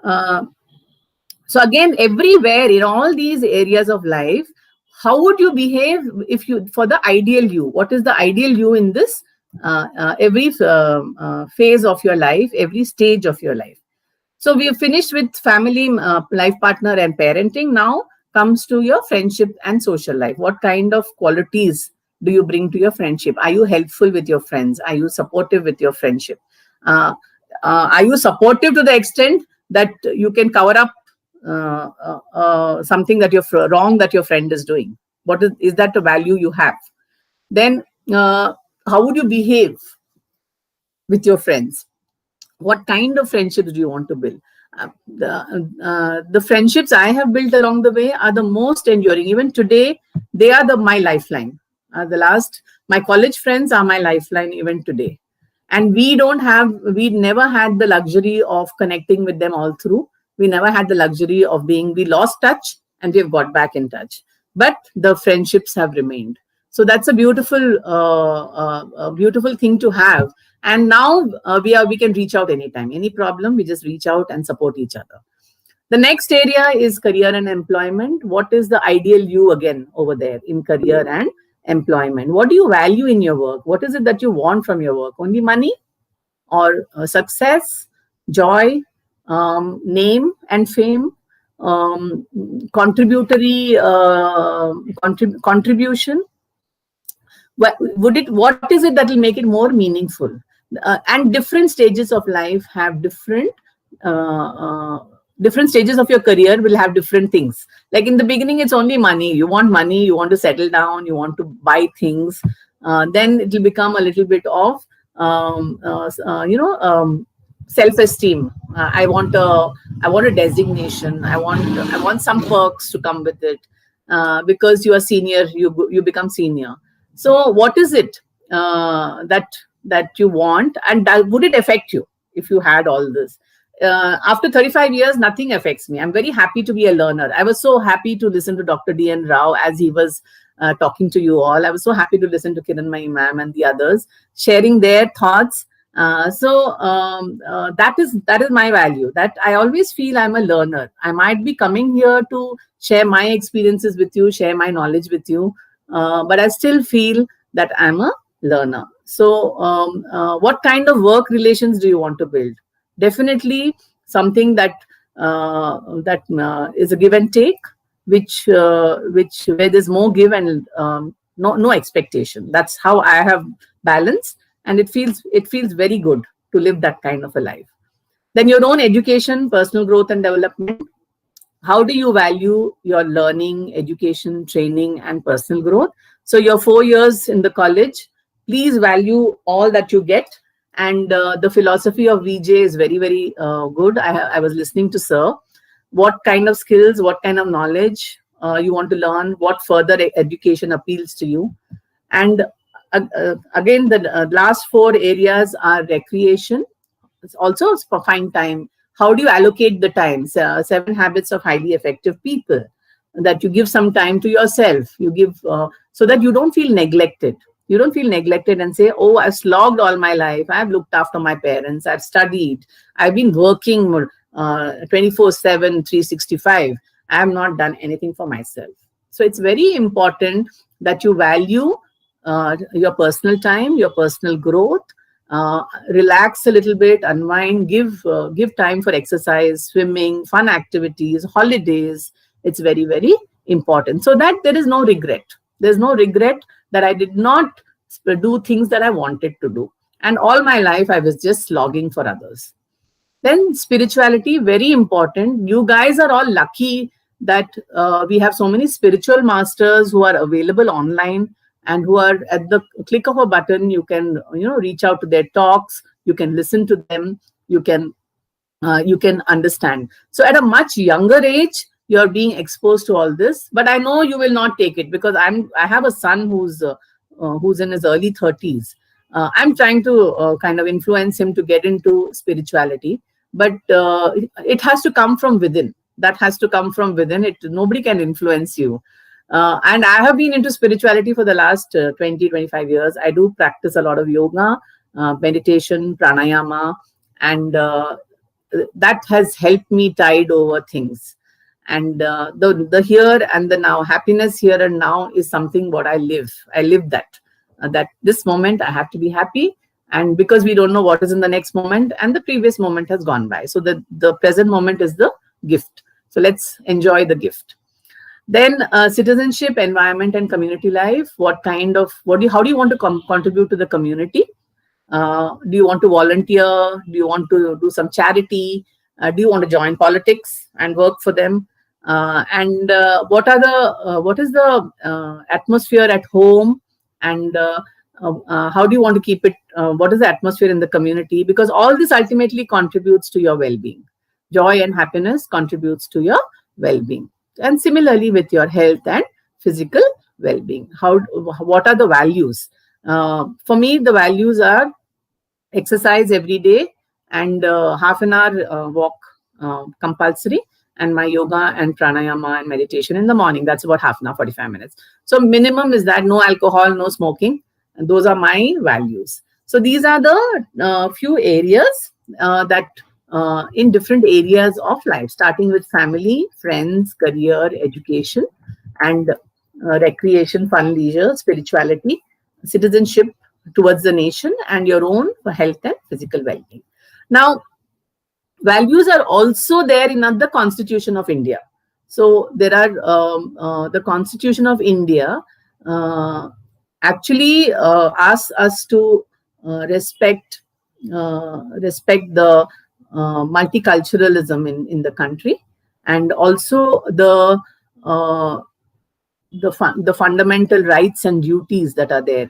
So again, everywhere in all these areas of life, how would you behave if you, for the ideal you? What is the ideal you in this every phase of your life, every stage of your life? So we have finished with family, life partner, and parenting. Now comes to your friendship and social life. What kind of qualities do you bring to your friendship? Are you helpful with your friends? Are you supportive with your friendship? Uh, are you supportive to the extent that you can cover up something that you're wrong that your friend is doing? What is that the value you have? Then how would you behave with your friends? What kind of friendships do you want to build? The friendships I have built along the way are the most enduring. Even today, they are my lifeline. My college friends are my lifeline even today. And we never had the luxury of connecting with them all through. We never had the luxury of we lost touch and we've got back in touch. But the friendships have remained. So that's a beautiful thing to have. And now we can reach out anytime. Any problem, we just reach out and support each other. The next area is career and employment. What is the ideal you again over there in career and employment? What do you value in your work? What is it that you want from your work? Only money or success, joy, name and fame, contributory contribution? What is it that will make it more meaningful? And different stages of life have different stages of your career will have different things. Like in the beginning, it's only money. You want money, you want to settle down, you want to buy things. Then it will become a little bit of self-esteem. I want a designation. I want some perks to come with it. Because you are senior, you become senior. So what is it that you want, and would it affect you if you had all this? After 35 years, nothing affects me. I'm very happy to be a learner. I was so happy to listen to Dr. D.N. Rao as he was talking to you all. I was so happy to listen to Kiran, my ma'am, and the others sharing their thoughts. That is my value. That I always feel I'm a learner. I might be coming here to share my experiences with you, share my knowledge with you, but I still feel that I'm a learner. So what kind of work relations do you want to build? Definitely something that is a give and take, where there's more give and no expectation. That's how I have balanced, and it feels very good to live that kind of a life. Then your own education, personal growth and development. How do you value your learning, education, training, and personal growth? So your 4 years in the college, please value all that you get. And the philosophy of VJ is very, very good. I was listening to Sir. What kind of skills, what kind of knowledge you want to learn, what further education appeals to you. And again, the last 4 areas are recreation. It's also for fine time. How do you allocate the time? 7 habits of highly effective people. That you give some time to yourself. You give so that you don't feel neglected. You don't feel neglected and say, oh, I've slogged all my life. I've looked after my parents. I've studied. I've been working 24/7, 365. I have not done anything for myself. So it's very important that you value your personal time, your personal growth. Relax a little bit, unwind, give time for exercise, swimming, fun activities, holidays. It's very, very important. So that there is no regret. There's no regret that I did not do things that I wanted to do. And all my life, I was just slogging for others. Then spirituality, very important. You guys are all lucky that we have so many spiritual masters who are available online and who are at the click of a button. You can reach out to their talks. You can listen to them. You can understand. So at a much younger age, you're being exposed to all this. But I know you will not take it, because I have a son who's in his early 30s. I'm trying to kind of influence him to get into spirituality, but it has to come from within. That has to come from within. Nobody can influence you. And I have been into spirituality for the last 20-25 years. I do practice a lot of yoga, meditation, pranayama, and that has helped me tide over things. And the here and the now, happiness here and now is something what I live. I live that. That this moment I have to be happy, and because we don't know what is in the next moment, and the previous moment has gone by. So the present moment is the gift. So let's enjoy the gift. Then citizenship, environment, and community life. How do you want to contribute to the community? Do you want to volunteer? Do you want to do some charity? Do you want to join politics and work for them? And what is the atmosphere at home? And how do you want to keep it? What is the atmosphere in the community? Because all this ultimately contributes to your well-being. Joy and happiness contributes to your well-being. And similarly with your health and physical well-being. What are the values? For me, the values are exercise every day and half an hour walk compulsory, and my yoga and pranayama and meditation in the morning. That's about half an hour, 45 minutes. So minimum is that no alcohol, no smoking. And those are my values. So these are the few areas that in different areas of life, starting with family, friends, career, education, and recreation, fun, leisure, spirituality, citizenship towards the nation, and your own health and physical well-being. Now, values are also there in the Constitution of India. So there are the Constitution of India actually asks us to respect the multiculturalism in the country, and also the fundamental rights and duties that are there,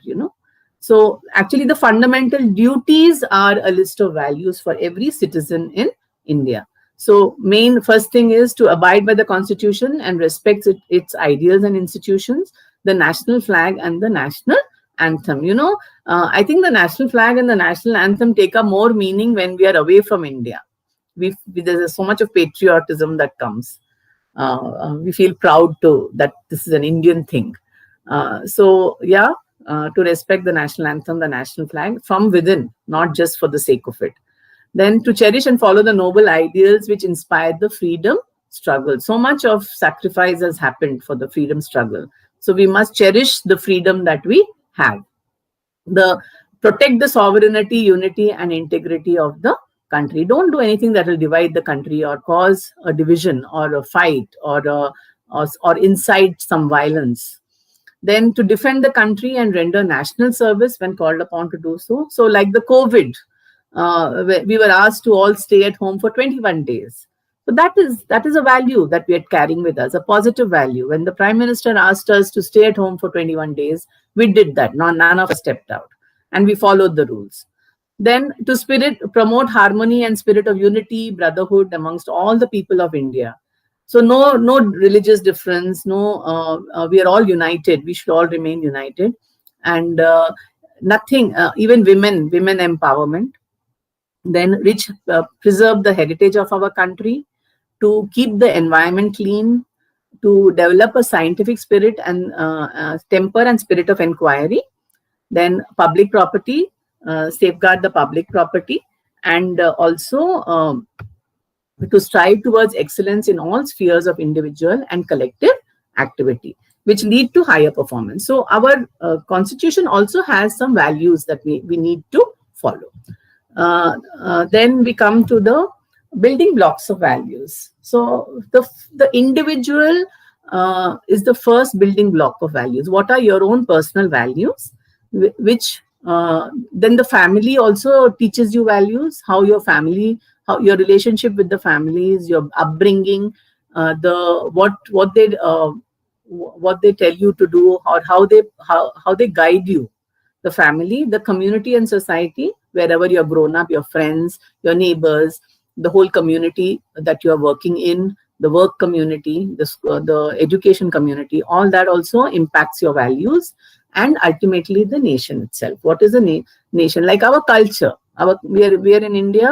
So actually the fundamental duties are a list of values for every citizen in India. So first thing is to abide by the Constitution and respect its ideals and institutions, the national flag and the national anthem. I think the national flag and the national anthem take up more meaning when we are away from India. There's so much of patriotism that comes. We feel proud that this is an Indian thing. To respect the national anthem, the national flag from within, not just for the sake of it. Then to cherish and follow the noble ideals which inspired the freedom struggle. So much of sacrifice has happened for the freedom struggle. So we must cherish the freedom that we have. Protect the sovereignty, unity, and integrity of the country. Don't do anything that will divide the country or cause a division or a fight or incite some violence. Then to defend the country and render national service when called upon to do so. So like the COVID, we were asked to all stay at home for 21 days. So that is a value that we are carrying with us, a positive value. When the Prime Minister asked us to stay at home for 21 days, we did that. None of us stepped out, and we followed the rules. Then to promote harmony and spirit of unity, brotherhood amongst all the people of India. So no religious difference, we are all united. We should all remain united. And nothing, even women empowerment. Then preserve the heritage of our country, to keep the environment clean, to develop a scientific spirit and temper and spirit of inquiry. Then public property, safeguard the public property, and also to strive towards excellence in all spheres of individual and collective activity, which lead to higher performance. So our constitution also has some values that we need to follow. Then we come to the building blocks of values. So the individual is the first building block of values. What are your own personal values? Which then the family also teaches you values, how your relationship with the families, your upbringing, what they tell you to do, or how they guide you. The family, the community and society, wherever you're grown up, your friends, your neighbors, the whole community that you're working in, the work community, the education community, all that also impacts your values, and ultimately the nation itself. What is a nation? Like our culture. We are in India,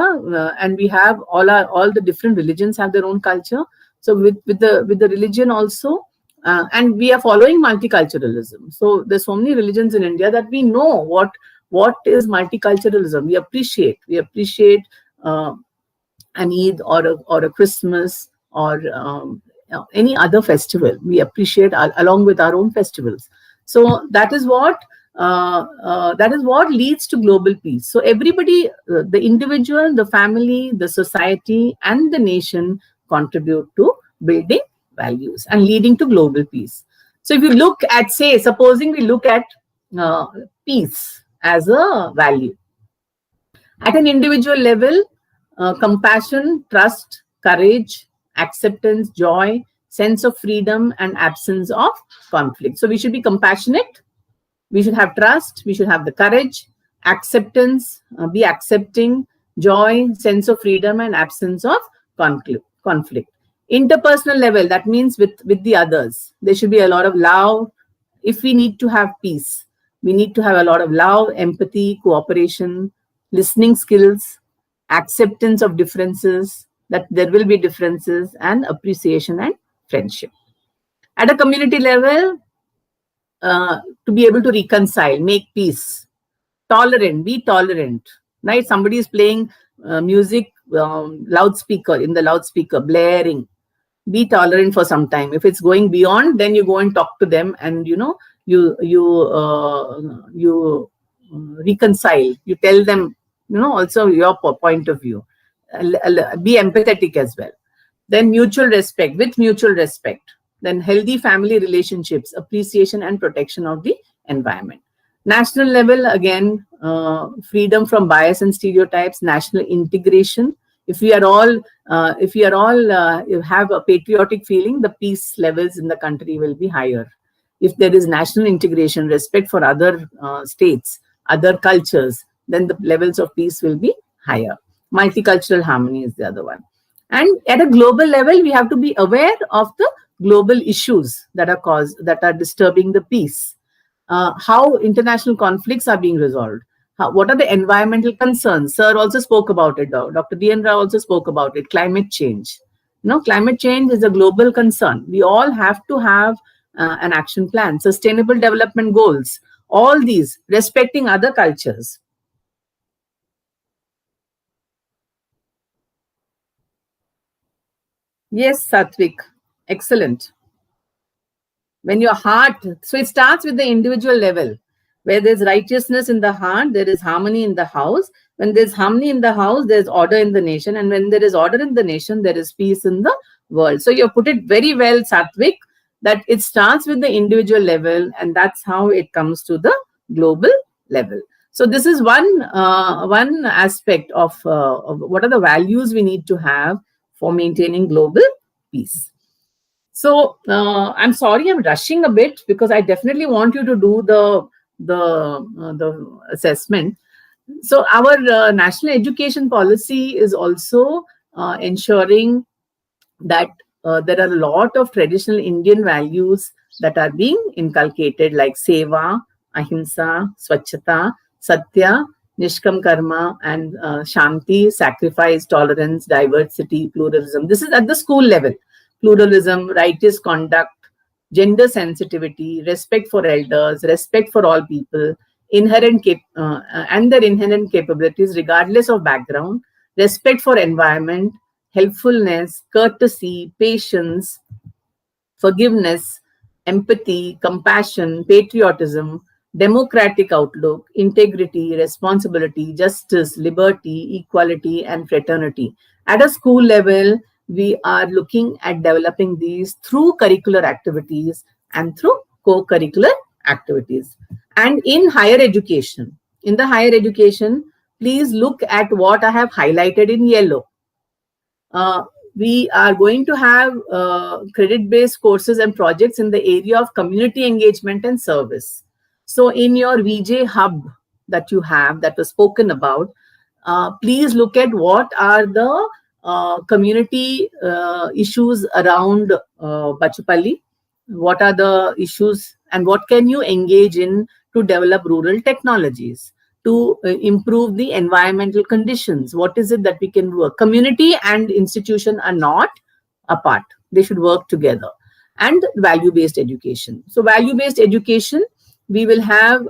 and we have all the different religions have their own culture. So with the religion also, and we are following multiculturalism. So there's so many religions in India that we know what is multiculturalism. We appreciate an Eid or a Christmas or any other festival. We appreciate along with our own festivals. So that is what leads to global peace. So everybody, the individual, the family, the society, and the nation contribute to building values and leading to global peace. So if you look at, say, supposing we look at peace as a value, at an individual level, compassion, trust, courage, acceptance, joy, sense of freedom, and absence of conflict. So we should be compassionate, we should have trust, we should have the courage, acceptance, be accepting, joy, sense of freedom, and absence of conflict. Interpersonal level, that means with the others. There should be a lot of love. If we need to have peace, we need to have a lot of love, empathy, cooperation, listening skills, acceptance of differences, that there will be differences, and appreciation and friendship. At a community level, to be able to reconcile, make peace, be tolerant, right? Somebody is playing music, loudspeaker, blaring. Be tolerant for some time. If it's going beyond, then you go and talk to them, and you reconcile. You tell them, also your point of view. Be empathetic as well. Then mutual respect, then healthy family relationships, appreciation and protection of the environment. National level, again, freedom from bias and stereotypes, national integration. If we are all have a patriotic feeling, the peace levels in the country will be higher. If there is national integration, respect for other states, other cultures, then the levels of peace will be higher. Multicultural harmony is the other one. And at a global level, we have to be aware of the global issues that are disturbing the peace. How international conflicts are being resolved. What are the environmental concerns? Sir also spoke about it. Dr. D. N. Rao also spoke about it. Climate change. Climate change is a global concern. We all have to have an action plan. Sustainable development goals. All these, respecting other cultures. Yes, Satvik. Excellent. When your heart, so it starts with the individual level. Where there's righteousness in the heart, there is harmony in the house. When there's harmony in the house, there's order in the nation. And when there is order in the nation, there is peace in the world. So you put it very well, Satvik, that it starts with the individual level, and that's how it comes to the global level. So this is one aspect of what are the values we need to have for maintaining global peace. So I'm sorry, I'm rushing a bit because I definitely want you to do the assessment. So our national education policy is also ensuring that there are a lot of traditional Indian values that are being inculcated, like seva, ahimsa, swachhata, satya, nishkam karma, and shanti, sacrifice, tolerance, diversity, pluralism. This is at the school level. Pluralism, righteous conduct, gender sensitivity, respect for elders, respect for all people, and their inherent capabilities regardless of background, respect for environment, helpfulness, courtesy, patience, forgiveness, empathy, compassion, patriotism, democratic outlook, integrity, responsibility, justice, liberty, equality, and fraternity. At a school level, we are looking at developing these through curricular activities and through co-curricular activities. And in higher education, please look at what I have highlighted in yellow. We are going to have credit-based courses and projects in the area of community engagement and service. So in your VJ hub that you have, that was spoken about, please look at what are the community issues around Bachupalli. What are the issues and what can you engage in to develop rural technologies, to improve the environmental conditions? What is it that we can work? Community and institution are not apart. They should work together. and value-based education. So value-based education, we will have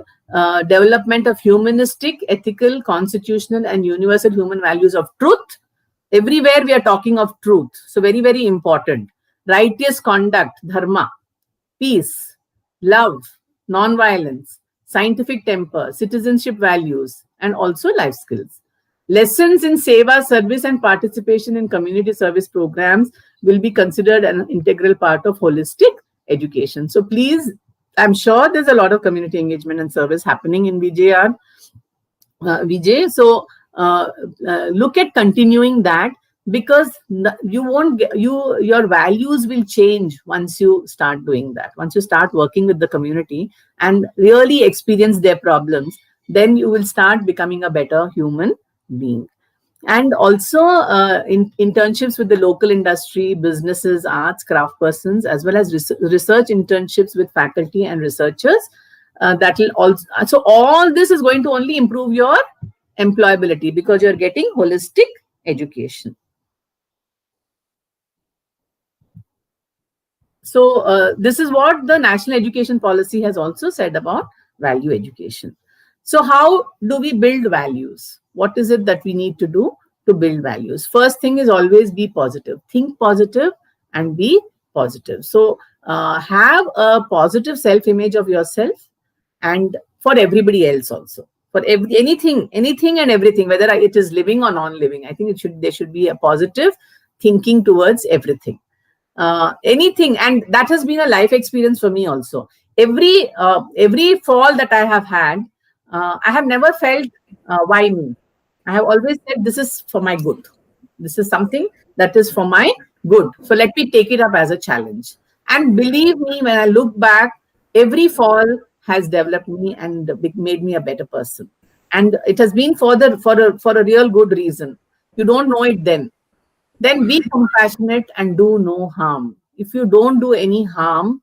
development of humanistic, ethical, constitutional, and universal human values of truth. Everywhere we are talking of truth. So very, very important. Righteous conduct, dharma, peace, love, non-violence, scientific temper, citizenship values, and also life skills. Lessons in seva, service, and participation in community service programs will be considered an integral part of holistic education. So please, I'm sure there's a lot of community engagement and service happening in VJ. So look at continuing that, because you won't get, your values will change once you start doing that. Once you start working with the community and really experience their problems, then you will start becoming a better human being. And also internships with the local industry, businesses, arts, craft persons, as well as research internships with faculty and researchers. That will also, so all this is going to only improve your employability, because you're getting holistic education. So this is what the National Education Policy has also said about value education. So how do we build values? What is it that we need to do to build values? First thing is always be positive. Think positive and be positive. So have a positive self-image of yourself, and for everybody else also. For anything and everything, whether it is living or non-living, I think there should be a positive thinking towards everything. Anything, and that has been a life experience for me also. Every fall that I have had, I have never felt why me. I have always said, this is for my good. This is something that is for my good. So let me take it up as a challenge. And believe me, when I look back, every fall has developed me and made me a better person. And it has been for a real good reason. You don't know it then. Then be compassionate and do no harm. If you don't do any harm,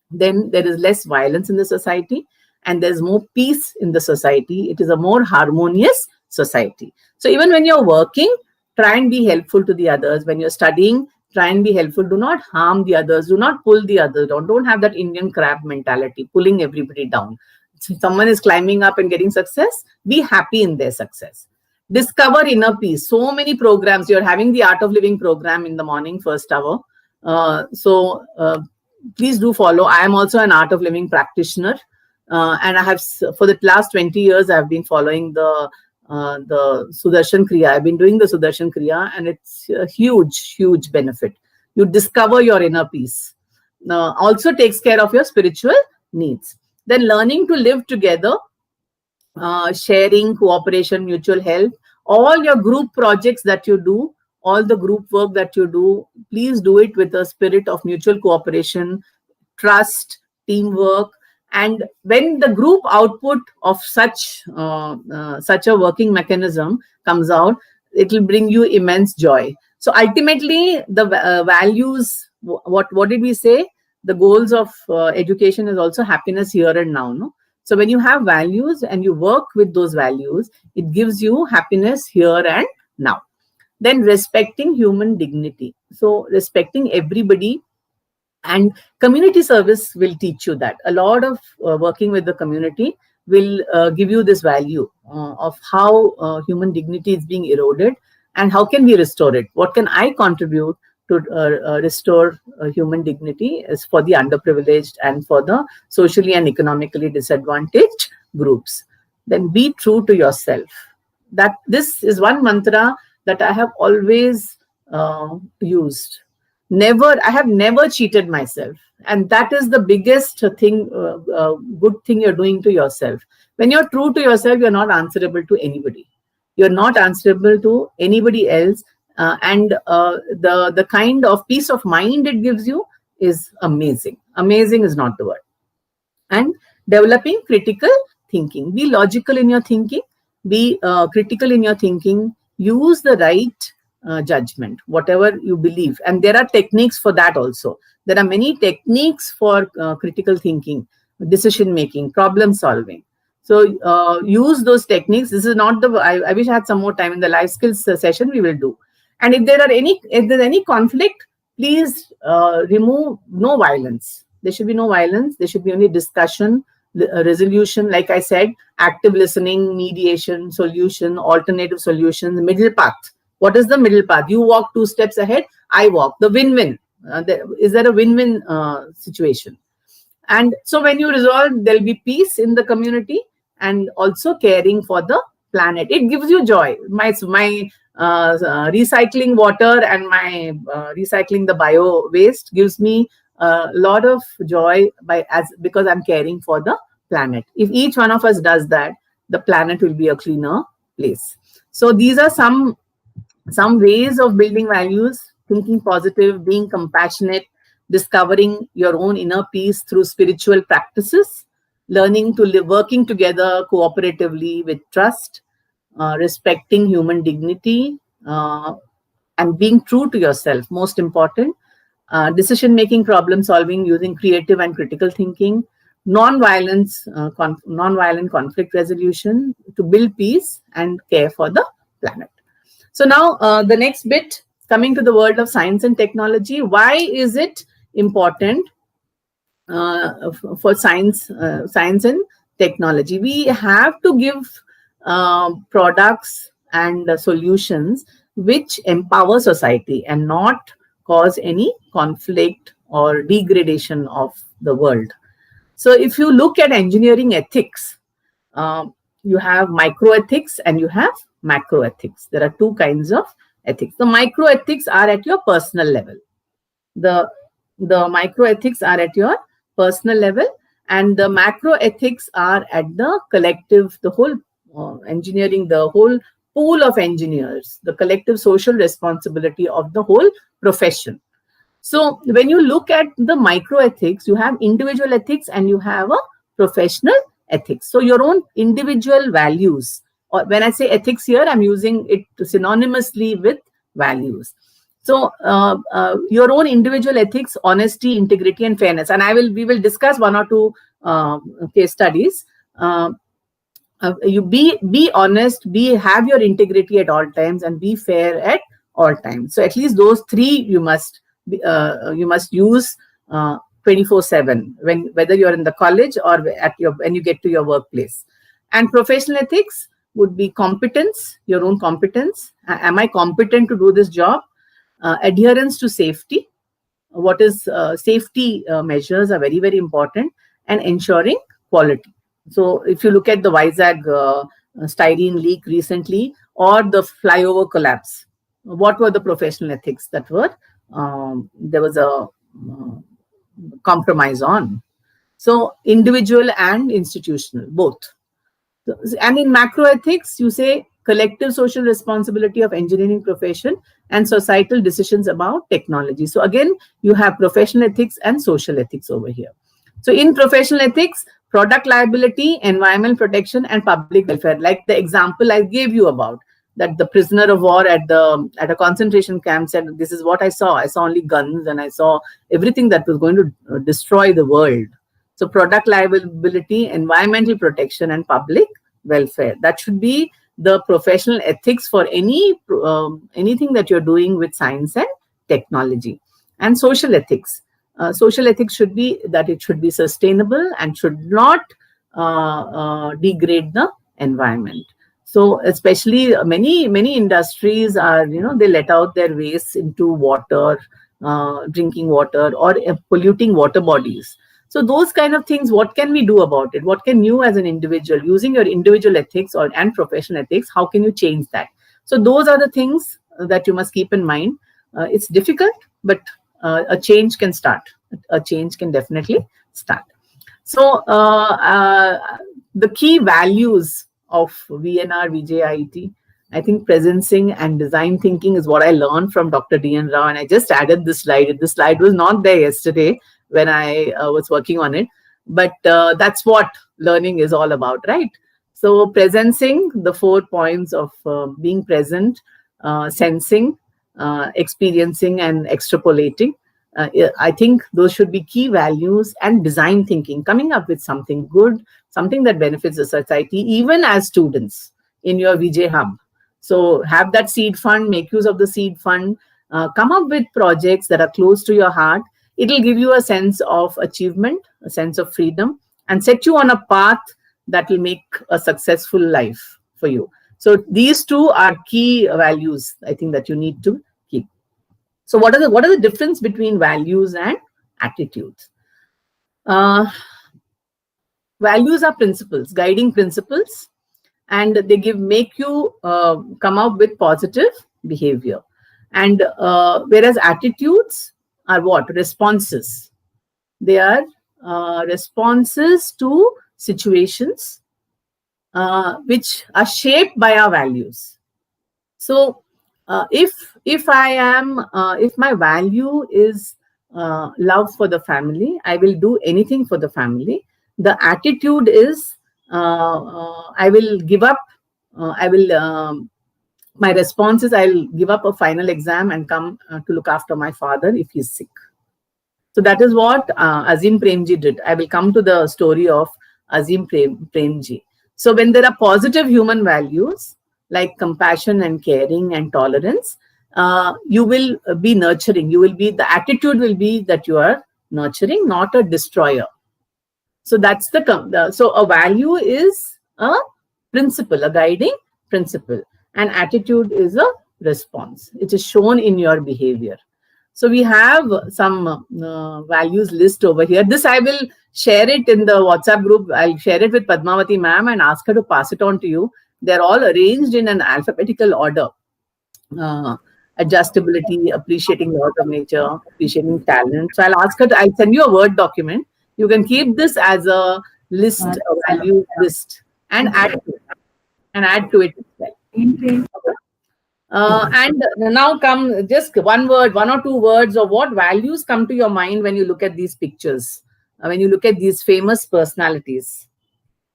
then there is less violence in the society and there's more peace in the society. It is a more harmonious society. So even when you're working, try and be helpful to the others. When you're studying, try and be helpful. Do not harm the others. Do not pull the others down. Don't have that Indian crab mentality, pulling everybody down. So if someone is climbing up and getting success, be happy in their success. Discover inner peace. So many programs. You're having the Art of Living program in the morning, first hour. Please do follow. I am also an Art of Living practitioner. And I have, for the last 20 years, I've been following the Sudarshan Kriya. I've been doing the Sudarshan Kriya, and it's a huge, huge benefit. You discover your inner peace. Also takes care of your spiritual needs. Then learning to live together, sharing, cooperation, mutual help. All your group projects that you do, all the group work that you do, please do it with a spirit of mutual cooperation, trust, teamwork. And when the group output of such a working mechanism comes out, it will bring you immense joy. So ultimately, the values, what did we say? The goals of education is also happiness here and now. No? So when you have values and you work with those values, it gives you happiness here and now. Then respecting human dignity. So respecting everybody. And community service will teach you that. A lot of working with the community will give you this value of how human dignity is being eroded and how can we restore it. What can I contribute to restore human dignity is for the underprivileged and for the socially and economically disadvantaged groups. Then be true to yourself. That this is one mantra that I have always used. I have never cheated myself. And that is the biggest thing, good thing you're doing to yourself. When you're true to yourself, you're not answerable to anybody. You're not answerable to anybody else. And the kind of peace of mind it gives you is amazing. Amazing is not the word. And developing critical thinking. Be logical in your thinking. Be critical in your thinking. Use the right judgment, whatever you believe. And there are techniques for that also. There are many techniques for critical thinking, decision making, problem solving. So use those techniques. This is not I wish I had some more time in the life skills session we will do. And if there's any conflict, please remove no violence. There should be no violence. There should be only discussion, resolution, like I said, active listening, mediation, solution, alternative solutions, middle path. What is the middle path? You walk 2 steps ahead, I walk. The win-win. Is there a win-win situation? And so when you resolve, there'll be peace in the community and also caring for the planet. It gives you joy. My recycling water and my recycling the bio waste gives me a lot of joy because I'm caring for the planet. If each one of us does that, the planet will be a cleaner place. So these are some ways of building values: thinking positive, being compassionate, discovering your own inner peace through spiritual practices, learning to live, working together cooperatively with trust, respecting human dignity, and being true to yourself, most important, decision-making, problem-solving using creative and critical thinking, non-violent conflict resolution to build peace and care for the planet. So now the next bit, coming to the world of science and technology. Why is it important for science and technology? We have to give products and solutions which empower society and not cause any conflict or degradation of the world. So if you look at engineering ethics, you have microethics and you have macroethics. There are 2 kinds of ethics. The microethics are at your personal level. The microethics are at your personal level, and the macroethics are at the collective, the whole engineering, the whole pool of engineers, the collective social responsibility of the whole profession. So when you look at the microethics, you have individual ethics and you have a professional ethics. So your own individual values, or when I say ethics here, I'm using it synonymously with values. So your own individual ethics, honesty, integrity, and fairness. And we will discuss 1 or 2 case studies. You be honest, have your integrity at all times, and be fair at all times. So at least those 3 you must use 24/7 whether you're in the college or when you get to your workplace. And professional ethics would be competence, your own competence. Am I competent to do this job? Adherence to safety. What is safety measures are very, very important, and ensuring quality. So if you look at the Vizag styrene leak recently, or the flyover collapse, what were the professional ethics that were there was a compromise on? So individual and institutional, both. And in macroethics, you say collective social responsibility of engineering profession and societal decisions about technology. So again, you have professional ethics and social ethics over here. So in professional ethics, product liability, environmental protection, and public welfare, like the example I gave you about, that the prisoner of war at a concentration camp said, this is what I saw. I saw only guns, and I saw everything that was going to destroy the world. So product liability, environmental protection, and public welfare. That should be the professional ethics for anything that you're doing with science and technology. And social ethics. Social ethics should be that it should be sustainable and should not degrade the environment. So especially many industries are, they let out their waste into water, drinking water, or polluting water bodies. So those kind of things, what can we do about it? What can you as an individual, using your individual ethics and professional ethics, how can you change that? So those are the things that you must keep in mind. It's difficult, but a change can start. A change can definitely start. So the key values of VNRVJIET, I think presencing and design thinking is what I learned from Dr. D.N. Rao, and I just added this slide. This slide was not there yesterday when I was working on it, but that's what learning is all about, right? So presencing, the 4 points of being present, sensing, experiencing, and extrapolating. I think those should be key values. And design thinking, coming up with something good, something that benefits the society, even as students in your VJ Hub. So have that seed fund, make use of the seed fund, Come up with projects that are close to your heart. It'll give you a sense of achievement, a sense of freedom, and set you on a path that will make a successful life for you. So these two are key values, I think, that you need to keep. So what are the difference between values and attitudes? Values are principles, guiding principles, and they make you come out with positive behavior. And whereas attitudes are what? Responses. They are responses to situations which are shaped by our values. So if my value is love for the family, I will do anything for the family. The attitude is I will give up. My response is I'll give up a final exam and come to look after my father if he's sick. So that is what Azim Premji did. I will come to the story of Azim Premji. So when there are positive human values like compassion and caring and tolerance, you will be nurturing. The attitude will be that you are nurturing, not a destroyer. So that's so a value is a principle, a guiding principle, and attitude is a response. It is shown in your behavior. So we have some values list over here. This I will share it in the WhatsApp group. I'll share it with Padmavati ma'am and ask her to pass it on to you. They're all arranged in an alphabetical order. Adjustability, appreciating laws of nature, appreciating talent. So I'll send you a Word document. You can keep this as a list, a value list, and add to it as well. And now come just one or two words of what values come to your mind when you look at these pictures, when you look at these famous personalities.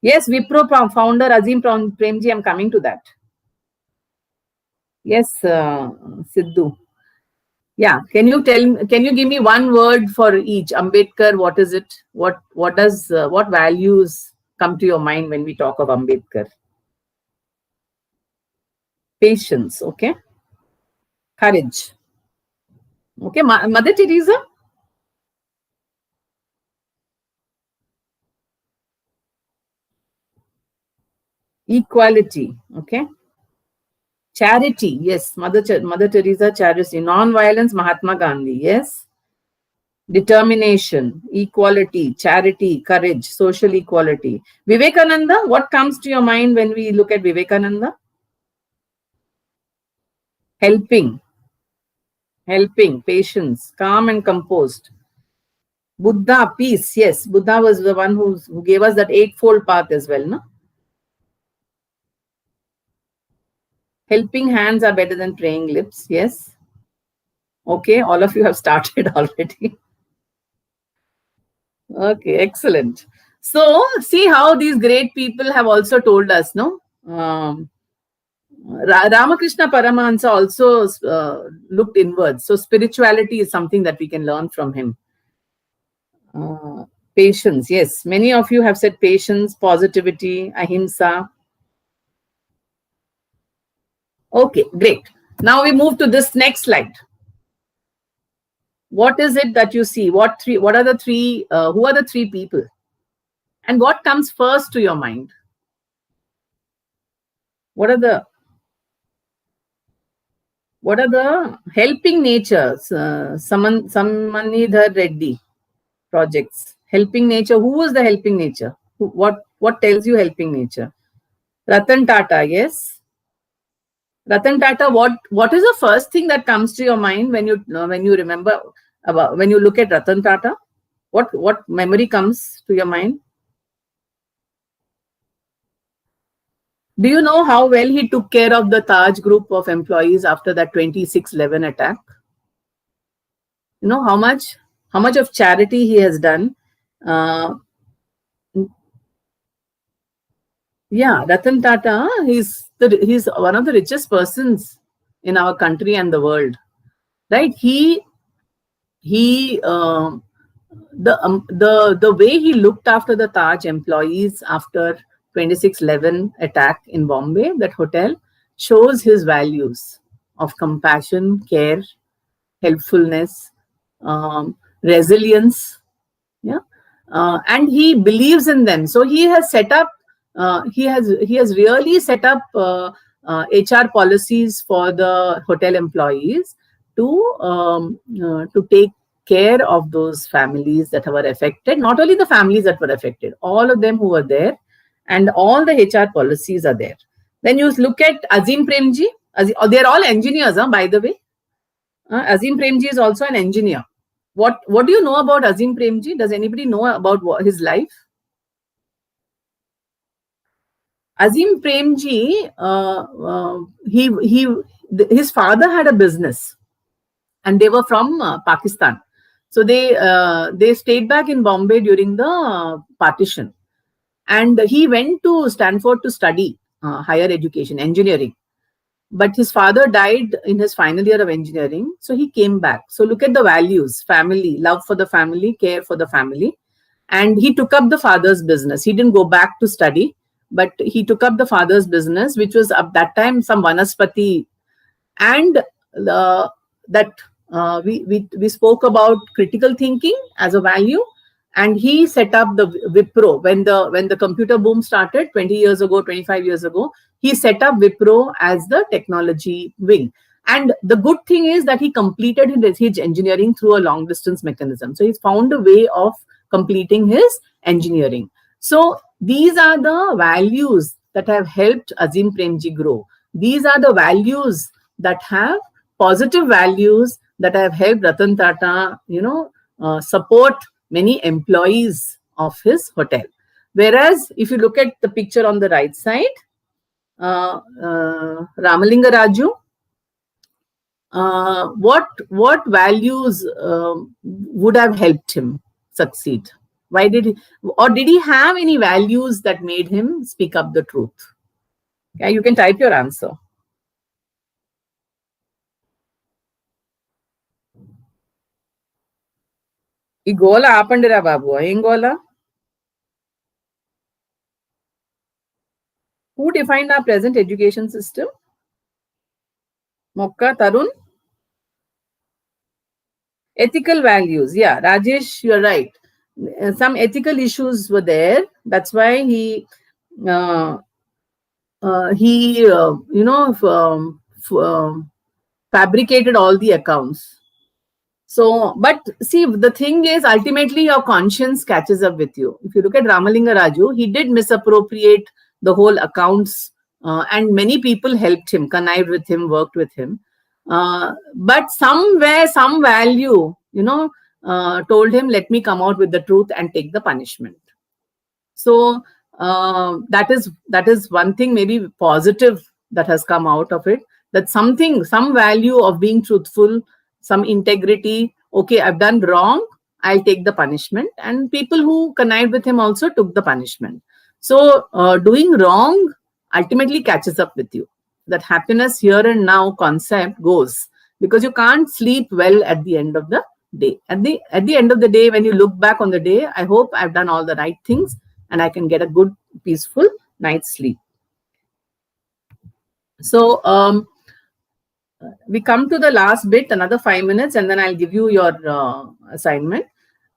Yes, Wipro founder Azim Premji, I'm coming to that. Yes, Sidhu. Yeah, can you give me one word for each? Ambedkar, what is it? What values come to your mind when we talk of Ambedkar? Patience, okay. Courage. Okay, Mother Teresa? Equality, okay. Charity, yes, Mother Teresa, charity. Non-violence, Mahatma Gandhi, yes. Determination, equality, charity, courage, social equality. Vivekananda, what comes to your mind when we look at Vivekananda? Helping, patience, calm and composed. Buddha, peace, yes. Buddha was the one who gave us that eightfold path as well, no? Helping hands are better than praying lips, yes. Okay, all of you have started already. Okay, excellent. So, see how these great people have also told us, no? Ramakrishna Paramahansa also looked inwards. So, spirituality is something that we can learn from him. Patience, yes. Many of you have said patience, positivity, ahimsa. Okay, great. Now we move to this next slide. What is it that you see? Who are the three people? And what comes first to your mind? What are the helping natures? Samanidhar Reddy projects. Helping nature. Who was the helping nature? What tells you helping nature? Ratan Tata, yes. Ratan Tata, what is the first thing that comes to your mind when you remember when you look at Ratan Tata? What memory comes to your mind? Do you know how well he took care of the Taj group of employees after that 26/11 attack? You know how much of charity he has done. Yeah, Ratan Tata, he's one of the richest persons in our country and the world, right? The way he looked after the Taj employees after 26/11 attack in Bombay, that hotel, shows his values of compassion, care, helpfulness, resilience. Yeah, and he believes in them. So he has set up. He has really set up HR policies for the hotel employees to take care of those families that were affected. Not only the families that were affected, all of them who were there, and all the HR policies are there. Then you look at Azim Premji. They're all engineers, by the way. Azim Premji is also an engineer. What do you know about Azim Premji? Does anybody know about his life? Azim Premji, his father had a business, and they were from Pakistan. So they stayed back in Bombay during the partition, and he went to Stanford to study higher education, engineering. But his father died in his final year of engineering, so he came back. So look at the values: family, love for the family, care for the family. And he took up the father's business. He didn't go back to study, but he took up the father's business, which was at that time some vanaspati. And we spoke about critical thinking as a value. And he set up the Wipro when the computer boom started 20 years ago, 25 years ago. He set up Wipro as the technology wing. And the good thing is that he completed his engineering through a long distance mechanism. So he's found a way of completing his engineering. So these are the values that have helped Azim Premji grow. These are the values that have positive values that have helped Ratan Tata, support many employees of his hotel. Whereas if you look at the picture on the right side, Ramalinga Raju, what values would have helped him succeed? Why did he have any values that made him speak up the truth? Yeah, you can type your answer. ఈ గోల ఆపండిరా బాబు, ఏం గోల? Who defined our present education system? Mokka, Tarun? Ethical values. Yeah, Rajesh, you're right. Some ethical issues were there. That's why he fabricated all the accounts. So, but see, the thing is, ultimately your conscience catches up with you. If you look at Ramalinga Raju, he did misappropriate the whole accounts, and many people helped him, connived with him, worked with him. But somewhere, some value, told him, let me come out with the truth and take the punishment. So that is one thing maybe positive that has come out of it, that some value of being truthful, some integrity. Okay, I've done wrong, I'll take the punishment. And people who connived with him also took the punishment. So doing wrong ultimately catches up with you. That happiness here and now concept goes, because you can't sleep well at the end of the day. At the end of the day, when you look back on the day, I hope I've done all the right things and I can get a good, peaceful night's sleep. So we come to the last bit, another 5 minutes, and then I'll give you your assignment.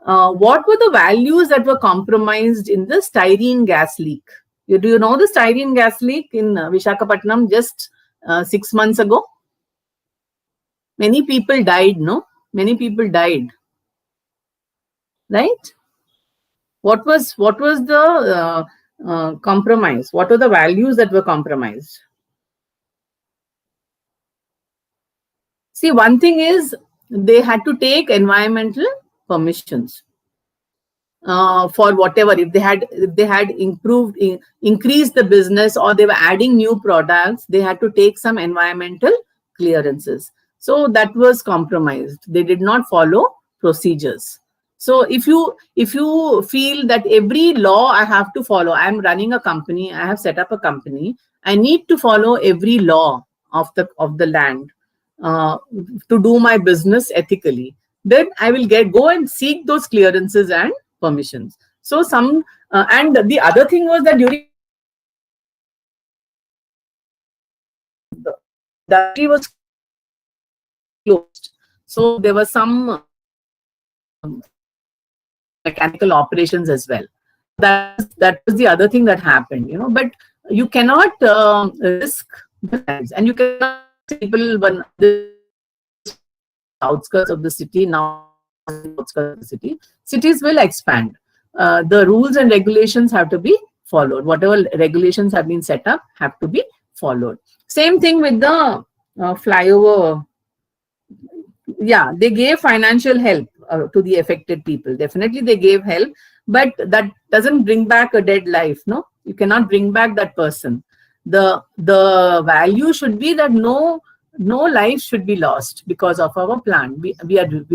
What were the values that were compromised in the styrene gas leak? Do you know the styrene gas leak in Visakhapatnam just 6 months ago? Many people died, no? Many people died, right? What was the compromise? What were the values that were compromised? See, one thing is they had to take environmental permissions for whatever. If they had increased the business, or they were adding new products, they had to take some environmental clearances. So that was compromised. They did not follow procedures. So if you feel that every law I have to follow, I'm running a company, I have set up a company, I need to follow every law of the land to do my business ethically, then I will go and seek those clearances and permissions. So and the other thing was that during the industry was closed. So there was some mechanical operations as well. That was the other thing that happened, but you cannot risk the lives, and you cannot people when outskirts of the city, now outskirts of the city, cities will expand. The rules and regulations have to be followed. Whatever regulations have been set up have to be followed. Same thing with the flyover. Yeah, they gave financial help to the affected people. Definitely they gave help, but that doesn't bring back a dead life. No, you cannot bring back that person. The value should be that no life should be lost because of our plant. We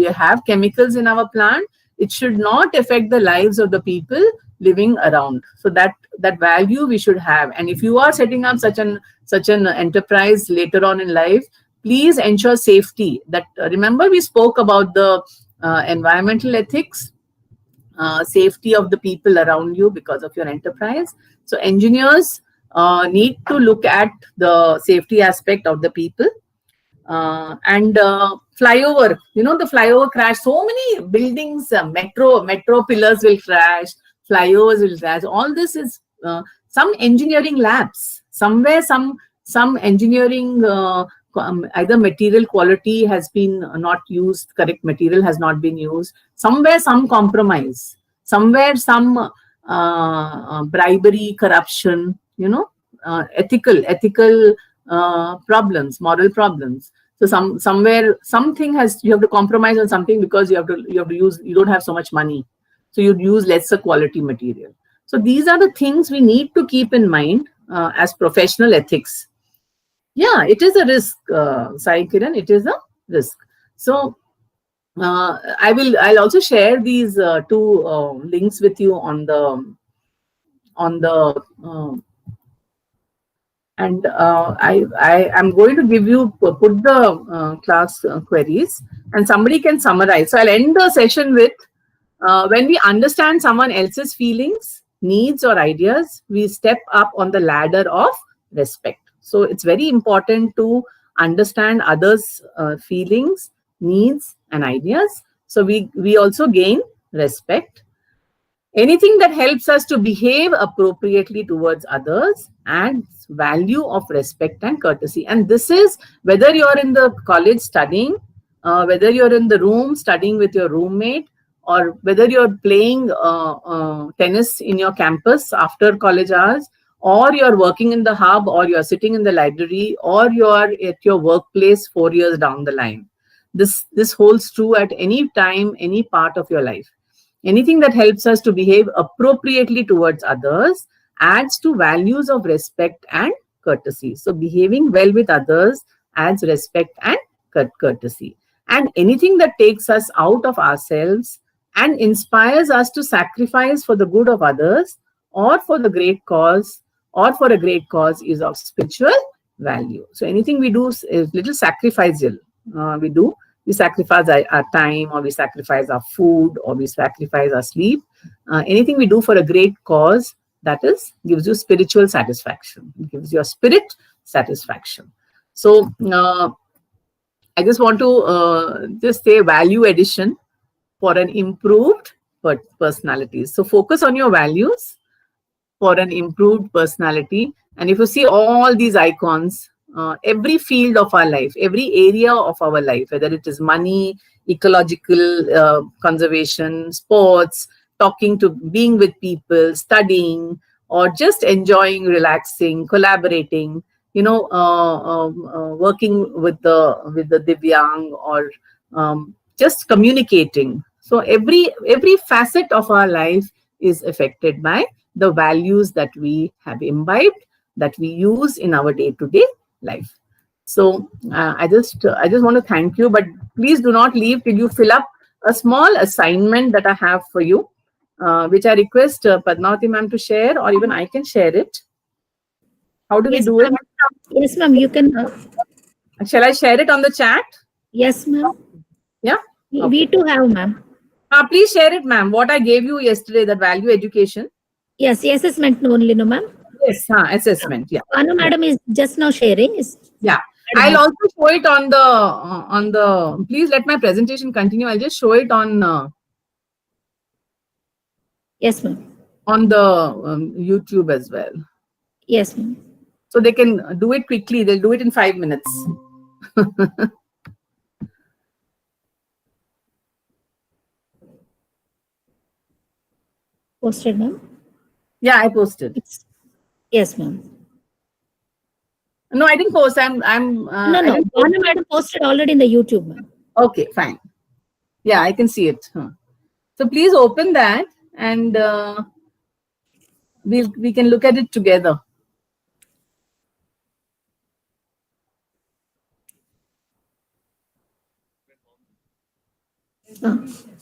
have chemicals in our plant. It should not affect the lives of the people living around. So that value we should have. And if you are setting up such an enterprise later on in life, please ensure safety. That remember we spoke about the environmental ethics, safety of the people around you because of your enterprise. So engineers need to look at the safety aspect of the people. And flyover, the flyover crash, so many buildings, metro pillars will crash, flyovers will crash. All this is some engineering labs. Somewhere some engineering, either material quality has been not used, correct material has not been used. Somewhere some compromise. Somewhere some bribery, corruption, ethical problems, moral problems. So somewhere something you have to compromise on something because you don't have so much money, so you use lesser quality material. So these are the things we need to keep in mind as professional ethics. Yeah, it is a risk, Sai Kiran, it is a risk. So I'll also share these two links with you on the and I am going to give you, put the class queries, and somebody can summarize. So I'll end the session with, when we understand someone else's feelings, needs or ideas, we step up on the ladder of respect. So it's very important to understand others' feelings, needs and ideas. So we also gain respect. Anything that helps us to behave appropriately towards others adds value of respect and courtesy. And this is whether you're in the college studying, whether you're in the room studying with your roommate, or whether you're playing tennis in your campus after college hours, or you're working in the hub, or you're sitting in the library, or you're at your workplace 4 years down the line. This holds true at any time, any part of your life. Anything that helps us to behave appropriately towards others adds to values of respect and courtesy. So behaving well with others adds respect and courtesy. And anything that takes us out of ourselves and inspires us to sacrifice for the good of others or for the great cause is of spiritual value. So anything we do is little sacrificial. We sacrifice our time, or we sacrifice our food, or we sacrifice our sleep. Anything we do for a great cause, gives you spiritual satisfaction. It gives your spirit satisfaction. So I just want to just say value addition for an improved personality. So focus on your values for an improved personality. And if you see all these icons, every field of our life, every area of our life, whether it is money, ecological conservation, sports, being with people, studying, or just enjoying, relaxing, collaborating, working with the Divyang, or just communicating. So every facet of our life is affected by the values that we have imbibed, that we use in our day-to-day life. So I just want to thank you, but please do not leave till you fill up a small assignment that I have for you, which I request Padmavati ma'am to share, or even I can share it. How do we do it? Yes, ma'am, you can. Shall I share it on the chat? Yes, ma'am. Yeah. Okay. We too have, ma'am. Please share it, ma'am. What I gave you yesterday, that value education. Yes, assessment only, no, ma'am. Yes, assessment. Yeah. Anu madam is just now sharing. Yeah. I'll also show it on the, please let my presentation continue. I'll just show it on Yes, ma'am. on the YouTube as well. Yes, ma'am. So they can do it quickly. They'll do it in 5 minutes. Posted, ma'am? Yeah, I posted. Yes, ma'am. No, I didn't post. I No, didn't post. Bhavana madam posted already in the YouTube, ma'am. Okay, fine. Yeah, I can see it. So please open that and we can look at it together.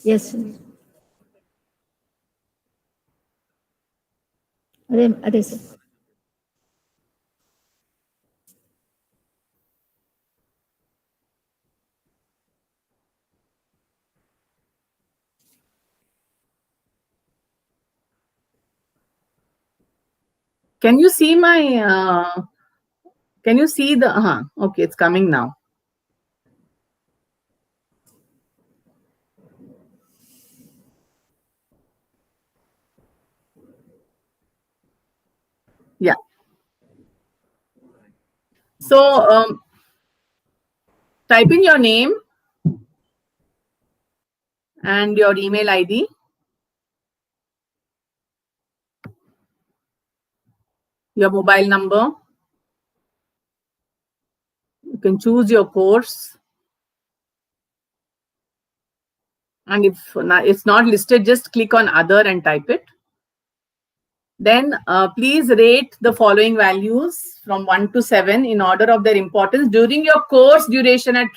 Yes, sir. Ade, sir. Can you see my, can you see the, okay, it's coming now. Yeah. So type in your name and your email ID. Your mobile number. You can choose your course. And if it's not listed, just click on other and type it. Then please rate the following values from 1 to 7 in order of their importance during your course duration at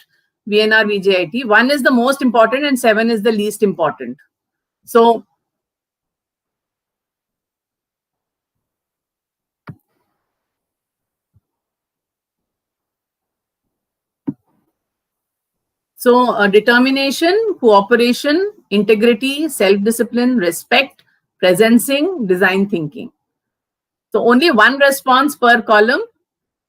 VNRVJIET. 1 is the most important and 7 is the least important. So determination, cooperation, integrity, self-discipline, respect, presencing, design thinking. So only one response per column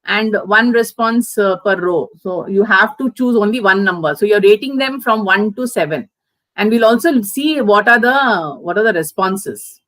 and one response per row. So you have to choose only one number. So you're rating them from 1 to 7. And we'll also see what are the responses.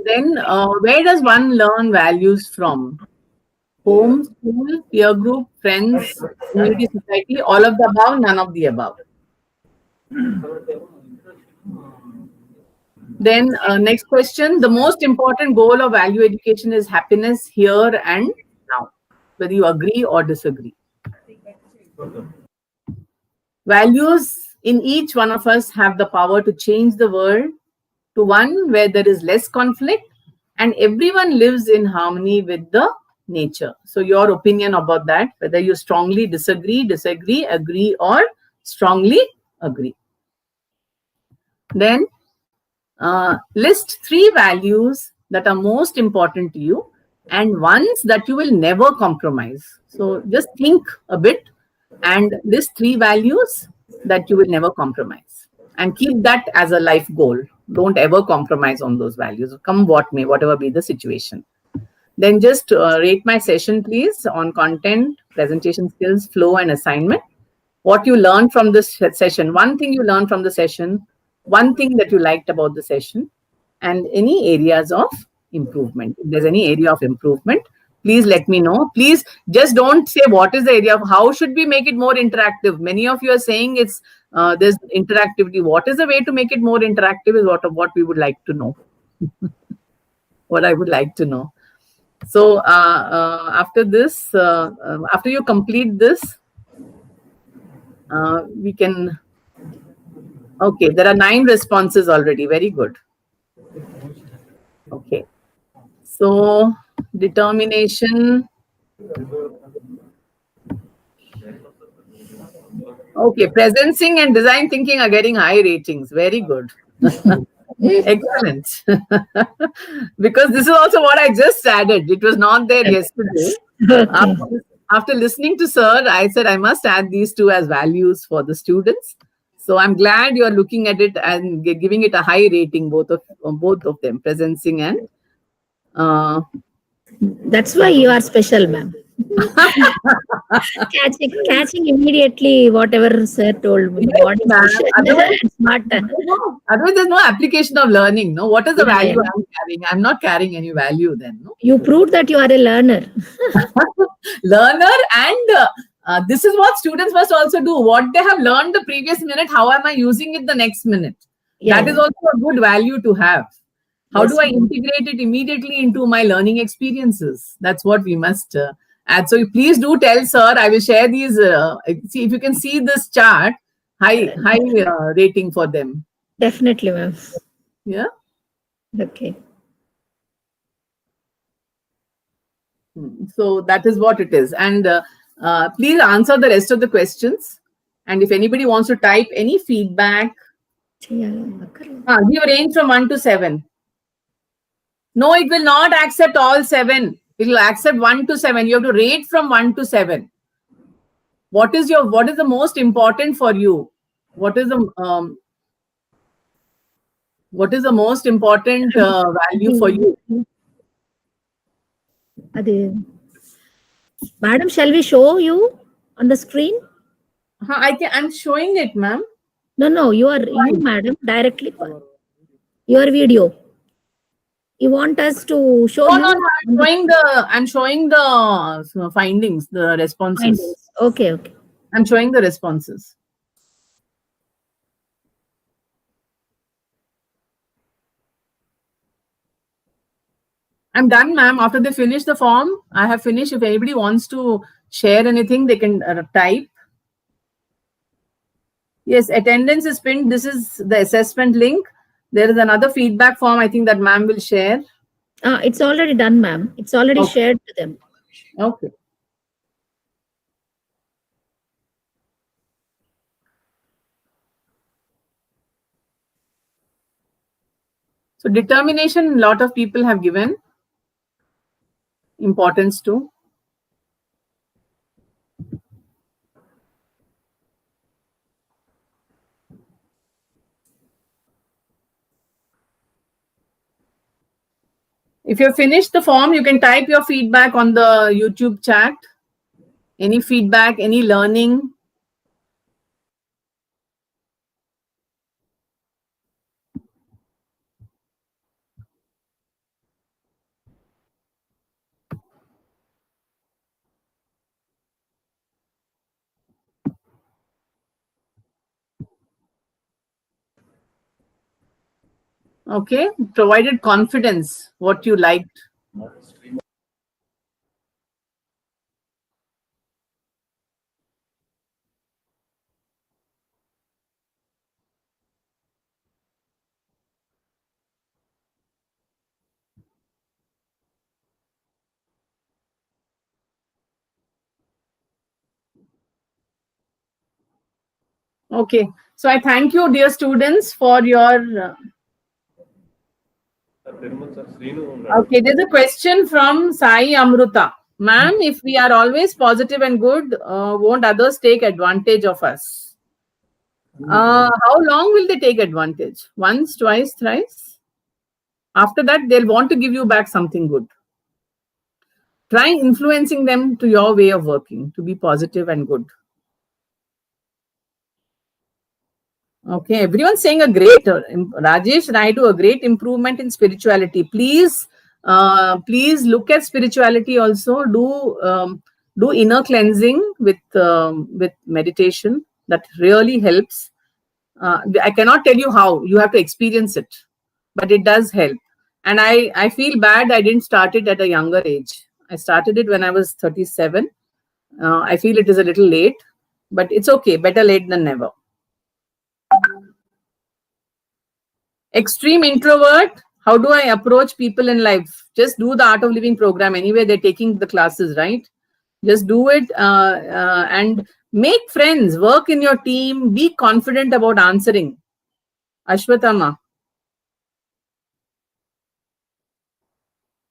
Then where does one learn values from? Home, school, peer group, friends, community, society, all of the above, none of the above. Then next question, the most important goal of value education is happiness here and now, whether you agree or disagree. Values in each one of us have the power to change the world to one where there is less conflict and everyone lives in harmony with the nature. So your opinion about that, whether you strongly disagree, agree, or strongly agree. Then list 3 values that are most important to you and ones that you will never compromise. So just think a bit and list 3 values that you will never compromise and keep that as a life goal. Don't ever compromise on those values, come what may, whatever be the situation. Then just rate my session, please, on content, presentation skills, flow, and assignment. What you learned from this session, one thing you learned from the session, one thing that you liked about the session, and any areas of improvement. If there's any area of improvement, please let me know. Please just don't say what is the area of, how should we make it more interactive? Many of you are saying it's there's interactivity. What is the way to make it more interactive is what we would like to know. What I would like to know. So after this, after you complete this, we can, okay, there are 9 responses already. Very good. Okay. So Determination. Okay, presencing and design thinking are getting high ratings. Very good. Excellent. Because this is also what I just added. It was not there yesterday. Okay. After listening to sir, I said I must add these two as values for the students. So I'm glad you're looking at it and giving it a high rating, both of them, presencing and That's why you are special, ma'am. catching immediately whatever sir told me. Yes, What is ma'am. special and smart. Otherwise, there's no application of learning. No, what is the Yeah, value yeah. I'm carrying? I'm not carrying any value then. No, You proved that you are a learner. learner, and this is what students must also do. What they have learned the previous minute, how am I using it the next minute? Yeah, That is yeah. also a good value to have. How Yes, do I ma'am. integrate it immediately into my learning experiences? That's what we must add. So please do tell sir. I will share these. See if you can see this chart. High rating for them. Definitely, ma'am. Yeah. Okay. So that is what it is. And please answer the rest of the questions. And if anybody wants to type any feedback, give a range from 1 to 7. No, it will not accept all 7. It will accept 1 to 7. You have to rate from 1 to 7. What is the most important for you? What is the most important value for you? Madam, shall we show you on the screen? I'm showing it, ma'am. No, you, madam, directly. Your video. You want us to show you? No, I'm showing the findings, the responses. Findings. Okay. I'm showing the responses. I'm done, ma'am. After they finish the form, I have finished. If anybody wants to share anything, they can type. Yes, attendance is pinned. This is the assessment link. There is another feedback form, I think, that ma'am will share. It's already done, ma'am. It's already shared to them. Okay. So determination, a lot of people have given importance to. If you've finished the form, you can type your feedback on the YouTube chat. Any feedback, any learning. Okay, provided confidence, what you liked. Okay, so I thank you, dear students, for your. Okay, there's a question from Sai Amruta. Ma'am, if we are always positive and good, won't others take advantage of us? How long will they take advantage? Once, twice, thrice? After that, they'll want to give you back something good. Try influencing them to your way of working, to be positive and good. Okay, everyone's saying a great, Rajesh Naidu, a great improvement in spirituality. Please look at spirituality also. Do inner cleansing with meditation. That really helps. I cannot tell you how. You have to experience it, but it does help. And I feel bad I didn't start it at a younger age. I started it when I was 37. I feel it is a little late, but it's okay. Better late than never. Extreme introvert, How do I approach people in life? Just do the Art of Living program. Anyway, they're taking the classes, right? Just do it and make friends, work in your team, be confident about answering. Ashwatthama.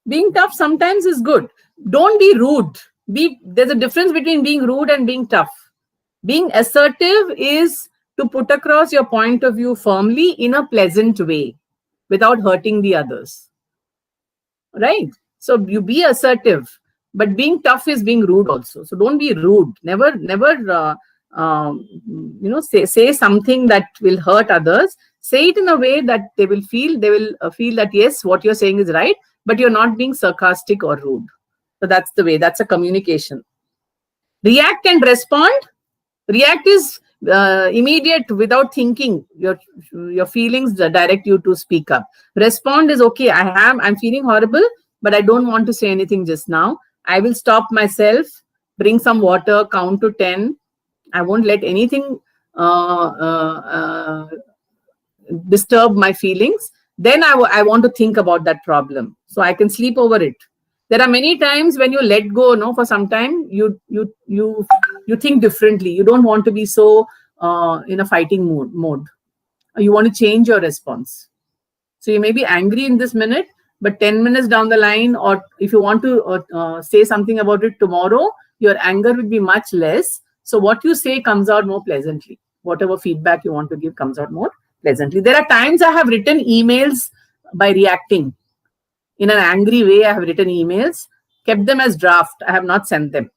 Being tough sometimes is good. Don't be rude. There's a difference between being rude and being tough. Being assertive is to put across your point of view firmly in a pleasant way without hurting the others. Right? So you be assertive, but being tough is being rude also. So don't be rude. Never, say something that will hurt others. Say it in a way that they will feel that yes, what you're saying is right, but you're not being sarcastic or rude. So that's the way. That's a communication. React and respond. React is immediate, without thinking. Your feelings direct you to speak up. Respond is okay. I'm feeling horrible, but I don't want to say anything just now. I will stop myself, bring some water, count to 10. I won't let anything disturb my feelings. Then I want to think about that problem, so I can sleep over it. There are many times when you let go, for some time, you think differently. You don't want to be so in a fighting mode. You want to change your response. So you may be angry in this minute, but 10 minutes down the line, or if you want to say something about it tomorrow, your anger will be much less. So what you say comes out more pleasantly. Whatever feedback you want to give comes out more pleasantly. There are times I have written emails by reacting. In an angry way, I have written emails, kept them as draft. I have not sent them.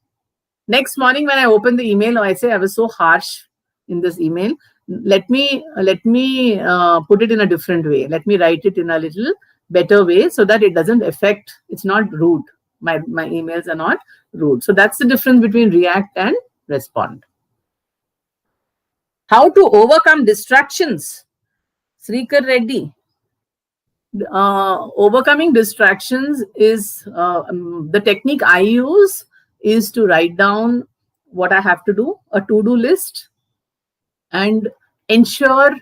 Next morning, when I open the email, I say I was so harsh in this email. Let me put it in a different way. Let me write it in a little better way so that it doesn't affect. It's not rude. My emails are not rude. So that's the difference between react and respond. How to overcome distractions? Srikar Reddy. Overcoming distractions is the technique I use is to write down what I have to do, a to-do list, and ensure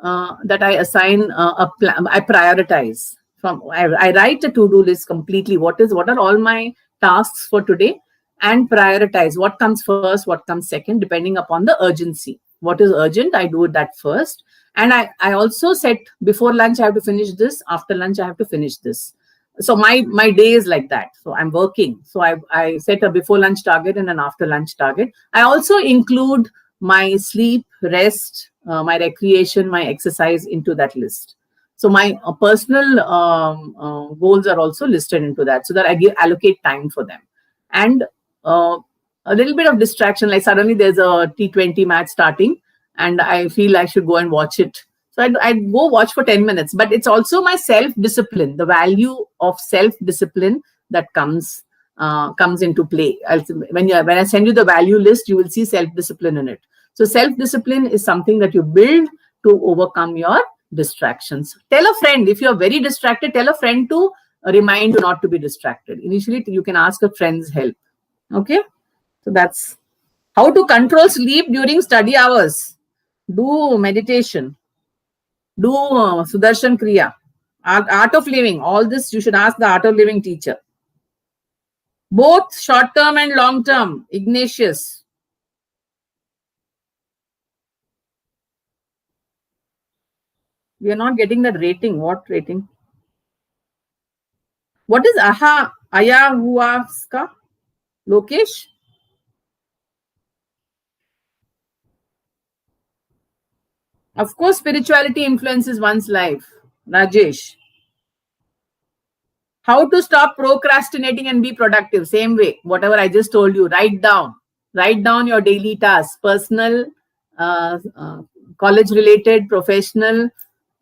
that I assign a plan. I prioritize. I write a to-do list completely. What are all my tasks for today, and prioritize what comes first, what comes second, depending upon the urgency. What is urgent, I do that first. And I also set before lunch I have to finish this, after lunch I have to finish this. So my day is like that. So I'm working. So I set a before lunch target and an after lunch target. I also include my sleep, rest, my recreation, my exercise into that list. So my personal goals are also listed into that, so that I allocate time for them. And a little bit of distraction, like suddenly there's a T20 match starting and I feel I should go and watch it. So I'd go watch for 10 minutes, but it's also my self-discipline, the value of self-discipline that comes into play. When I send you the value list, you will see self-discipline in it. So self-discipline is something that you build to overcome your distractions. Tell a friend, if you're very distracted, tell a friend to remind you not to be distracted. Initially, you can ask a friend's help. Okay? So that's how to control sleep during study hours. Do meditation. Do Sudarshan Kriya. Art of living. All this you should ask the Art of Living teacher. Both short-term and long-term. Ignatius. We are not getting that rating. What rating? What is ayahuasca? Lokesh? Of course, spirituality influences one's life. Rajesh. How to stop procrastinating and be productive? Same way. Whatever I just told you, write down. Write down your daily tasks, personal, college-related, professional,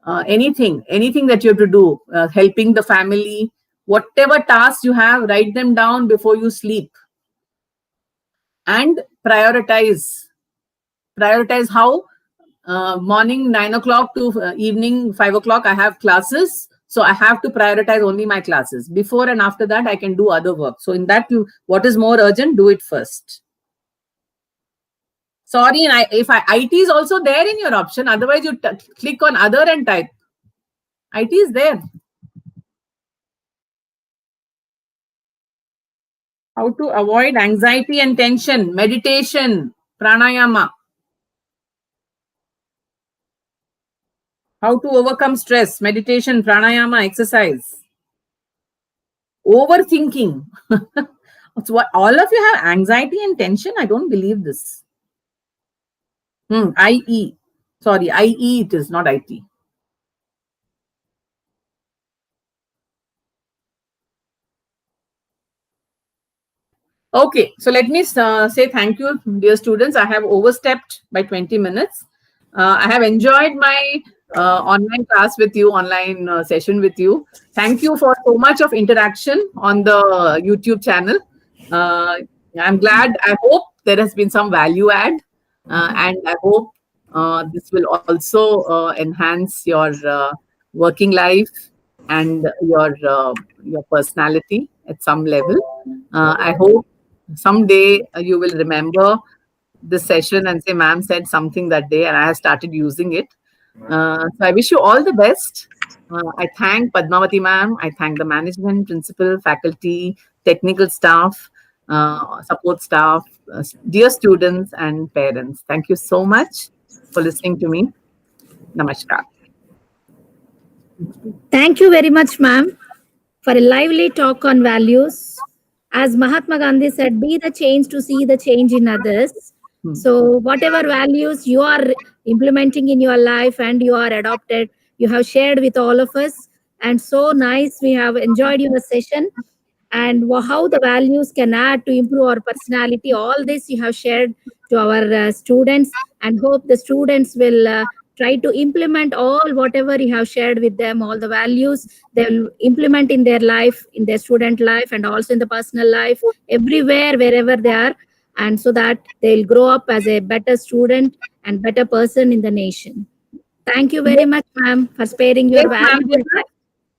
anything that you have to do, helping the family, whatever tasks you have, write them down before you sleep. And prioritize. Prioritize how? Morning 9 o'clock to evening 5 o'clock, I have classes. So I have to prioritize only my classes. Before and after that, I can do other work. So in that, what is more urgent, do it first. Sorry, if IT is also there in your option. Otherwise, you click on other and type. IT is there. How to avoid anxiety and tension? Meditation, pranayama. How to overcome stress? Meditation, pranayama, exercise. Overthinking. So what, all of you have anxiety and tension? I don't believe this. IE. Sorry, IE it is, not IT. Okay, so let me say thank you, dear students. I have overstepped by 20 minutes. I have enjoyed my online class with you, online session with you. Thank you for so much of interaction on the YouTube channel. I'm glad, I hope there has been some value add, and I hope this will also enhance your working life and your personality at some level. I hope someday you will remember this session and say, ma'am said something that day and I have started using it. So I wish you all the best. I thank Padmavati ma'am. I thank the management, principal, faculty, technical staff, support staff, dear students and parents. Thank you so much for listening to me. Namaskar. Thank you very much, ma'am, for a lively talk on values. As Mahatma Gandhi said, be the change to see the change in others. So whatever values you are implementing in your life and you are adopted, you have shared with all of us. And so nice, we have enjoyed your session. And how the values can add to improve our personality. All this you have shared to our students, and hope the students will try to implement all whatever you have shared with them, all the values they will implement in their life, in their student life, and also in the personal life, everywhere, wherever they are, and so that they'll grow up as a better student and better person in the nation. Thank you very much, ma'am, for sparing your valuable time.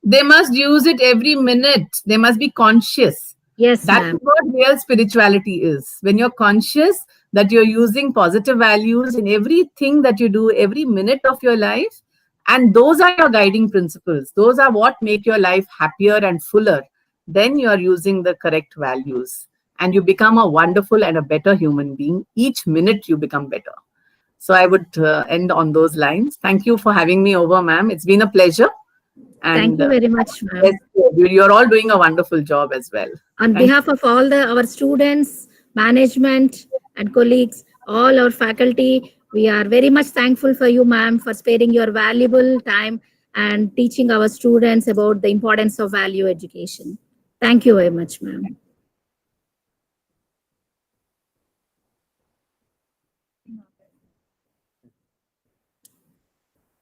They must use it every minute. They must be conscious. Yes, That's ma'am. what real spirituality is. When you're conscious that you're using positive values in everything that you do, every minute of your life, and those are your guiding principles. Those are what make your life happier and fuller. Then you are using the correct values and you become a wonderful and a better human being. Each minute you become better. So I would end on those lines. Thank you for having me over, ma'am. It's been a pleasure. And thank you very much, ma'am. You're all doing a wonderful job as well. On behalf of all our students, management, and colleagues, all our faculty, we are very much thankful for you, ma'am, for sparing your valuable time and teaching our students about the importance of value education. Thank you very much, ma'am.